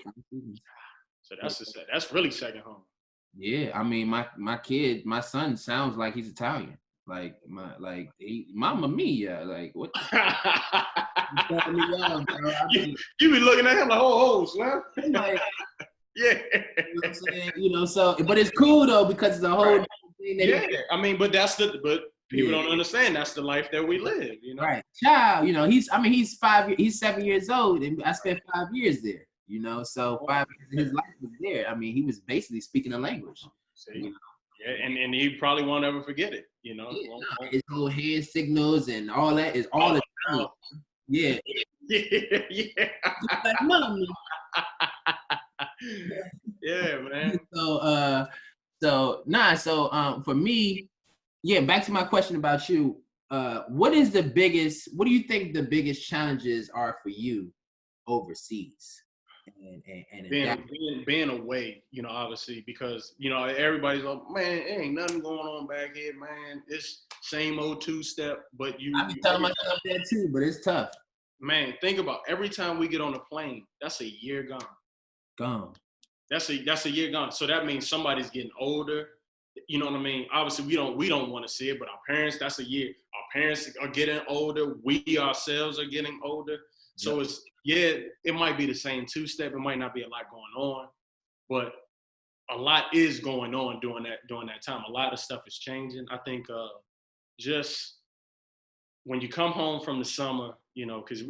So that's really second home. Yeah, I mean, my son sounds like he's Italian. Mamma mia, like what? You be looking at him like, oh, Slim. Like, yeah. You know what I'm saying? So, but it's cool though because it's a whole right. Thing. That I mean, but people don't understand that's the life that we live. Right, child. He's 7 years old, and I spent 5 years there. So 5 years his life was there. I mean, he was basically speaking the language. See? Yeah, and he probably won't ever forget it, His whole hand signals and all that is all the time. Yeah. Yeah. Like, Mommy. Yeah, man. So for me, back to my question about you. What do you think the biggest challenges are for you overseas? And being away, obviously, because everybody's like, man, it ain't nothing going on back here, man. It's same old two-step, but I be telling myself that too, but it's tough. Man, think about every time we get on a plane, that's a year gone. That's a year gone. So that means somebody's getting older. You know what I mean? Obviously, we don't want to see it, but our parents, that's a year. Our parents are getting older. We ourselves are getting older. So it might be the same two-step. It might not be a lot going on, but a lot is going on during that time. A lot of stuff is changing. I think just when you come home from the summer, because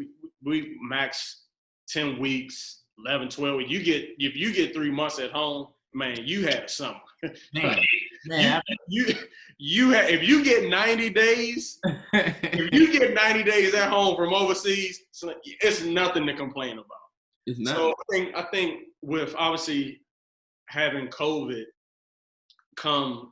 we max 10 weeks, 11, 12. If you get 3 months at home, man, you had a summer. Man. If you get 90 days, if you get 90 days at home from overseas, so it's nothing to complain about. It's not. So I think with obviously having COVID come,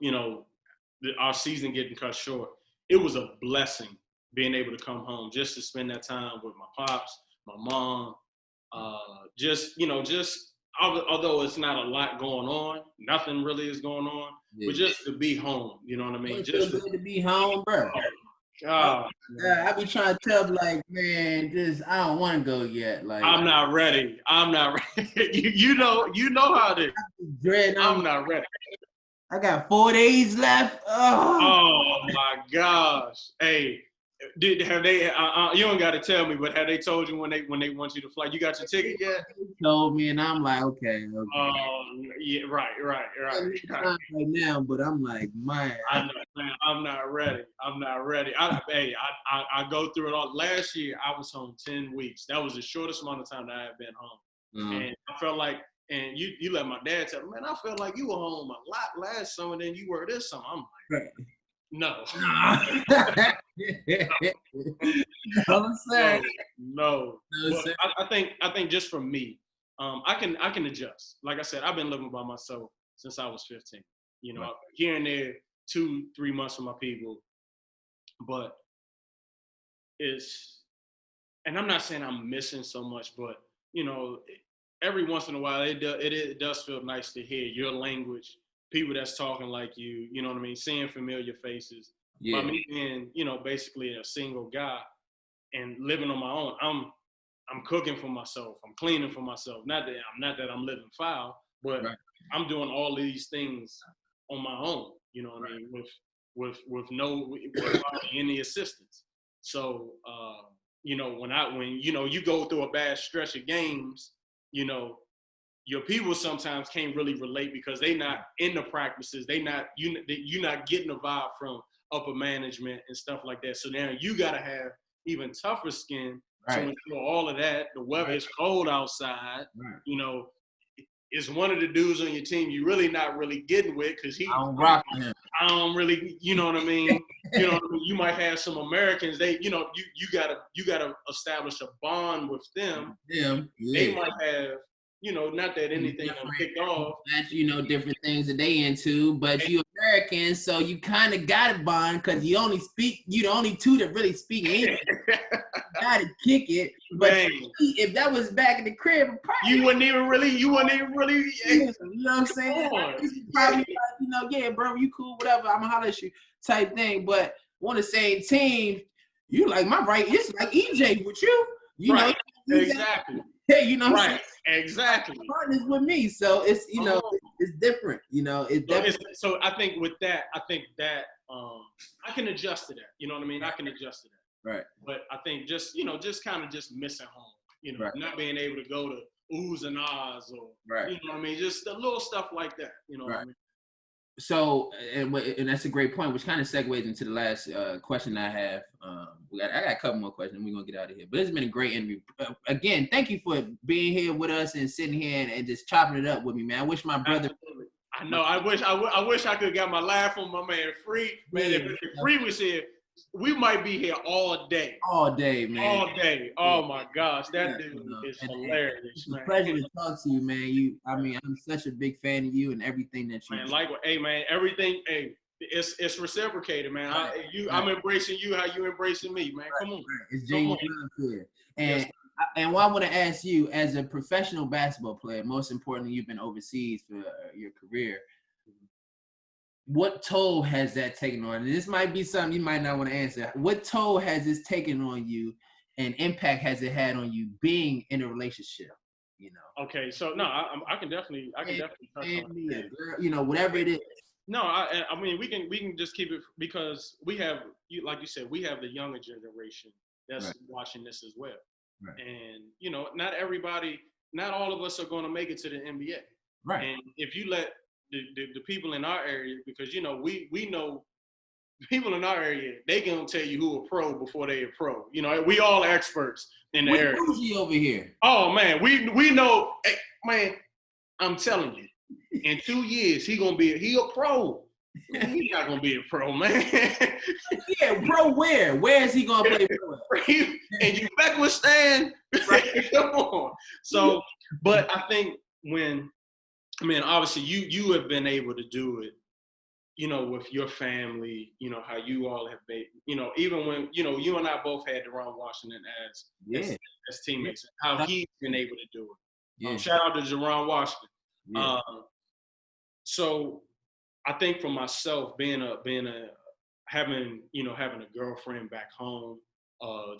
our season getting cut short, it was a blessing being able to come home just to spend that time with my pops, my mom, although it's not a lot going on, nothing really is going on, but just to be home, you know what I mean? It's just good to be home, bro. God. I be trying to tell, like, man, I don't want to go yet. Like, I'm not ready. you know how to. I'm not ready. I got 4 days left. Oh my gosh! Hey, have they? You don't got to tell me, but have they told you when they want you to fly? You got your ticket yet? They told me, and I'm like, okay. Yeah, right. Right now, but I'm like, man, I'm not ready. I go through it all. Last year, I was home 10 weeks. That was the shortest amount of time that I had been home, and I felt like. And you let my dad tell me, man, I felt like you were home a lot last summer than you were this summer. I'm like, no. I'm saying. No. But I think just for me, I can adjust. Like I said, I've been living by myself since I was 15. Right. Here and there, 2-3 months with my people. But and I'm not saying I'm missing so much, but every once in a while, it does feel nice to hear your language, people that's talking like you, you know what I mean? Seeing familiar faces. Yeah. By me being, basically a single guy and living on my own, I'm cooking for myself. I'm cleaning for myself. Not that I'm living foul, but right. I'm doing all these things on my own, you know what I mean? Without any assistance. So, when you go through a bad stretch of games, your people sometimes can't really relate because they not in the practices. You're not getting a vibe from upper management and stuff like that. So now you got to have even tougher skin to ensure all of that. The weather is cold outside. You know, it's one of the dudes on your team you really not really getting with because I don't rock him. I don't really, you know what I mean? You know what I mean? You might have some Americans, they, you know, you gotta establish a bond with them. They might have, you know, not that anything kicked off. That's, you know, different things that they into, but you American, so you kind of got a bond because you the only two that really speak English. You gotta kick it. But if that was back in the crib, you wouldn't even really. You know what I'm saying? Probably, you know, yeah, bro, you cool, whatever. I'ma holler at you, type thing. But on the same team, you like my right. It's like EJ with you. You know exactly. Hey, you know, what I'm saying? Exactly. Partners with me, so it's it's different. You know, so I think with that, I can adjust to that. You know what I mean? I can adjust to that. Right. But I think just kind of missing home. You know, not being able to go to oohs and ahs or you know what I mean, just the little stuff like that. You know what I mean? So, and that's a great point, which kind of segues into the last question I have. I got a couple more questions. We're gonna get out of here, but it's been a great interview. Again, thank you for being here with us and sitting here and just chopping it up with me, man. I wish my brother. I know. I wish I could get my laugh on my man Free. Man, if Free was here, we might be here all day. All day, man. All day. Oh my gosh, that dude is hilarious. It's a pleasure to talk to you, man. I'm such a big fan of you and everything that you. Man, hey, man, everything. Hey, it's reciprocated, man. I'm embracing you how you embracing me, man. Come on. It's genuine here. And what I want to ask you, as a professional basketball player, most importantly, you've been overseas for your career. What toll has that taken on? And this might be something you might not want to answer. What toll has this taken on you, and impact has it had on you being in a relationship? You know. Okay, so no, I can definitely touch on it. You know, whatever it is. No, I mean we can just keep it because we have, like you said, we have the younger generation that's watching this as well. Right. And you know, not all of us are going to make it to the NBA. Right. And if you let the people in our area, because you know we know people in our area, they gonna tell you who a pro before they a pro. You know, we all experts in the area. Who's he over here? Oh man, we know. Hey, man, I'm telling you, in 2 years he a pro. He's not gonna be a pro, man. Yeah, bro. Where is he gonna play pro? And Uzbekistan. Come on. So, but I think obviously you have been able to do it, you know, with your family, you know, how you all have been, you know, even when, you know, you and I both had Deron Washington as teammates, how he's been able to do it. Shout out to Deron Washington. Yeah. So I think for myself, having a girlfriend back home,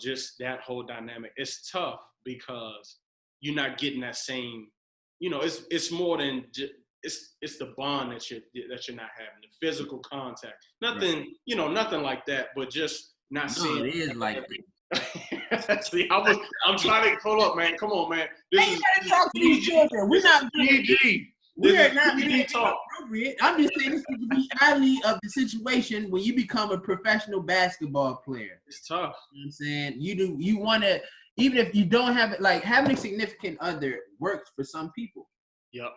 just that whole dynamic, it's tough because you're not getting that same, you know, it's more than just, it's the bond that you're not having, the physical contact. Nothing, you know, nothing like that, but just not seeing. It is like that. See, I'm trying to pull up, man. Come on, man. This is talk to these children. We're not PG. We're not being appropriate. I'm just saying this is the reality of the situation when you become a professional basketball player. It's tough. You know what I'm saying? You want to, even if you don't have it, like having a significant other works for some people. Yep.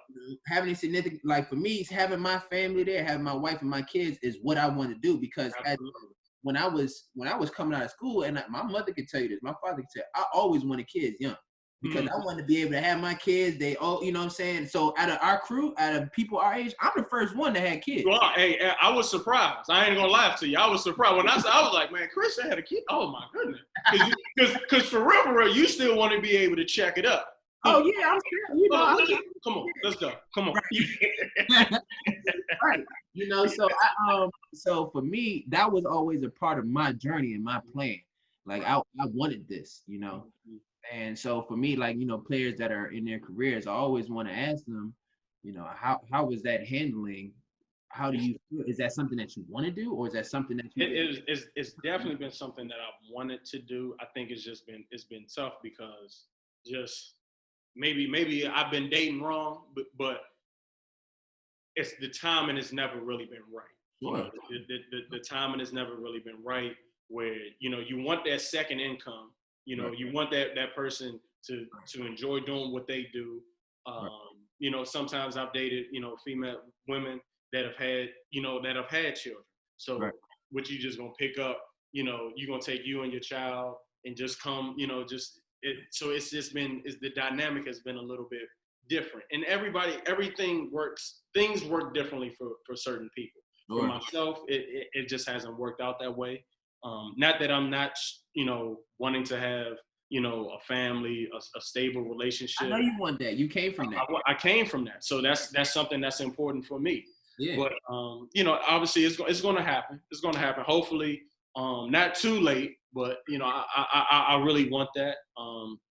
Having a significant, like for me, having my family there, having my wife and my kids is what I want to do because when I was coming out of school, and my mother could tell you this, my father could tell you, I always wanted kids young. Because I wanted to be able to have my kids. They all, you know what I'm saying? So out of our crew, out of people our age, I'm the first one that had kids. Well, hey, I was surprised. I ain't gonna lie to you. I was surprised. When I was like, man, Chris had a kid. Oh my goodness. Because for real, you still want to be able to check it up. Oh yeah, I'm sure. You know, come on, let's go. Come on. Right. You know, so for me, that was always a part of my journey and my plan. Like I wanted this, you know. And so for me, like, you know, players that are in their careers, I always want to ask them, you know, how was that handling? How do you feel? Is that something that you want to do, or is that something that you it's definitely been something that I've wanted to do. I think it's been tough because just maybe I've been dating wrong, but it's the timing has never really been right. Sure. You know, the timing has never really been right where, you know, you want that second income. You know, you want that person to enjoy doing what they do. You know, sometimes I've dated, you know, female women that have had, you know, that have had children. So what you just gonna pick up, you know, you're gonna take you and your child and just come, you know, so it's just been, the dynamic has been a little bit different. And things work differently for certain people. For myself, it just hasn't worked out that way. Not that I'm not, you know, wanting to have, you know, a family, a stable relationship. I know you want that. You came from that. I came from that. So that's something that's important for me. Yeah. But, you know, obviously it's going to happen. It's going to happen. Hopefully, not too late, but, you know, I really want that.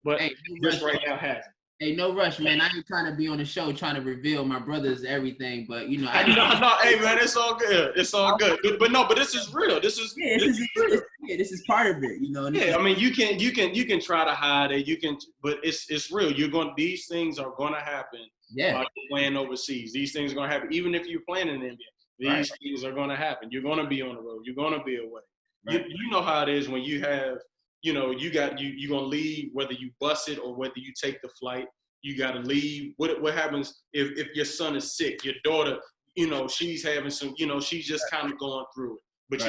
But this right now hasn't. Hey, no rush, man. I ain't trying to be on the show trying to reveal my brother's everything, but you know. No, hey man, it's all good. It's all good. But this is real. This is this is part of it, you know. Yeah, I mean, you can try to hide it. You can, but it's real. These things are going to happen. Yeah. While you're playing overseas, these things are going to happen. Even if you're playing in the NBA, these things are going to happen. You're going to be on the road. You're going to be away. Right. You know how it is when you have, you know, you're going to leave, whether you bus it or whether you take the flight. You got to leave. What happens if your son is sick? Your daughter, you know, she's having some, you know, she's just kind of going through it. But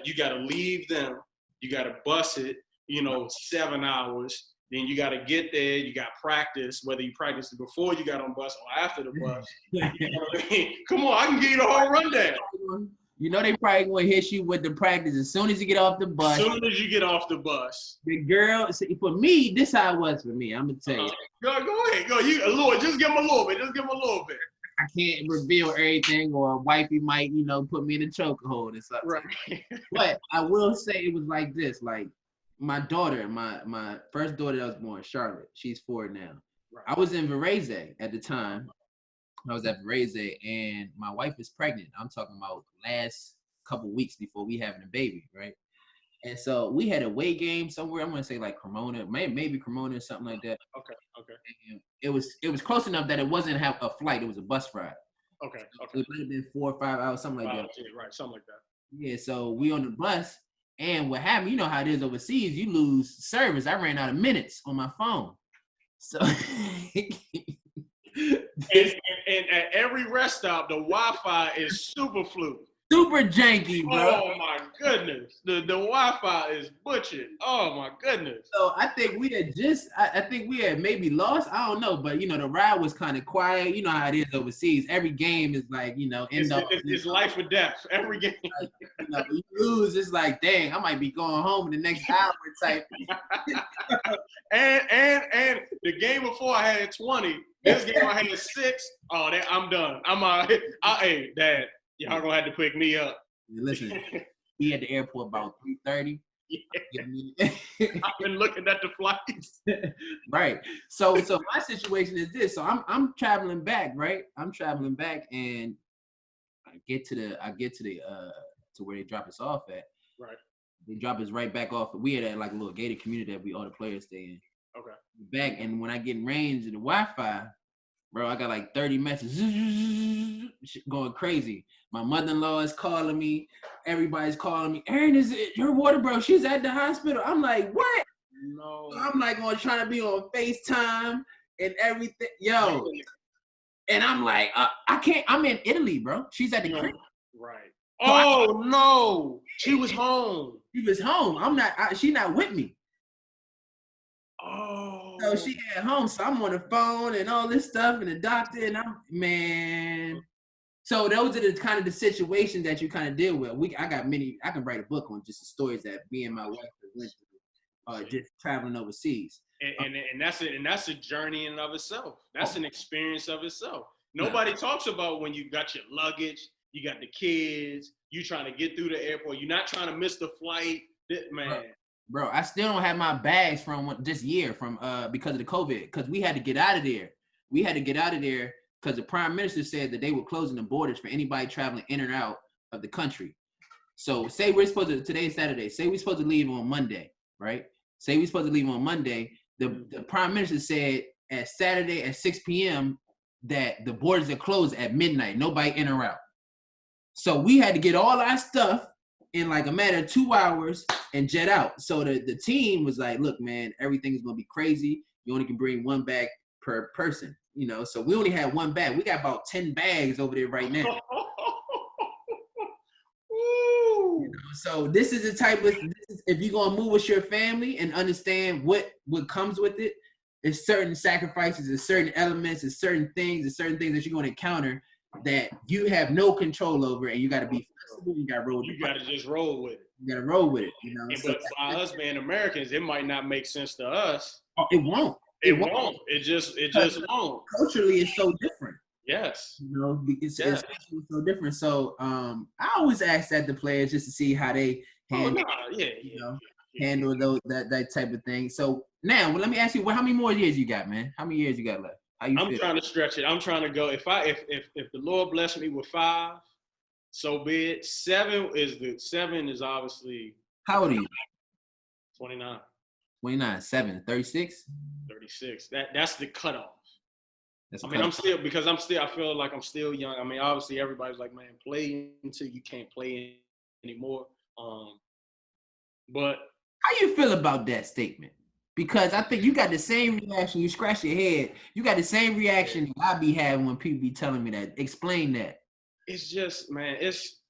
you got to leave them. You got to bus it, you know, 7 hours. Then you got to get there. You got practice, whether you practiced before you got on bus or after the bus. You know what I mean? Come on, I can give you the whole rundown. You know they probably gonna hit you with the practice as soon as you get off the bus. As soon as you get off the bus. The girl, for me, this how it was for me. I'm gonna tell you. Go ahead. Go. Just give him a little bit. I can't reveal everything, or wifey might, you know, put me in a chokehold or something. Right. But I will say it was like this. Like my daughter, my first daughter that was born, Charlotte. She's 4 now. Right. I was in Varese at the time. I was at Varese, and my wife is pregnant. I'm talking about last couple weeks before we having a baby, right? And so we had a away game somewhere. I'm gonna say like Cremona, maybe Cremona or something like that. Okay. And it was close enough that it wasn't a flight; it was a bus ride. Okay. It might have been 4 or 5 hours, something like that. Right, something like that. Yeah. So we on the bus, and what happened? You know how it is overseas. You lose service. I ran out of minutes on my phone. So. And at every rest stop, the Wi-Fi is super fluid. Super janky, bro. Oh my goodness. The Wi-Fi is butchered. Oh my goodness. So I think we had I think we had maybe lost. I don't know, but you know, the ride was kind of quiet. You know how it is overseas. Every game is like, you know, it's life or death. Every game. You know, you lose, it's like, dang, I might be going home in the next hour type. and the game before I had 20. This game I had 6. Oh, I'm done. I'm out. Hey, Dad. Y'all gonna have to pick me up. Listen, be at the airport about 3:30. Yeah. I've been looking at the flights. Right. So my situation is this. So I'm traveling back, right? I'm traveling back, and I get to to where they drop us off at. Right. They drop us right back off. We had like a little gated community that all the players stay in. Okay. Back, and when I get in range of the Wi-Fi, bro, I got like 30 messages going crazy. My mother-in-law is calling me. Everybody's calling me. Aaron, is it your water, bro? She's at the hospital. I'm like, what? No. I'm like trying to be on FaceTime and everything. Yo. And I'm like, I can't. I'm in Italy, bro. She's at the crib. Right. Oh, no. She was home. She was home. I'm not. She's not with me. Oh. So she at home, so I'm on the phone and all this stuff, and the doctor, and man. So those are the kind of the situations that you kind of deal with. I can write a book on just the stories that me and my wife went through, just traveling overseas. And that's a journey in and of itself. That's an experience of itself. Nobody talks about when you got your luggage, you got the kids, you trying to get through the airport, you're not trying to miss the flight, man. Bro, I still don't have my bags from this year because of the COVID, because we had to get out of there. We had to get out of there because the prime minister said that they were closing the borders for anybody traveling in and out of the country. So say today's Saturday, say we're supposed to leave on Monday, right? Say we're supposed to leave on Monday. The prime minister said at Saturday at 6 p.m. that the borders are closed at midnight, nobody in or out. So we had to get all our stuff in like a matter of 2 hours and jet out. So the team was like, look, man, everything's gonna be crazy. You only can bring one bag per person, you know. So we only had one bag. We got about 10 bags over there right now. You know, so this is the type of if you're gonna move with your family and understand what comes with it, it's certain sacrifices, it's certain elements, it's certain things that you're gonna encounter that you have no control over, and you got to be flexible. You got to roll. You got to just roll with it. You got to roll with it. You know. And, but by us being Americans, it might not make sense to us. Oh, it won't. It won't. It just won't. Culturally, it's so different. Yes. You know, it's so different. So I always ask that the players just to see how they handle, handle that type of thing. So now, let me ask you, how many more years you got, man? How many years you got left? I'm trying to stretch it. I'm trying to go. If the Lord bless me with 5, so be it. 7 is obviously. How old are you? 29. 29, 7, 36? 36. That's the cutoff. That's I mean, I feel like I'm still young. I mean, obviously everybody's like, man, play until you can't play anymore. But how you feel about that statement? Because I think you got the same reaction. You scratch your head. You got the same reaction I be having when people be telling me that. Explain that. It's just, man, it's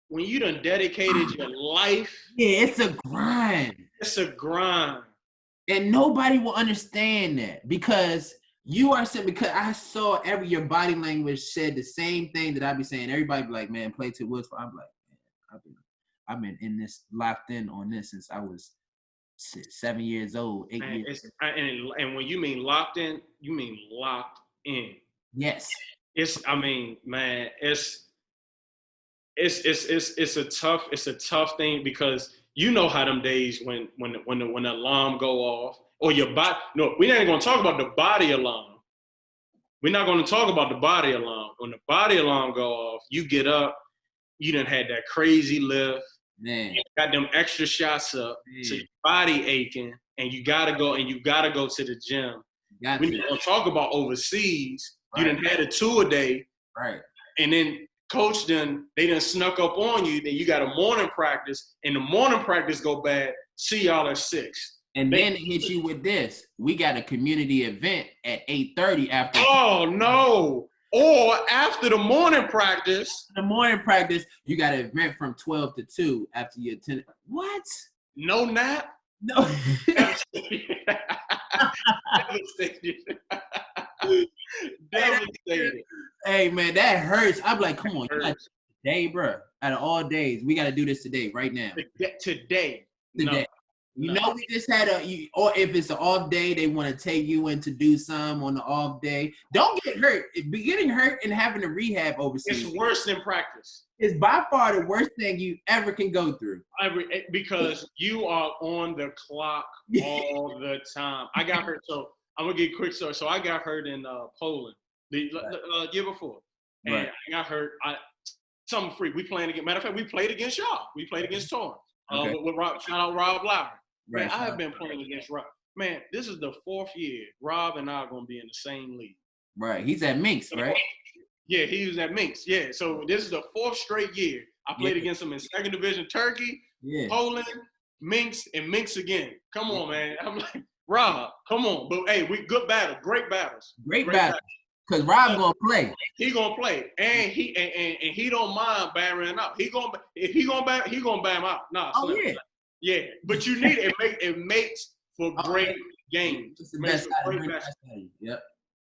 when you done dedicated your life. Yeah, it's a grind. It's a grind. And nobody will understand that because you are saying, because I saw your body language said the same thing that I be saying. Everybody be like, man, play to Woods. I'm like, man, I've been in this, locked in on this since I was 7 years old, 8 years. And when you mean locked in, you mean locked in. Yes. It's a tough thing because you know how them days when the alarm go off or your body. No, we're not going to talk about the body alarm. We're not going to talk about the body alarm. When the body alarm go off, you get up. You done had that crazy lift. Man. You got them extra shots up, so your body aching, and you gotta go to the gym. We're not gonna talk about overseas. Right. You done had a 2 a day, right? And then coach they done snuck up on you. Then you got a morning practice, and the morning practice go bad. See y'all at 6. And then it hits you with this. We got a community event at 8:30 after. Oh no. Or after the morning practice. The morning practice, you got an event from 12 to 2 after you attend. What? No nap? No. Devastated. Hey, man, that hurts. I'm like, come on. You got today, bro. Out of all days, we got to do this today, right now. Today. No. You know, we just had or if it's an off day, they want to take you in to do some on the off day. Don't get hurt. Getting hurt and having to rehab overseas. It's worse than practice. It's by far the worst thing you ever can go through. Because you are on the clock all the time. I got hurt. So I'm going to get a quick story. So I got hurt in Poland the year before. And I got hurt. Something free. We playing against. Matter of fact, we played against y'all. We played against Torrance. With Rob, shout out Rob Lowry. Man, I have been playing against Rob. Man, this is the 4th year Rob and I are going to be in the same league. Right. He's at Minx, right? Yeah, he was at Minx. Yeah, so this is the 4th straight year. I played against him in 2nd Division, Turkey, Poland, Minx, and Minx again. Come on, man. I'm like, Rob, come on. But, hey, great battles. Great battles. Because Rob gonna play. He gonna play, and he don't mind battering out. If he gonna bam out. Nah, yeah. But you need it. It makes for great games. It's the best Yep.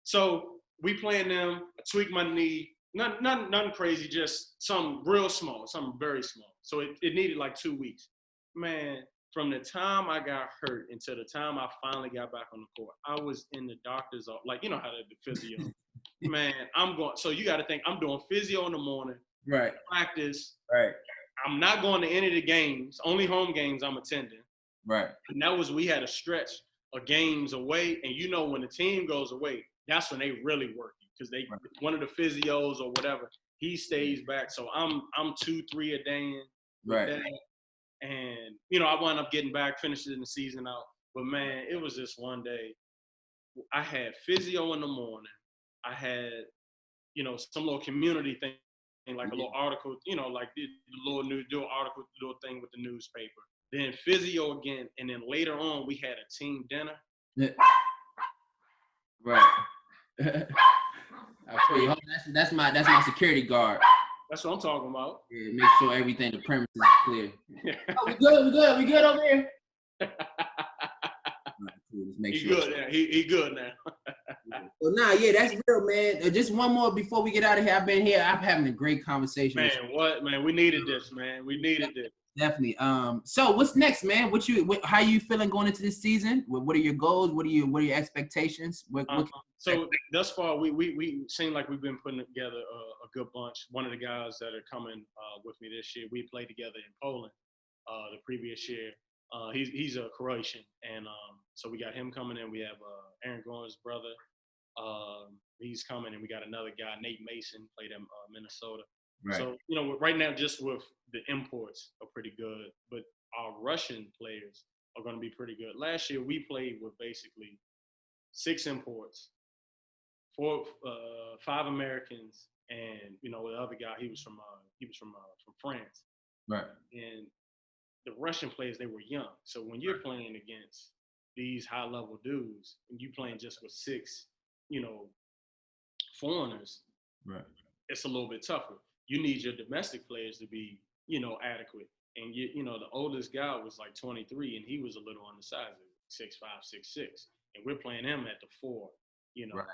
So we playing them. I tweaked my knee. Nothing crazy. Just something real small. Something very small. So it needed like 2 weeks. Man, from the time I got hurt until the time I finally got back on the court, I was in the doctor's office. Like, you know how to do physio. Man, so you got to think, I'm doing physio in the morning. Right. Practice. Right. I'm not going to any of the games. Only home games I'm attending. Right. And we had a stretch of games away. And you know, when the team goes away, that's when they really work you. Because one of the physios or whatever, he stays back. So I'm 2-3 a day in. Right. And, you know, I wound up getting back, finishing the season out. But, man, it was just one day. I had physio in the morning. I had, you know, some little community thing like a little article, like the little news, do an article, little thing with the newspaper. Then physio again, and then later on we had a team dinner. Yeah. Right. I feel you. That's my security guard. That's what I'm talking about. Yeah, make sure everything, the premises is clear. Oh, we good over here. Make he good now. He good now. Well, yeah, that's real, man. Just one more before we get out of here. I'm having a great conversation. Man, we needed this, man. We needed this. Definitely. So what's next, man? How you feeling going into this season? What are your goals? What are your expectations? So thus far, we seem like we've been putting together a good bunch. One of the guys that are coming with me this year, we played together in Poland the previous year. He's a Croatian, and so we got him coming in. We have Aaron Goins' brother. He's coming, and we got another guy, Nate Mason, played in Minnesota. Right. So, right now, just with the imports are pretty good, but our Russian players are going to be pretty good. Last year, we played with basically 6 imports, 5 Americans, and the other guy, he was from France. Right. And the Russian players, they were young. So when you're playing against these high-level dudes, and you playing just with 6, foreigners, right, it's a little bit tougher. You need your domestic players to be, adequate. And the oldest guy was like 23, and he was a little undersized, 6'5", 6'6", and we're playing him at the 4. Right.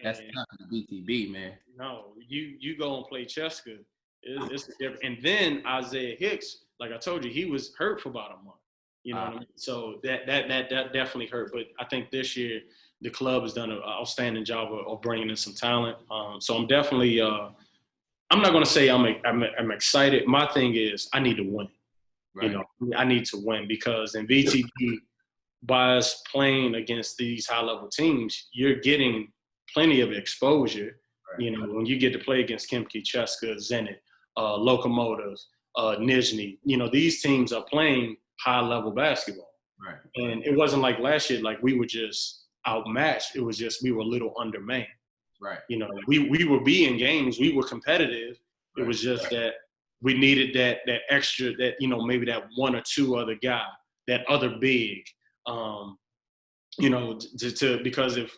That's not the BTB, man. No, you go and play Cheska, it's different. And then Isaiah Hicks, like I told you, he was hurt for about a month. What I mean? So that definitely hurt. But I think this year the club has done an outstanding job of bringing in some talent. So I'm definitely. I'm not going to say I'm excited. My thing is I need to win. Right. I need to win because in VTB, by us playing against these high-level teams, you're getting plenty of exposure. Right. When you get to play against Khimki, Cheska, Zenit, Lokomotiv, Nizhny, these teams are playing high-level basketball. Right. And it wasn't like last year, like we were just outmatched. It was just we were a little undermanned. Right. We were being games. We were competitive. Right. It was just that we needed that extra, that, maybe that 1 or 2 other guy, that other big, because if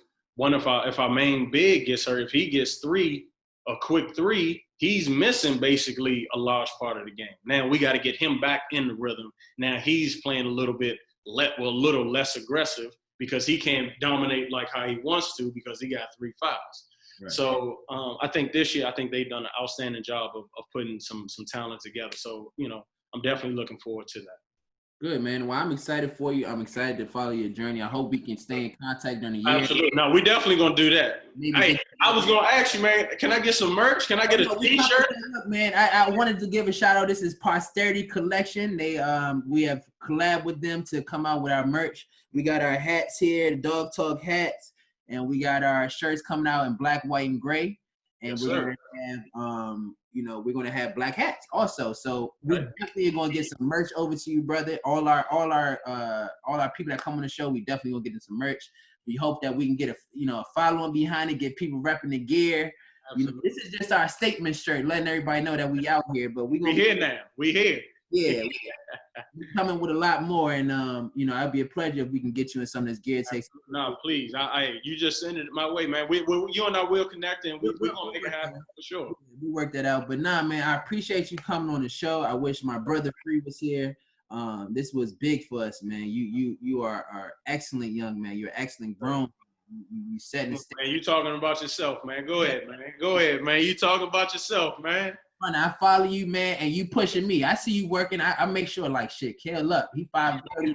our main big gets hurt, if he gets a quick 3, he's missing basically a large part of the game. Now we got to get him back in the rhythm. Now he's playing a little less aggressive because he can't dominate like how he wants to because he got 3 fouls. Right. So I think this year, they've done an outstanding job of putting some talent together. So, I'm definitely looking forward to that. Good, man. Well, I'm excited for you. I'm excited to follow your journey. I hope we can stay in contact during the year. Absolutely. No, we definitely going to do that. Hey, I was going to ask you, man, can I get some merch? Can I get a T-shirt? Man, I wanted to give a shout out. This is Posterity Collection. We have collabed with them to come out with our merch. We got our hats here, the Dog Talk hats, and we got our shirts coming out in black, white, and gray. And yes, we're going to have black hats also. So we definitely are going to get some merch over to you, brother. All our people that come on the show, we definitely going to get them some merch. We hope that we can get a following behind it, get people repping the gear. This is just our statement shirt, letting everybody know that we out here. But we here now. We here. Yeah, we're coming with a lot more, and it'd be a pleasure if we can get you in some of this gear. No, please, you just send it my way, man. You and I will connect, and we're gonna make it happen for sure. We work that out, but man, I appreciate you coming on the show. I wish my brother Free was here. This was big for us, man. You are excellent young man. You're excellent grown. You setting the stage. Man, you talking about yourself, man. Go ahead, man. You talking about yourself, man. I follow you, man, and you pushing me. I see you working. I make sure, like, shit, Kel up. He 5:30 in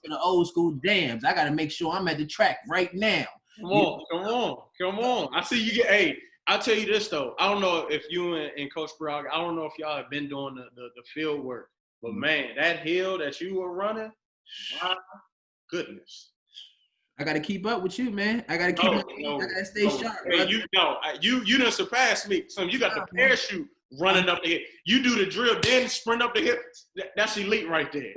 the old school dams. I got to make sure I'm at the track right now. Come on. I see you hey, I'll tell you this, though. I don't know if you and Coach Brog, I don't know if y'all have been doing the field work, but, man, that hill that you were running, my goodness. I got to keep up with you, man. I got to keep up. I got to stay sharp. Hey, you done surpassed me. You got the parachute running up the hill. You do the drill, then sprint up the hill. That's elite right there.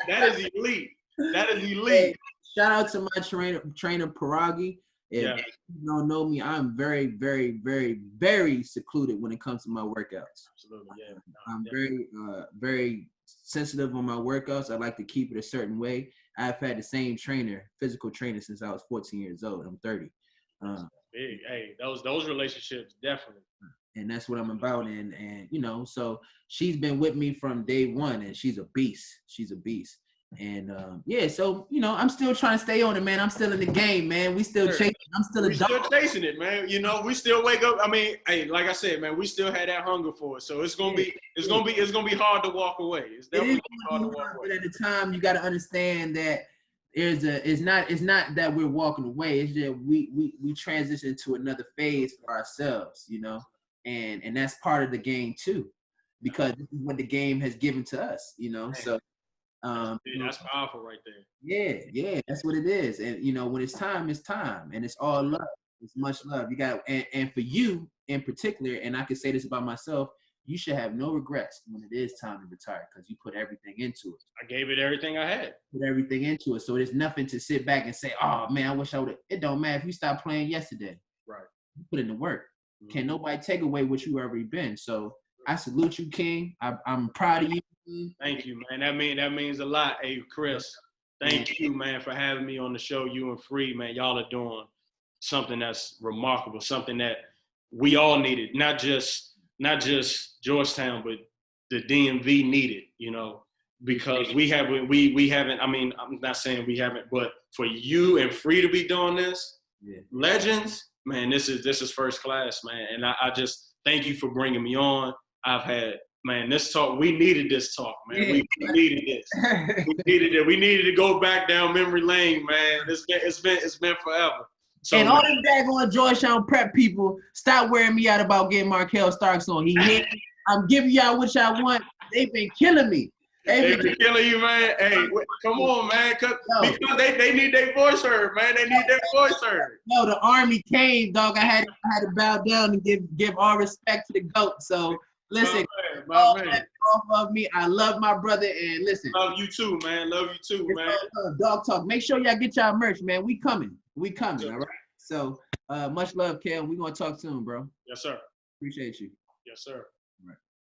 That is elite. Hey, shout out to my trainer Piragi. If Yeah. you don't know me, I'm very, very, very, very secluded when it comes to my workouts. Absolutely, yeah. I'm very, very sensitive on my workouts. I like to keep it a certain way. I've had the same physical trainer, since I was 14 years old. I'm 30. Big. Hey, those relationships definitely. And that's what I'm about. And you know, so she's been with me from day one, and she's a beast. She's a beast. And yeah, so you know, I'm still trying to stay on it, man. I'm still in the game, man. We still chasing. I'm still a dog. Still chasing it, man. You know, we still wake up. I mean, hey, like I said, man, we still had that hunger for it. So it's gonna be hard to walk away. It's definitely hard to walk away. But at the time, you got to understand that it's not that we're walking away. It's that we transition to another phase for ourselves, you know, and that's part of the game too, because this is what the game has given to us, you know. So that's powerful right there. Yeah, that's what it is. And you know, when it's time, and it's all love. It's much love. You got, and for you in particular, and I can say this about myself, you should have no regrets when it is time to retire, because you put everything into it. I gave it everything I had. Put everything into it. So there's nothing to sit back and say, oh man, I wish I would have. It don't matter if you stopped playing yesterday. Right. You put in the work. Mm-hmm. Can't nobody take away what you already been. So I salute you, King. I'm proud of you. Thank you, man. That means a lot. Hey, Chris, thank you, man, for having me on the show. You and Free, man, y'all are doing something that's remarkable, something that we all needed, not just Georgetown, but the DMV needed, you know, because we haven't, I mean, I'm not saying we haven't, but for you and Free to be doing this, legends, man, this is first class, man. And I just thank you for bringing me on. I've had, man, this talk, we needed this talk, man. We needed this. We needed it. We needed to go back down memory lane, man. It's been forever. So, and all them daggone Georgetown prep people, stop wearing me out about getting Markel Starks on. He hit. I'm giving y'all what y'all want. They've been killing me. They've been killing you, man. Hey, come on, man. Because they need their voice heard, man. They need their voice heard. No, the Army came, dog. I had to bow down and give all respect to the GOAT. So listen, my man. Off of me. I love my brother, and listen. Love you too, man. Love you too, man. Dog talk. Make sure y'all get y'all merch, man. We coming. All right. So much love, Kel. We're gonna talk soon, bro. Yes, sir. Appreciate you. Yes, sir.